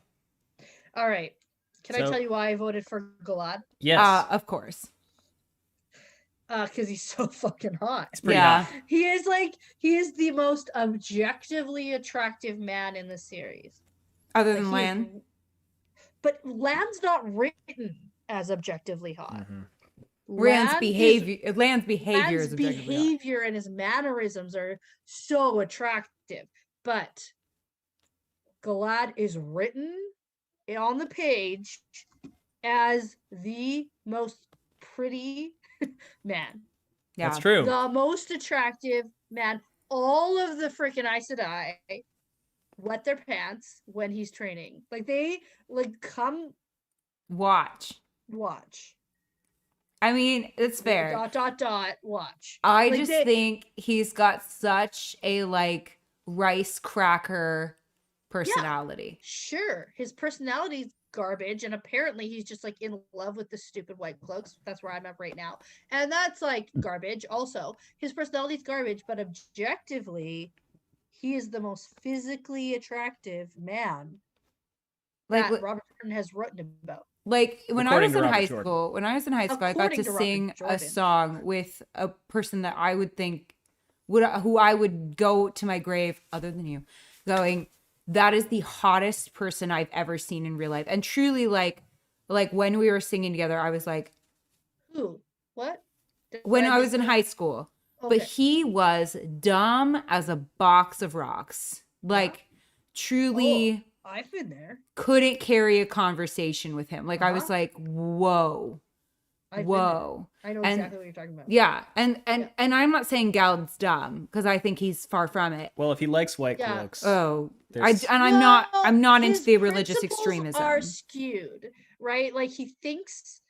All right. Can I So- tell you why I voted for Galad? Yes. Of course. Because he's so fucking hot. It's pretty Yeah. hot. He is the most objectively attractive man in the series. Other Like, than he is- Lan. But Lan's not written as objectively hot. Mhm. Rand's Lan is- behavior. Lan's behavior is Lan's objectively hot. behavior and his mannerisms are so attractive. But Galad is written on the page as the most pretty man. Yeah. That's true. The most attractive man. All of the freaking Aes Sedai wet their pants when he's training. Like they like come Watch. watch. I mean, it's fair. Watch. I Like, just they- think he's got such a like rice cracker personality. Sure, his personality's garbage, and apparently he's just like in love with the stupid white cloaks. That's where I'm at right now, and that's like garbage. Also, his personality's garbage, but objectively, he is the most physically attractive man Like, that Robert Jordan has written about. like when I According was to in Robert high Jordan. school, I got According to to Robert sing a Jordan. song with a person that I would think who I would go to my grave, other than you, going, that is the hottest person I've ever seen in real life. And truly, like when we were singing together, I was like, Who? What? when I was in high school, but Okay. he was dumb as a box of rocks. Like, truly I've been there. couldn't carry a conversation with him. Like, I was Uh-huh. like, whoa. I've been whoa. there. I know And- exactly what you're talking about. Yeah. And I'm not saying Galad's dumb, because I think he's far from it. Well, if he likes white Yeah. cloaks, Oh, there's- I'm not into his the religious principles extremism. Are skewed, right? Like he thinks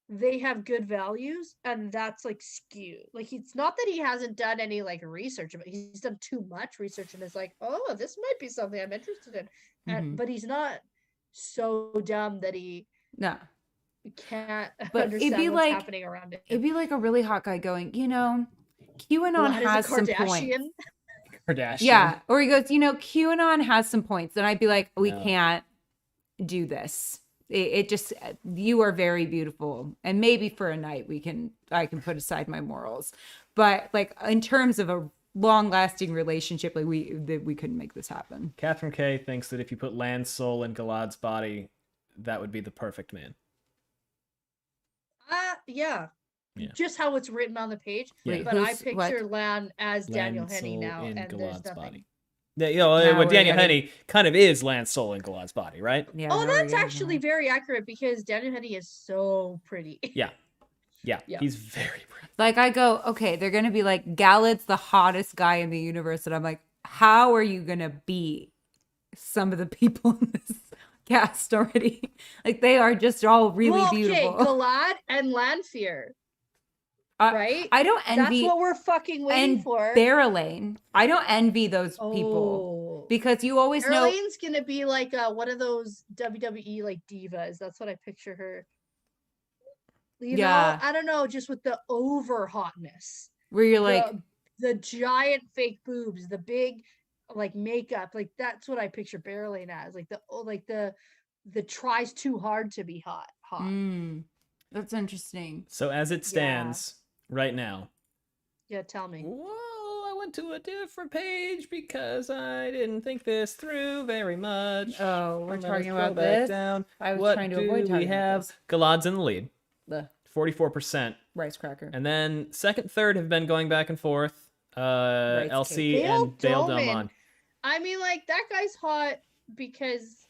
they have good values, and that's like skewed. Like it's not that he hasn't done any like research, but he's done too much research and is like, oh, this might be something I'm interested in. Mhm. But he's not so dumb that he No. can't But it'd be understand what's like- happening around him. It'd be like a really hot guy going, QAnon Vlad is a has some points. Kardashian. Kardashian. Yeah. Or he goes, QAnon has some points. And I'd be like, we No. can't do this. It just, you are very beautiful. And maybe for a night I can put aside my morals. But like in terms of a long lasting relationship, like we couldn't make this happen. Catherine K thinks that if you put Land's soul in Galad's body, that would be the perfect man. Yeah. Yeah. Just how it's written on the page. Yeah. But I Who's- what? picture Lan as Daniel Land's Henney soul now, in and there's Galad's nothing. body. Yeah, you know, Now what we're Daniel getting- Henney kind of is Land's soul in Galad's body, right? Yeah. Oh, no, we're that's getting actually there. very accurate because Daniel Henney is so pretty. Yeah. Yeah. Yeah. He's very pretty. Like I go, okay, they're gonna be like, Galad's the hottest guy in the universe, and I'm like, how are you gonna beat some of the people in this cast already? Like they are just all really Well, beautiful. Okay, Galad and Lanfear, Uh, right? I don't That's envy what we're fucking waiting and for. Bailal. I don't envy those people Oh. because you always know. Erlene's gonna be like one of those WWE like divas. That's what I picture her. You Yeah. know, I don't know, just with the over hotness. Where you're like, The giant fake boobs, the big like makeup, like that's what I picture Barreline as. Like the tries too hard to be hot. that's interesting. So as it stands right now, Yeah, tell me. well, I went to a different page because I didn't think this through very much. Oh, we're I'm gonna talking scroll about back this. down. I was What trying to do avoid we talking about have? this. Galad's in the lead, The 44%. rice cracker. And then second, third have been going back and forth. Elsie cake. and Bail Bail Delmon. I mean, like that guy's hot because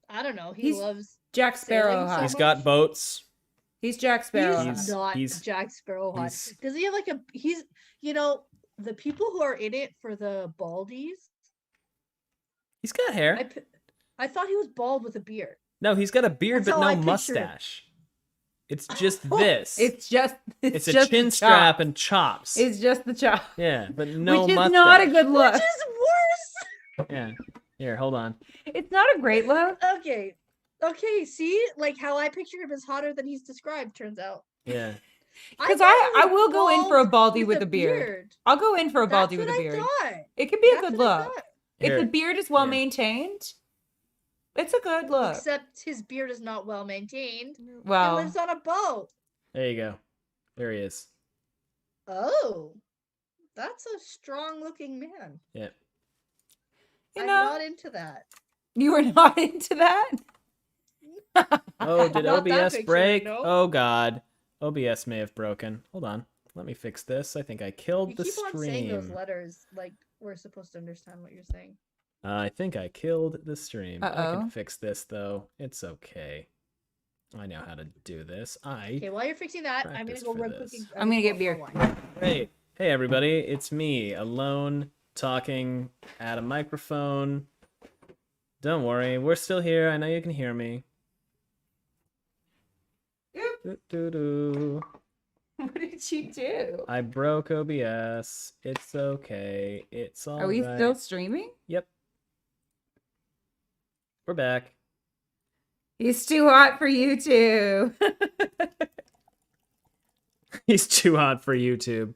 I don't know. He He's loves. Jack Sparrow Sailing hot. so He's got boats. He's Jack Sparrow. He's hot. not Jack Sparrow hot. he's- Does he have like a? He's the people who are in it for the baldies. He's got hair. I thought he was bald with a beard. No, he's got a beard That's but how I no pictured him. mustache. It's just this. It's just It's a just chin the strap chop. and chops. It's just the chop. Yeah, but no Which is mustache. not a good look. Which is worse. Yeah. Here, hold on. It's not a great look. Okay. Okay. See, like how I picture him as hotter than he's described. Turns out. Yeah. Because thought he I was will go in for a bald baldy with a beard. I'll go in for a baldy That's with a what I beard. thought. It could be a That's good what I look. thought. If Here. the beard is well Yeah. maintained, it's a good look. Except his beard is not well maintained. He Well, lives on a boat. There you go. There he is. Oh, that's a strong looking man. Yeah. you I'm know, not into that. you were not into that. Oh, did Not that OBS picture, break? no. Oh god. OBS may have broken. Hold on. Let me fix this. I think I killed You the keep on saying those stream. letters like we're supposed to understand what you're saying. I think I killed the stream. I Uh-oh. can fix this though. It's okay. I know how to do this. Okay, while you're fixing that, I'm gonna Practice go for run this. cooking. I'm gonna get beer. Hey, hey everybody, it's me, alone, talking at a microphone. Don't worry, we're still here. I know you can hear me. Doo-doo-doo. What did you do? I broke OBS. It's okay. It's all Are we right. still streaming? Yep. We're back. He's too hot for you too. He's too hot for YouTube.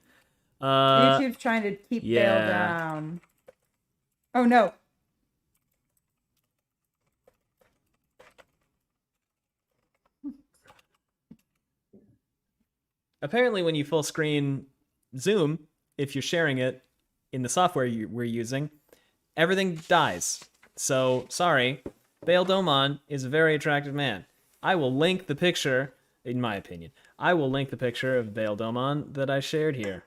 YouTube's trying to keep Bale yeah. down. Oh no. apparently when you full screen Zoom, if you're sharing it in the software we're using, everything dies. So, sorry. Bail Domon is a very attractive man. I will link the picture, in my opinion. I will link the picture of Bail Domon that I shared here.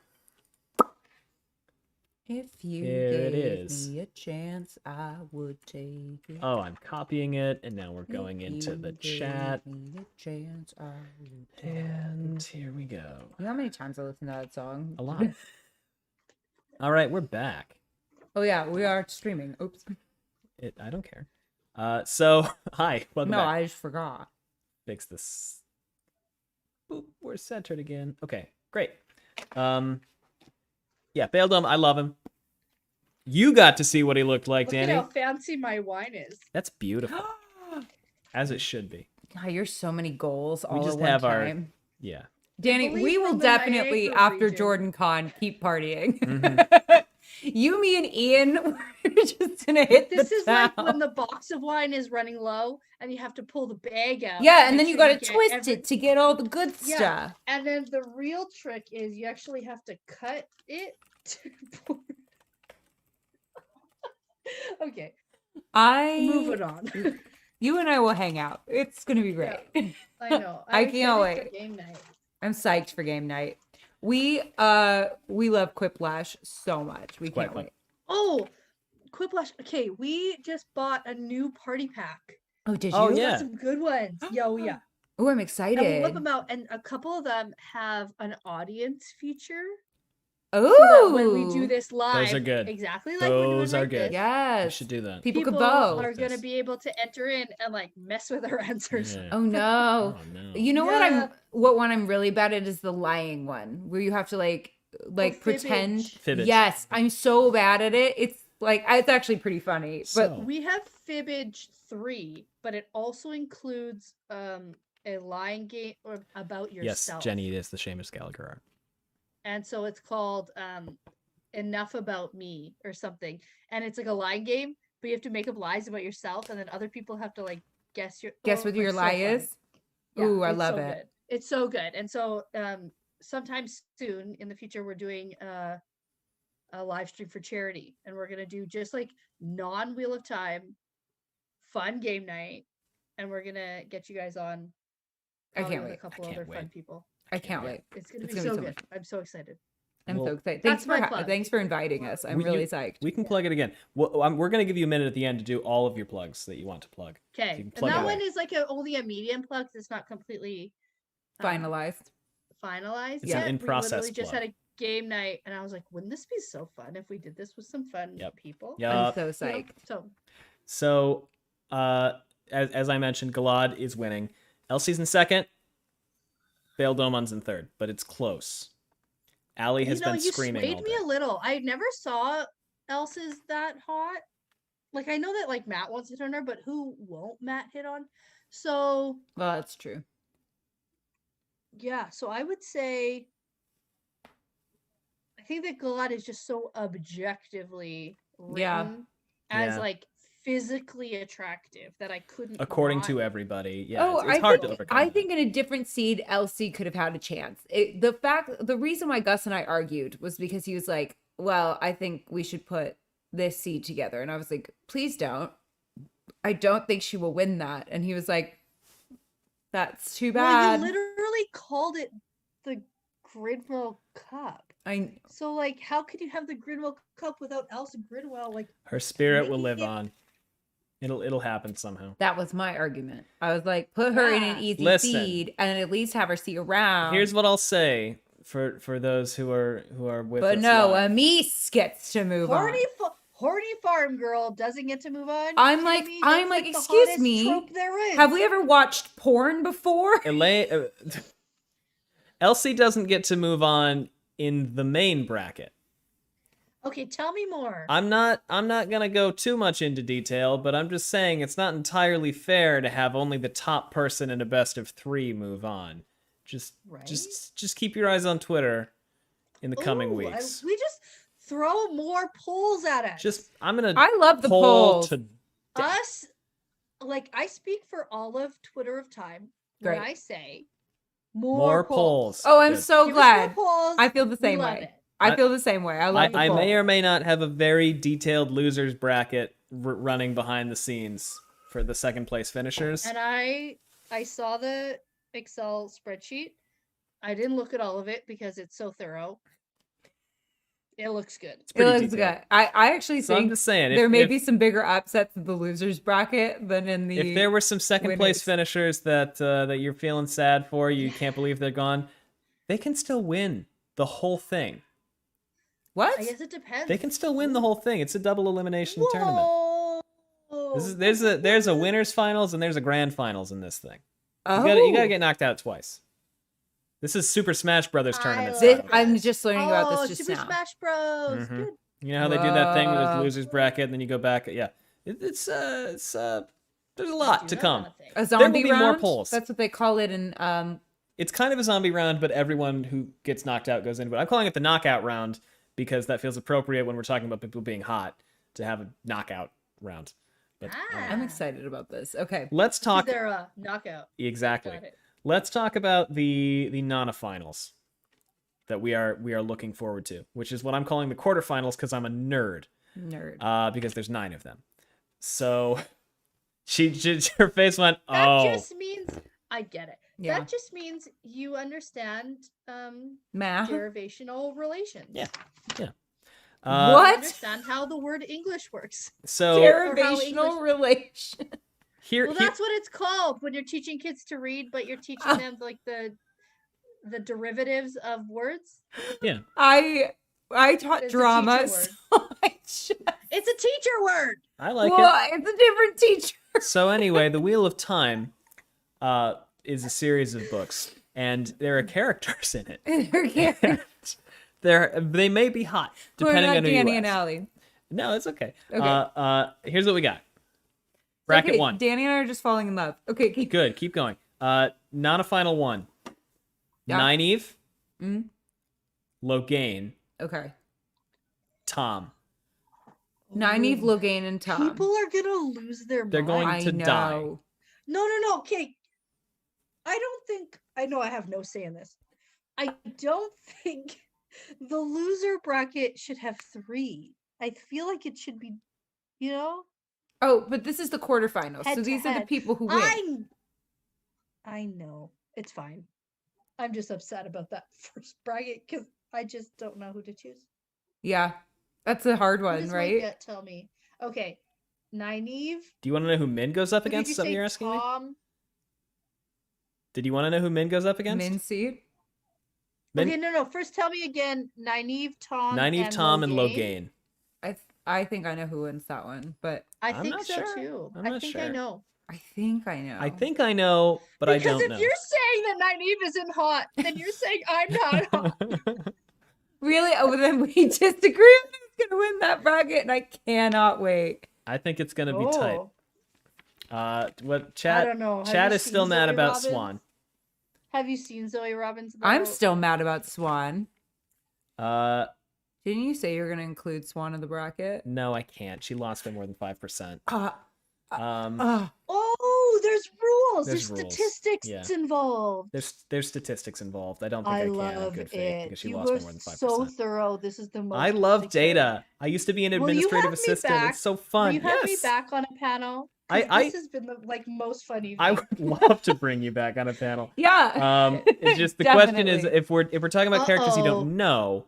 If you Here it gave is. me a chance, I would take it. Oh, I'm copying it, and now we're going into the chat. Give me a chance, I would take And here we go. You know how many times I listened to that song? A lot. All right, we're back. Oh yeah, we are streaming. Oops. I don't care. So, hi. Welcome No, back. I just forgot. Fix this. Boop, we're centered again. Okay, great. Yeah, Bail Dom, I love him. You got to see what he looked like, Look at Dani. how fancy my wine is. That's beautiful. As it should be. God, you're so many goals all just at one have our- time. Yeah. Danny, believe we from will the definitely, Niagara after region. Jordan Con, keep partying. Mm-hmm. You, me, and Ian, we're just gonna hit This the is town. like when the box of wine is running low and you have to pull the bag out. Yeah, to and then make you sure gotta get twist every- it to get all the good Yeah. stuff. And then the real trick is you actually have to cut it to pour. Okay, moving on. You and I will hang out. It's gonna be great. I know. I I'm can't excited for wait. Game night. I'm psyched for game night. We love Quiplash so much. We quite can't fun. wait. Oh, Quiplash. Okay, we just bought a new party pack. Oh, did Oh, you? We yeah. got some good ones. Yeah, yeah. Oh, I'm And we'll excited. whip them out, and a couple of them have an audience feature. Oh, So that when we do this live, are good. exactly like we're doing Those are like good. this, We yes. should do that. People could people vote. are gonna This. be able to enter in and like mess with our answers. Yeah. Oh no. Oh, no. You know Yeah. what one I'm really bad at is the lying one where you have to like pretend. Fibbage. Yes, I'm so bad at it. It's like it's actually pretty funny. But So, We have Fibbage 3, but it also includes a lying game or about yes, yourself. Jenny, it is the Seamus Gallagher art. And so it's called Enough About Me or something. And it's like a lying game, but you have to make up lies about yourself, and then other people have to like guess guess what your lie is? Ooh, I it's love so it. good. It's so good. And so sometime soon in the future we're doing a live stream for charity, and we're gonna do just like non-Wheel of Time fun game night, and we're gonna get you guys on. I probably can't with wait. a couple I can't other wait. fun people. I can't wait. It's gonna It's be gonna be so so good. much I'm so excited. I'm Well, so excited. that's my plug. Thanks for inviting us. I'm We- really you- psyched. We can plug it again. Well, we're going to give you a minute at the end to do all of your plugs that you want to plug. Okay, can and plug that away. one is like only a medium plug. 'Cause it's not completely Finalized. finalized It's an yet. in-process We literally just plug. had a game night, and I was like, wouldn't this be so fun if we did this with some fun Yep. people? Yeah. I'm so You know? psyched. So So, as I mentioned, Galad is winning. Elsie's in second. Bail Domon's in third, but it's close. Allie has been you screaming swayed all me day. a little. I never saw Elsa's that hot. Like I know that like Matt wants to hit on her, but who won't Matt hit on? So Well, that's true. yeah, so I would say I think that Galad is just so objectively written Yeah. as Yeah. like physically attractive that I couldn't According to not- everybody, yeah, Oh, it's hard to think, overcome. I that. think in a different seed, Elsie could have had a chance. The reason why Gus and I argued was because he was like, "Well, I think we should put this seed together," and I was like, "Please don't. I don't think she will win that." And he was like, "That's too Well, bad." you literally called it the Grinwell Cup. So like how could you have the Grinwell Cup without Elsa Grinwell? Like Her spirit will making live it- on. It'll happen somehow. That was my argument. I was like, put her in an Yeah. easy Listen. seed and at least have her see around. Here's what I'll say for those who are with but us no, live. Amis gets to move on. Horny farm girl doesn't get to move on. I'm To like- me, I'm that's, like, the excuse hottest me, trope there is. Have we ever watched porn before? Elaine, Elsie doesn't get to move on in the main bracket. Okay, tell me more. I'm not gonna go too much into detail, but I'm just saying it's not entirely fair to have only the top person in a best of 3 move on. Just keep your eyes on Twitter in the coming Ooh, weeks. we just throw more polls at us. I'm gonna I love the poll polls. to Us, like I speak for all of Twitter of Time when Great. I say More polls. Oh, I'm Good. so Give us more glad. polls. I feel the We same love way. it. I feel the same way. I love the I poll. may or may not have a very detailed losers bracket running behind the scenes for the second place finishers. And I saw the Excel spreadsheet. I didn't look at all of it because it's so thorough. It looks good. It's It pretty looks detailed. good. I actually So I'm think just saying, there may if, be some bigger upsets in the losers bracket than in the. if there were some second place winners. finishers that that you're feeling sad for, you can't believe they're gone, they can still win the whole thing. What? I guess it depends. They can still win the whole thing. It's a double elimination tournament. Whoa. There's a winners finals and there's a grand finals in this thing. Oh. You gotta get knocked out twice. This is Super Smash Brothers tournament. love This- it. I'm just learning about this just Super now. Smash Bros. Mhm. Good. You know how they do that thing with the Whoa. losers bracket, and then you go back. Yeah, it's there's a lot to Do know come. that thing. A zombie be more round? polls. That's what they call it in It's kind of a zombie round, but everyone who gets knocked out goes in. But I'm calling it the knockout round because that feels appropriate when we're talking about people being hot to have a knockout round. But I'm excited about this. Okay. let's talk They're a knockout. exactly. Got it. Let's talk about the non-finals that we are looking forward to, which is what I'm calling the quarterfinals because I'm a nerd. Because there's 9 of them. So her face went, That oh. just means I get it. Yeah. That just means you understand Math. derivational relations. Yeah. Yeah. You What? understand how the word English works. So Derivational relation. here, Well, here that's what it's called when you're teaching kids to read, but you're teaching them like the derivatives of words. yeah. I taught It's a drama. teacher So I just, It's a teacher word. I like well, it's a different teacher. it. So anyway, the Wheel of Time is a series of books, and there are characters in it. They may be hot depending on who Dani you and ask. Allie. No, it's okay. Okay. Here's what we got. Bracket Okay, 1. Dani and I are just falling in love. Okay, keep. Good. Keep going. Not a final 1. Yeah. Nynaeve, Mm, Logain, okay. Tom. Nynaeve, Logain, and Tom. People are gonna lose their They're mind. going I to die. know. No. Okay. I don't think I know I have no say in this. I don't think the loser bracket should have 3. I feel like it should be, Oh, but this is the quarterfinals. Head So to these are the head. people who win. I know. It's fine. I'm just upset about that first bracket because I just don't know who to choose. Yeah. That's a hard Who one, does my right? gut tell me? Okay. Nynaeve. Do you want to know who Min goes up Who did against? you Is that what say, you're asking me? Tom? Did you want to know who Min goes up against? Min seed. Min, Okay, no. First, tell me again. Nynaeve, Tom, Nynaeve, and Tom, and Logain. Logain. I think I know who wins that one, but I I'm think not so sure. too. I'm I not think I sure. know. I think I know. I think I know, but I Because don't if know. you're saying that Nynaeve isn't hot, then you're saying I'm not hot. Really? Oh, then we disagree on who's gonna win that bracket, and I cannot wait. I think it's gonna be tight. What I chat? don't know. Have Chat you is still seen mad Zoe about Robbins? Swan. Have you seen Zoe Robbins? I'm though? still mad about Swan. Uh, Didn't you say you were gonna include Swan in the bracket? no, I can't. She lost by more than 5%. Uh, Oh, there's rules. There's There's rules. statistics Yeah. involved. There's statistics involved. I don't think I I can in love good faith it. because she You lost by are more than 5%. so thorough. This is the most. I love ridiculous. data. I used to be an Will you administrative have me assistant. back? It's so Will fun. you have me Yes. back on a panel? 'Cause this has been the most fun evening. I would love to bring you back on a panel. yeah. It's just the question is Definitely. if we're talking about characters you Uh-oh. don't know,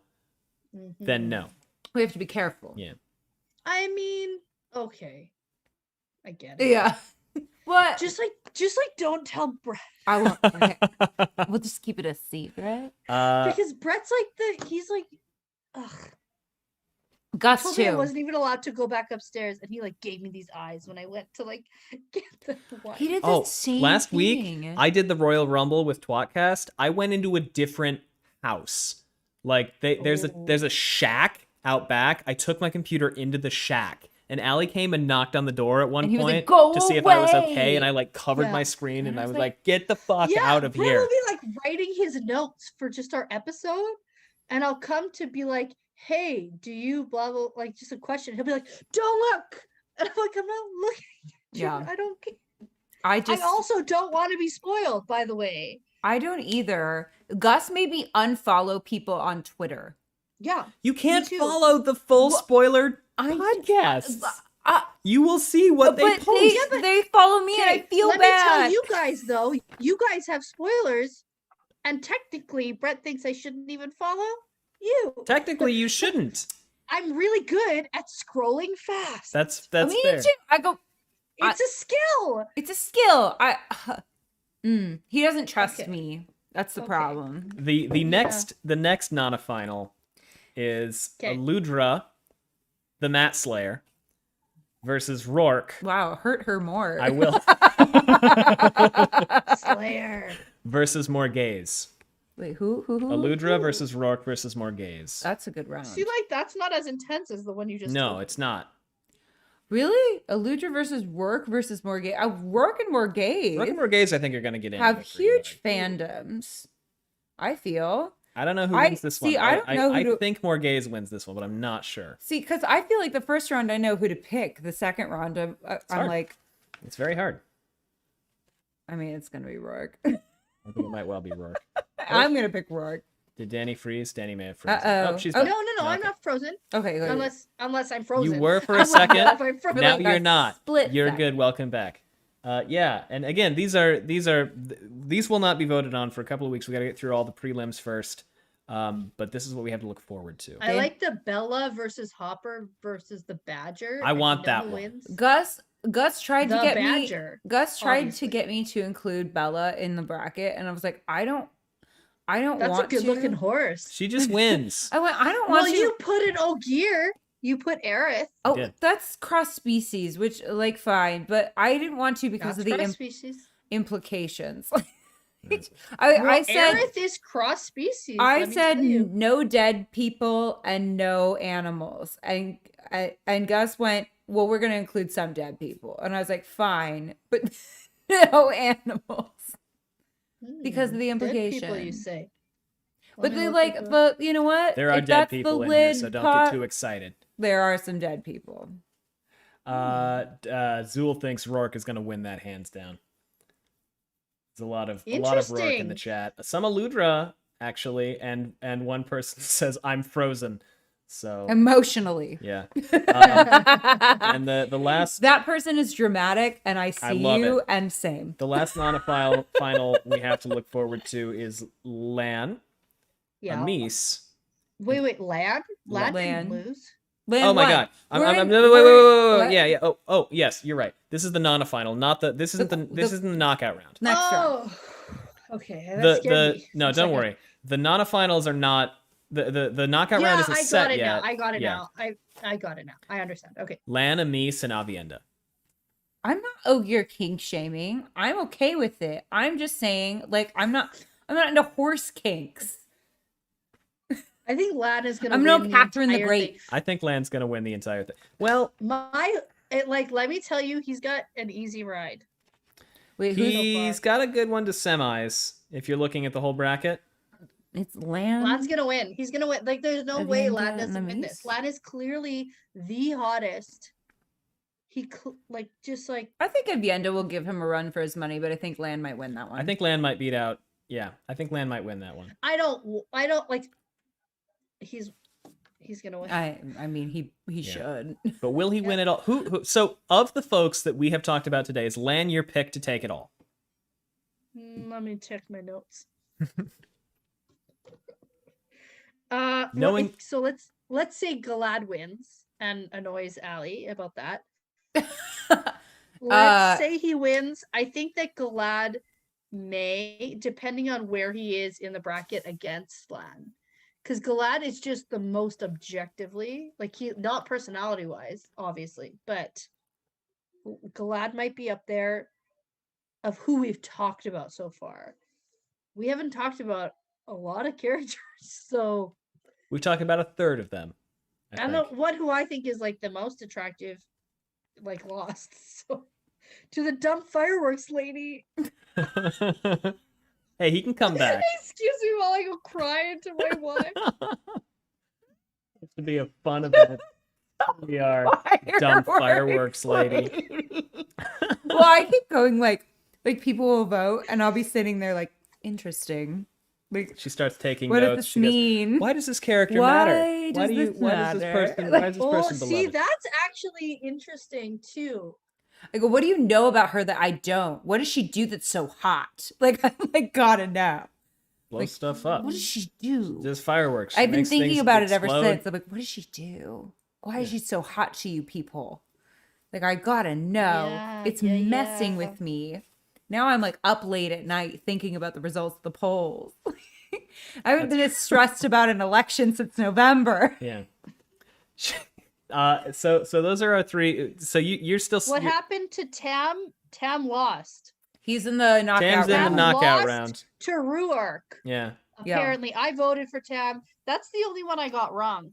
then Mhm. no. We have to be careful. Yeah. I mean, okay, I get it. Yeah. What? Just like, don't tell Brett I won't. Okay. We'll just keep it a secret. because Brett's like he's like, ugh. Gus Told me I too. wasn't even allowed to go back upstairs, and he like gave me these eyes when I went to like get the wine. He did the Oh, same last thing. week I did the Royal Rumble with Twatcast. I went into a different house. Like there's a shack out back. I took my computer into the shack, and Allie came and knocked on the door at one And he was like, point "Go to see if I was okay, away!" and I like covered Yeah. my screen, and I I was was like- like, "Get the fuck Yeah, out of Brett here!" will be like writing his notes for just our episode, and I'll come to be like, "Hey, do you blah blah?" Like just a question. He'll be like, "Don't look," and I'm like, "I'm not looking." Yeah. I don't. I I just also don't want to be spoiled. By the way, I don't either. Gus made me unfollow people on Twitter. Yeah. You can't too. follow the full spoiler I- podcasts. Uh, You will see what they but post. they follow me and I Okay, feel let bad. me tell you guys though, you guys have spoilers, and technically Brett thinks I shouldn't even follow you. Technically, you shouldn't. I'm really good at scrolling fast. That's Me fair. too. I go, It's a skill. it's a skill. He doesn't trust Okay. me. That's the Okay. problem. The next non-final is Okay. Aludra, the Mat Slayer, versus Rourke. Wow, hurt her more. I will. Slayer. versus Morgaze. Wait, who? Aludra versus Rourke versus Morgaze. That's a good round. See, like that's not as intense as the one you just. No, told. it's not. Really? Aludra versus Rourke versus Morgaze. Rourke and Morgaze Rourke and Morgaze, I think, are going to get in. have here pretty huge hard. fandoms. I feel. I don't know who I- wins this see, one. I don't know who I to- think Morgaze wins this one, but I'm not sure. See, because I feel like the first round I know who to pick. The second round I'm hard. like, It's very hard. I mean, it's gonna be Rourke. I think it might well be Rourke. I'm gonna pick Rourke. Did Dani freeze? Dani may have frozen. Uh-oh. she's Oh, back. No, I'm Okay. not frozen. Okay, good. Unless I'm frozen. You were for I a wouldn't know second. if I'm frozen. Now like you're a not. split You're second. good. Welcome back. Yeah, and again, these will not be voted on for a couple of weeks. We got to get through all the prelims first. But this is what we have to look forward to. I like the Bella versus Hopper versus the Badger. I and want you know that who one. wins? Gus tried The to get Badger, me. Gus tried obviously. to get me to include Bella in the bracket, and I was like, I don't That's want a good to. looking horse. She just wins. I went. I don't want Well, to. you put an Ogier. You put Aerith. Oh, did. that's cross species, which like fine, but I didn't want to because of the species. implications. Mm. I said Aerith is cross species. I said no dead people and no animals, and Gus went, well, we're gonna include some dead people, and I was like, fine, but no animals because of the implication. Dead people, you say. But Let me they look like at the you know what? There are If dead that's the people in here, lid so don't pot- get too excited. There are some dead people. Zool thinks Rourke is going to win that hands down. There's a lot of Rourke in the Interesting. chat. Some Aludra actually, and one person says I'm frozen. So Emotionally. yeah. And the last That person is dramatic, and I see love you, it. and same. the last final we have to look forward to is Lan, Yeah. Amis. Wait, Lan? Lan Lan. didn't lose. Land Oh my one. god! We're in- Wait. what? Yeah. Oh, yes, you're right. This is the non-final, not the. This isn't this isn't the knockout round. Next round. Oh, okay. That scared me No, for a don't second. worry. The non-finals are not the knockout round isn't I set got it yet. now. I got it Yeah. now. I got it now. I understand. Okay. Lan, Amis, and Avienda. I'm not Ogier kink shaming. I'm okay with it. I'm just saying, like, I'm not into horse kinks. I think Lan is gonna. I'm no win Catherine the entire Great. thing. I think Lan's gonna win the entire thing. Well, Let me tell you, he's got an easy ride. Wait, who's he's got a good one to semis. If you're looking at the whole bracket, it's Lan? Lan's gonna win. He's gonna win. Like, there's no way Avienda Lan doesn't and win Amis? this. Lan is clearly the hottest. He I think Avienda will give him a run for his money, but I think Lan might win that one. I think Lan might beat out. Yeah, I think Lan might win that one. I don't like. He's gonna win. I mean, he should. But will he win it all? Who? So of the folks that we have talked about today, is Lan your pick to take it all? Let me check my notes. Knowing- So let's say Galad wins and annoys Ali about that. Let's say he wins. I think that Galad may, depending on where he is in the bracket against Lan, because Galad is just the most objectively, like, he not personality wise, obviously, but Galad might be up there of who we've talked about so far. We haven't talked about a lot of characters, so We've talked about a third of them. I don't know who I think is like the most attractive, like, lost. So to the dumb fireworks lady. Hey, he can come back. Excuse me while I go cry into my wine. This would be a fun event. We are dumb fireworks lady. Well, I keep going like people will vote, and I'll be sitting there like, interesting. Like, She starts taking what notes. does this She goes, mean? why does this character Why matter? does this Why does this matter? person? Like, Why is this Oh, person see, beloved? that's actually interesting too. I go, what do you know about her that I don't? What does she do that's so hot? Like, I like gotta know. Blow like, stuff up. What does she do? There's fireworks. She I've been makes thinking things about it ever explode. since. I'm like, what does she do? Why is she so hot to you people? Like, I gotta know. Yeah, It's yeah, messing yeah. with me. Now I'm like up late at night thinking about the results of the polls. I haven't been as stressed about an election since November. Yeah. So those are our three. So you're still. What you're- happened to Tam? Tam lost. He's in the knockout Tam's in the round. knockout lost round. to Ruark. Yeah. Yeah. Apparently, I voted for Tam. That's the only one I got wrong.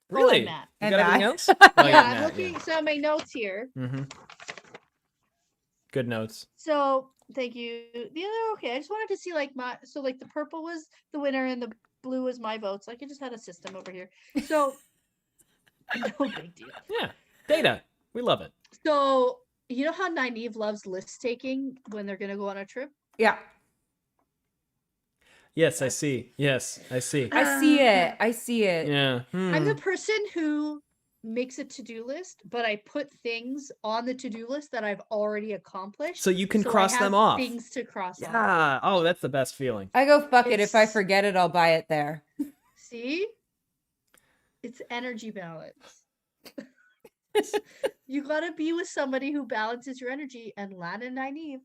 Really? Matt. You And got everything Matt. else? Oh, Yeah, I'm Matt, looking at some of my notes here. Mm-hmm. Good notes. So thank you. The other okay. I just wanted to see like the purple was the winner and the blue was my vote. So I just had a system over here. So no big deal. Yeah. Data. We love it. So you know how Nynaeve loves list taking when they're gonna go on a trip? Yeah. Yes, I see. Yes, I see. I see it. I see it. Yeah. I'm the person who makes a to-do list, but I put things on the to-do list that I've already accomplished. So you can I cross them have off. Things to cross off. Yeah. Oh, that's the best feeling. I go, fuck it. If I It's- forget it, I'll buy it there. See? It's energy balance. You gotta be with somebody who balances your energy, and Lan and Nynaeve.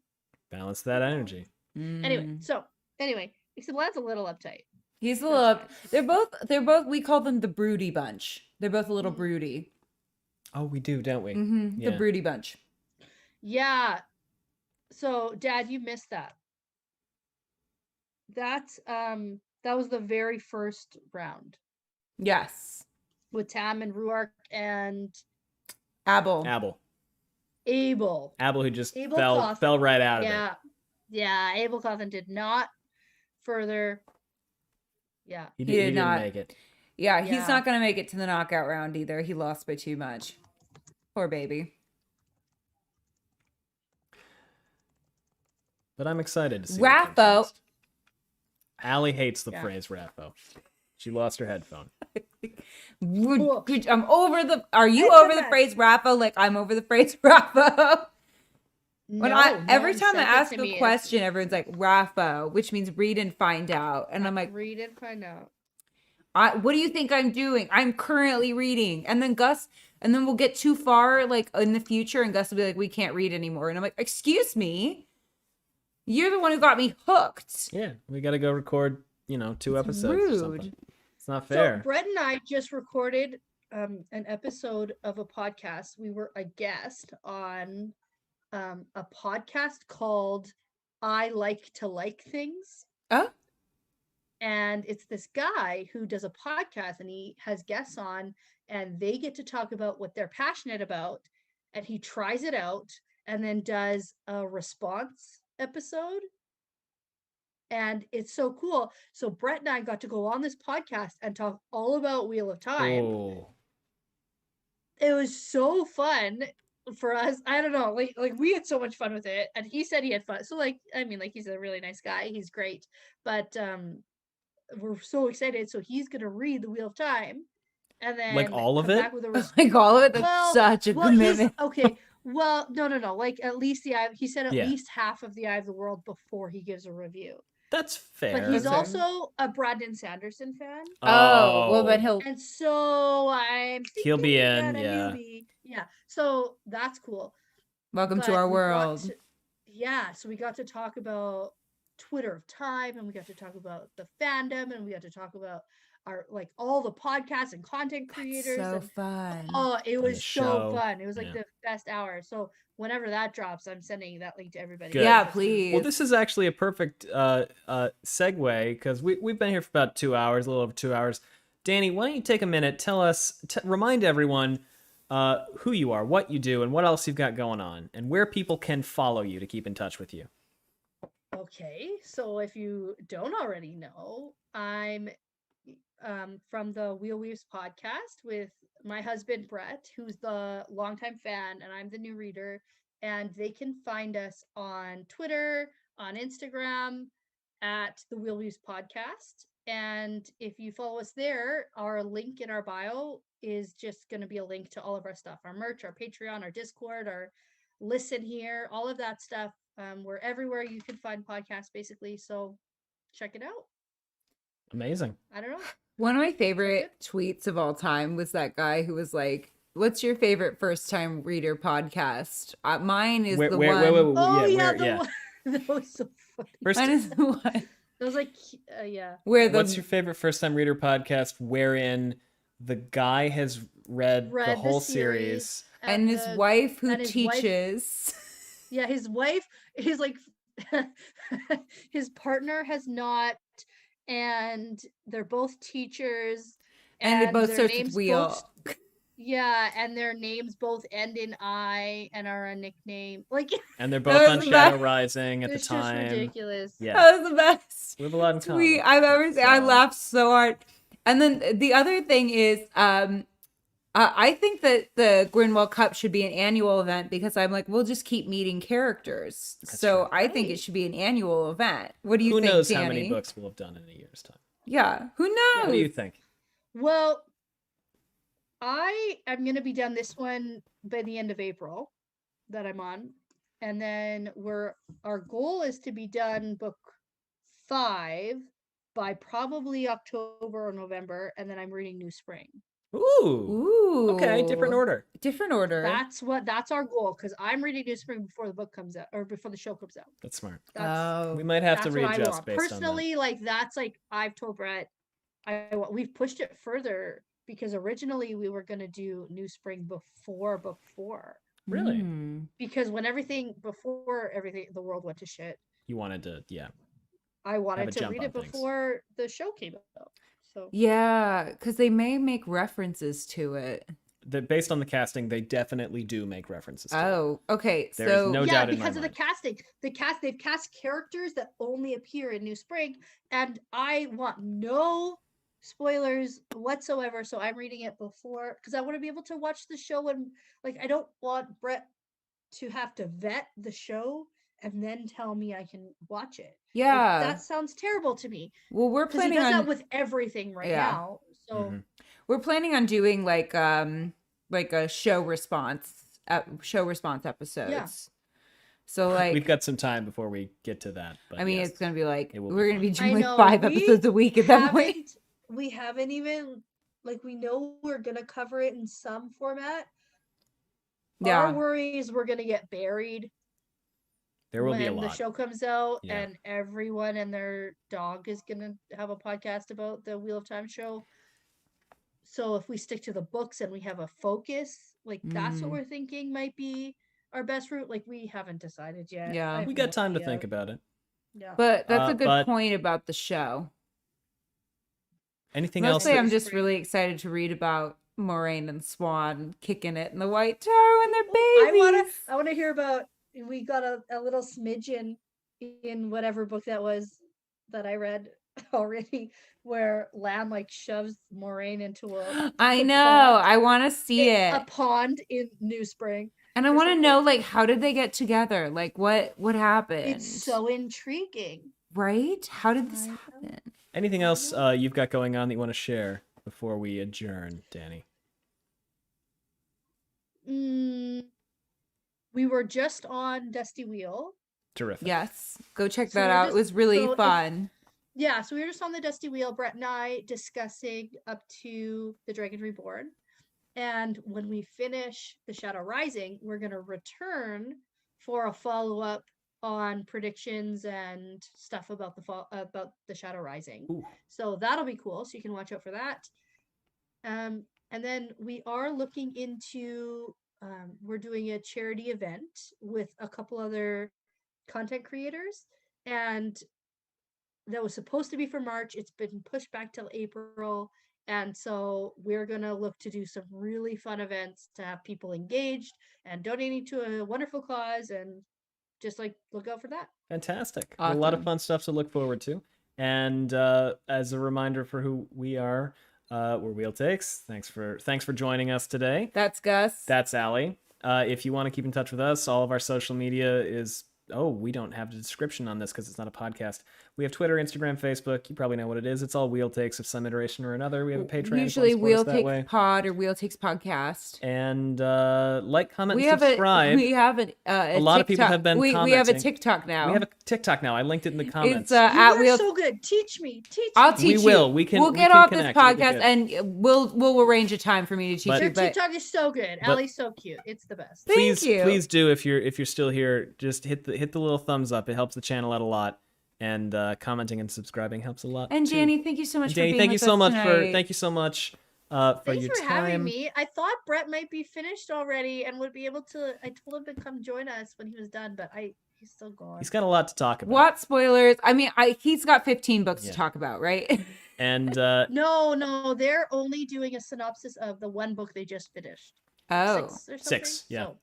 Balance that energy. Anyway, except Lan's a little uptight. He's a little. They're both. We call them the broody bunch. They're both a little Mm. broody. Oh, we do, don't we? Mm-hmm. Yeah. The broody bunch. Yeah. So, Dad, you missed that. That's that was the very first round Yes. with Tam and Ruark and Abel. Abel. Abel, who just Abel fell Cawthon. right out of it. Yeah. Yeah, Abel Cawthon did not further. Yeah. He He didn't not. make it. Yeah, he's Yeah. not gonna make it to the knockout round either. He lost by too much. Poor baby. But I'm excited to see. what comes Raffo. next. Allie hates the Yeah. phrase Raffo. She lost her headphone. Cool. I'm over the. Are you It's a over the mess. phrase Raffo? Like I'm over the phrase Raffo. When every one time I sent it ask to a me, it's question, everyone's like Raffo, which means read and find out, and I'm like, read and find out. what do you think I'm doing? I'm currently reading. And then we'll get too far like in the future and Gus will be like, we can't read anymore. And I'm like, excuse me. You're the one who got me hooked. Yeah, we got to go record, 2 It's episodes or rude. something. It's not fair. So Brett and I just recorded an episode of a podcast. We were a guest on a podcast called I Like to Like Things. Oh. And it's this guy who does a podcast and he has guests on and they get to talk about what they're passionate about. And he tries it out and then does a response episode. And it's so cool. So Brett and I got to go on this podcast and talk all about Wheel of Time. Oh, It was so fun for us. I don't know, like we had so much fun with it, and he said he had fun. So he's a really nice guy. He's great, but we're so excited. So he's gonna read the Wheel of Time, and then Like all of come it? back with a Like all of it. That's Well- such a well, he's commitment. okay. Well, no. Like at least he said at Yeah. least half of the Eye of the World before he gives a review. that's fair. But he's That's fair. also a Brandon Sanderson fan. Oh, well then he'll. And so I'm He'll be thinking in, that yeah. he'll be- yeah. So that's cool. Welcome to But our we got world. so we got to talk about Twitter of Time, and we got to talk about the fandom, and we got to talk about our all the podcasts and content creators. So and, fun. oh, it And was the so show. fun. It was like Yeah. the best hour. So whenever that drops, I'm sending that link to everybody. Good. Yeah, please. Well, this is actually a perfect segue because we've been here for about 2 hours, a little over 2 hours. Dani, why don't you take a minute, tell us, remind everyone who you are, what you do, and what else you've got going on, and where people can follow you to keep in touch with you. Okay, so if you don't already know, I'm from the WEAVES podcast with my husband Brett, who's the longtime fan, and I'm the new reader. And they can find us on Twitter, on Instagram, at the WEAVES podcast. And if you follow us there, our link in our bio is just going to be a link to all of our stuff, our merch, our Patreon, our Discord, our listen here, all of that stuff. We're everywhere you can find podcasts, basically. So check it out. Amazing. I don't know. One of my favorite tweets of all time was that guy who was like, "What's your favorite first time reader podcast?" Mine is the one. Oh yeah, yeah. one. That was so funny. Mine is the one. It was like, yeah. What's your favorite first time reader podcast wherein the guy has read the whole series and his wife who teaches. Yeah, his wife is like, his partner has not, and they're both teachers, and they both start with wheel. Yeah, and their names both end in I and are a nickname. Like, and they're both on Shadow Rising at the time. It's just ridiculous. Yeah, that was the best. We have a lot in common. Tweet I've ever seen. I laughed so hard. And then the other thing is, I think that the Grinwell Cup should be an annual event because I'm like, we'll just keep meeting characters. So I think it should be an annual event. What do you think, Who knows Dani? how many books we'll have done in a year's time? Yeah, who knows? What do you think? Well, I am going to be done this one by the end of April that I'm on. And then our goal is to be done book 5 by probably October or November. And then I'm reading New Spring. Ooh. Okay, different order. Different order. That's our goal, because I'm reading New Spring before the book comes out, or before the show comes out. That's smart. Oh. We might have to readjust based personally, on that. like, that's like, I've told Brett, we've pushed it further because originally we were going to do New Spring before book 4. Really? Because when before everything, the world went to shit. You wanted to, yeah. I wanted to read it before the show came out. So yeah, because they may make references to it. Based on the casting, they definitely do make references to it. Oh, okay. There's no doubt in my because of the mind. casting. They've cast characters that only appear in New Spring, and I want no spoilers whatsoever. So I'm reading it before, because I want to be able to watch the show, and like, I don't want Brett to have to vet the show and then tell me I can watch it. Yeah, like, that sounds terrible to me. Well, we're planning he does on that with everything now. So we're planning on doing like a show response episodes. Yeah. So like we've got some time before we get to that. But I mean, yes, it's gonna be like we're gonna be doing like 5 episodes a week at that point. We haven't even, like, we know we're gonna cover it in some format. Yeah. Our worry is we're gonna get buried. There will be a lot. When the show comes out, and everyone and their dog is gonna have a podcast about the Wheel of Time show. So if we stick to the books and we have a focus, like, that's what we're thinking might be our best route. Like, we haven't decided yet. Yeah, we got time to think about it. Yeah, but that's a good point about the show. Anything else? Mostly, I'm just really excited to read about Moraine and Swan kicking it in the White Tower and their babies. I want to hear about. We got a little smidgen in whatever book that was that I read already, where Lamb like shoves Moraine into a. I know. I want to see it. A pond in New Spring. And I want to know, like, how did they get together? Like, what happened? It's so intriguing, right? How did this happen? Anything else you've got going on that you want to share before we adjourn, Dani? We were just on Dusty Wheel. Terrific. Yes. Go check that out. It was really fun. So we were just on the Dusty Wheel, Brett and I, discussing up to the Dragon Reborn. And when we finish the Shadow Rising, we're going to return for a follow-up on predictions and stuff about the Shadow Rising. Ooh. So that'll be cool. So you can watch out for that. And then we are looking into, we're doing a charity event with a couple other content creators, and that was supposed to be for March. It's been pushed back till April. And so we're going to look to do some really fun events to have people engaged and donating to a wonderful cause, and just like look out for that. Fantastic. Awesome. A lot of fun stuff to look forward to. And as a reminder for who we are, we're Wheel Takes. Thanks for joining us today. That's Gus. That's Allie. If you want to keep in touch with us, all of our social media is... Oh, we don't have a description on this because it's not a podcast. We have Twitter, Instagram, Facebook. You probably know what it is. It's all Wheel Takes of some iteration or another. We have a Patreon. Usually Wheel Takes Pod or Wheel Takes Podcast. And like, comment, We and subscribe. We have a lot of people have been we commenting. have a TikTok now. We have a TikTok now. I linked it in the comments. It's at You Wheel. are so good. Teach me. I'll me. teach We will. you. We can. We'll we get can off this connect. It'll be podcast good. and we'll arrange a time for me to teach But- you. Their But TikTok is so good. but- Allie's so cute. It's the best. Thank you. Please do if you're still here. Just hit the little thumbs up. It helps the channel out a lot. And commenting and subscribing helps a lot. And too. Danny, thank you so much for Danny, being thank you with so us much tonight. thank you so much for Thanks your for time. having me. I thought Brett might be finished already and would be able to. I told him to come join us when he was done, but he's still gone. He's got a lot to talk about. What spoilers? I mean, he's got 15 books Yeah. to talk about, right? And No, they're only doing a synopsis of the one book they just finished. Oh, 6 or something. 6, yeah. So,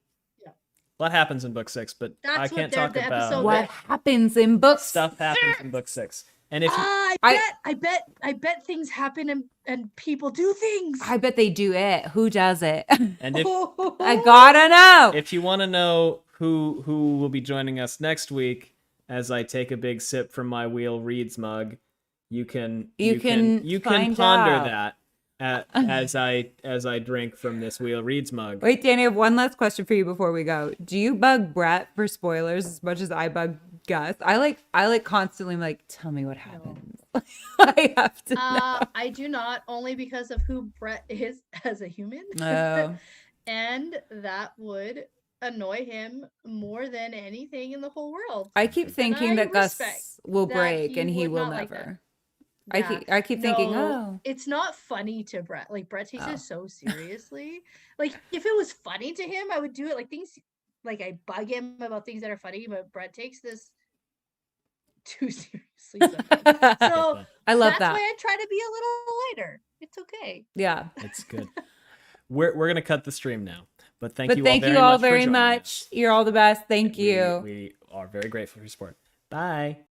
a lot happens in book 6, but That's I what can't they're- talk the about episode- what happens in books? stuff happens in book 6. And if you, I bet things happen and people do things. I bet they do it. Who does it? and if I gotta know. if you want to know who will be joining us next week as I take a big sip from my Wheel Reads mug, you can find ponder out. that as I drink from this Wheel Reads mug. Wait, Danny, I have one last question for you before we go. Do you bug Brett for spoilers as much as I bug Gus? I like constantly like, tell me what happens. I have to know. I do not, only because of who Brett is as a human. Oh. And that would annoy him more than anything in the whole world. I keep thinking I that Gus respect will that break and he would will not like never. Yeah. I keep thinking, No, oh. it's not funny to Brett. Like Brett takes Oh. it so seriously. Like if it was funny to him, I would do it. Like things, like I bug him about things that are funny, but Brett takes this too seriously. sometimes. So I love that's that. why I try to be a little lighter. It's okay. Yeah. It's good. We're gonna cut the stream now, but thank But you thank all you very all much for very joining much. us. You're all the best. Thank you. We are very grateful for your support. Bye.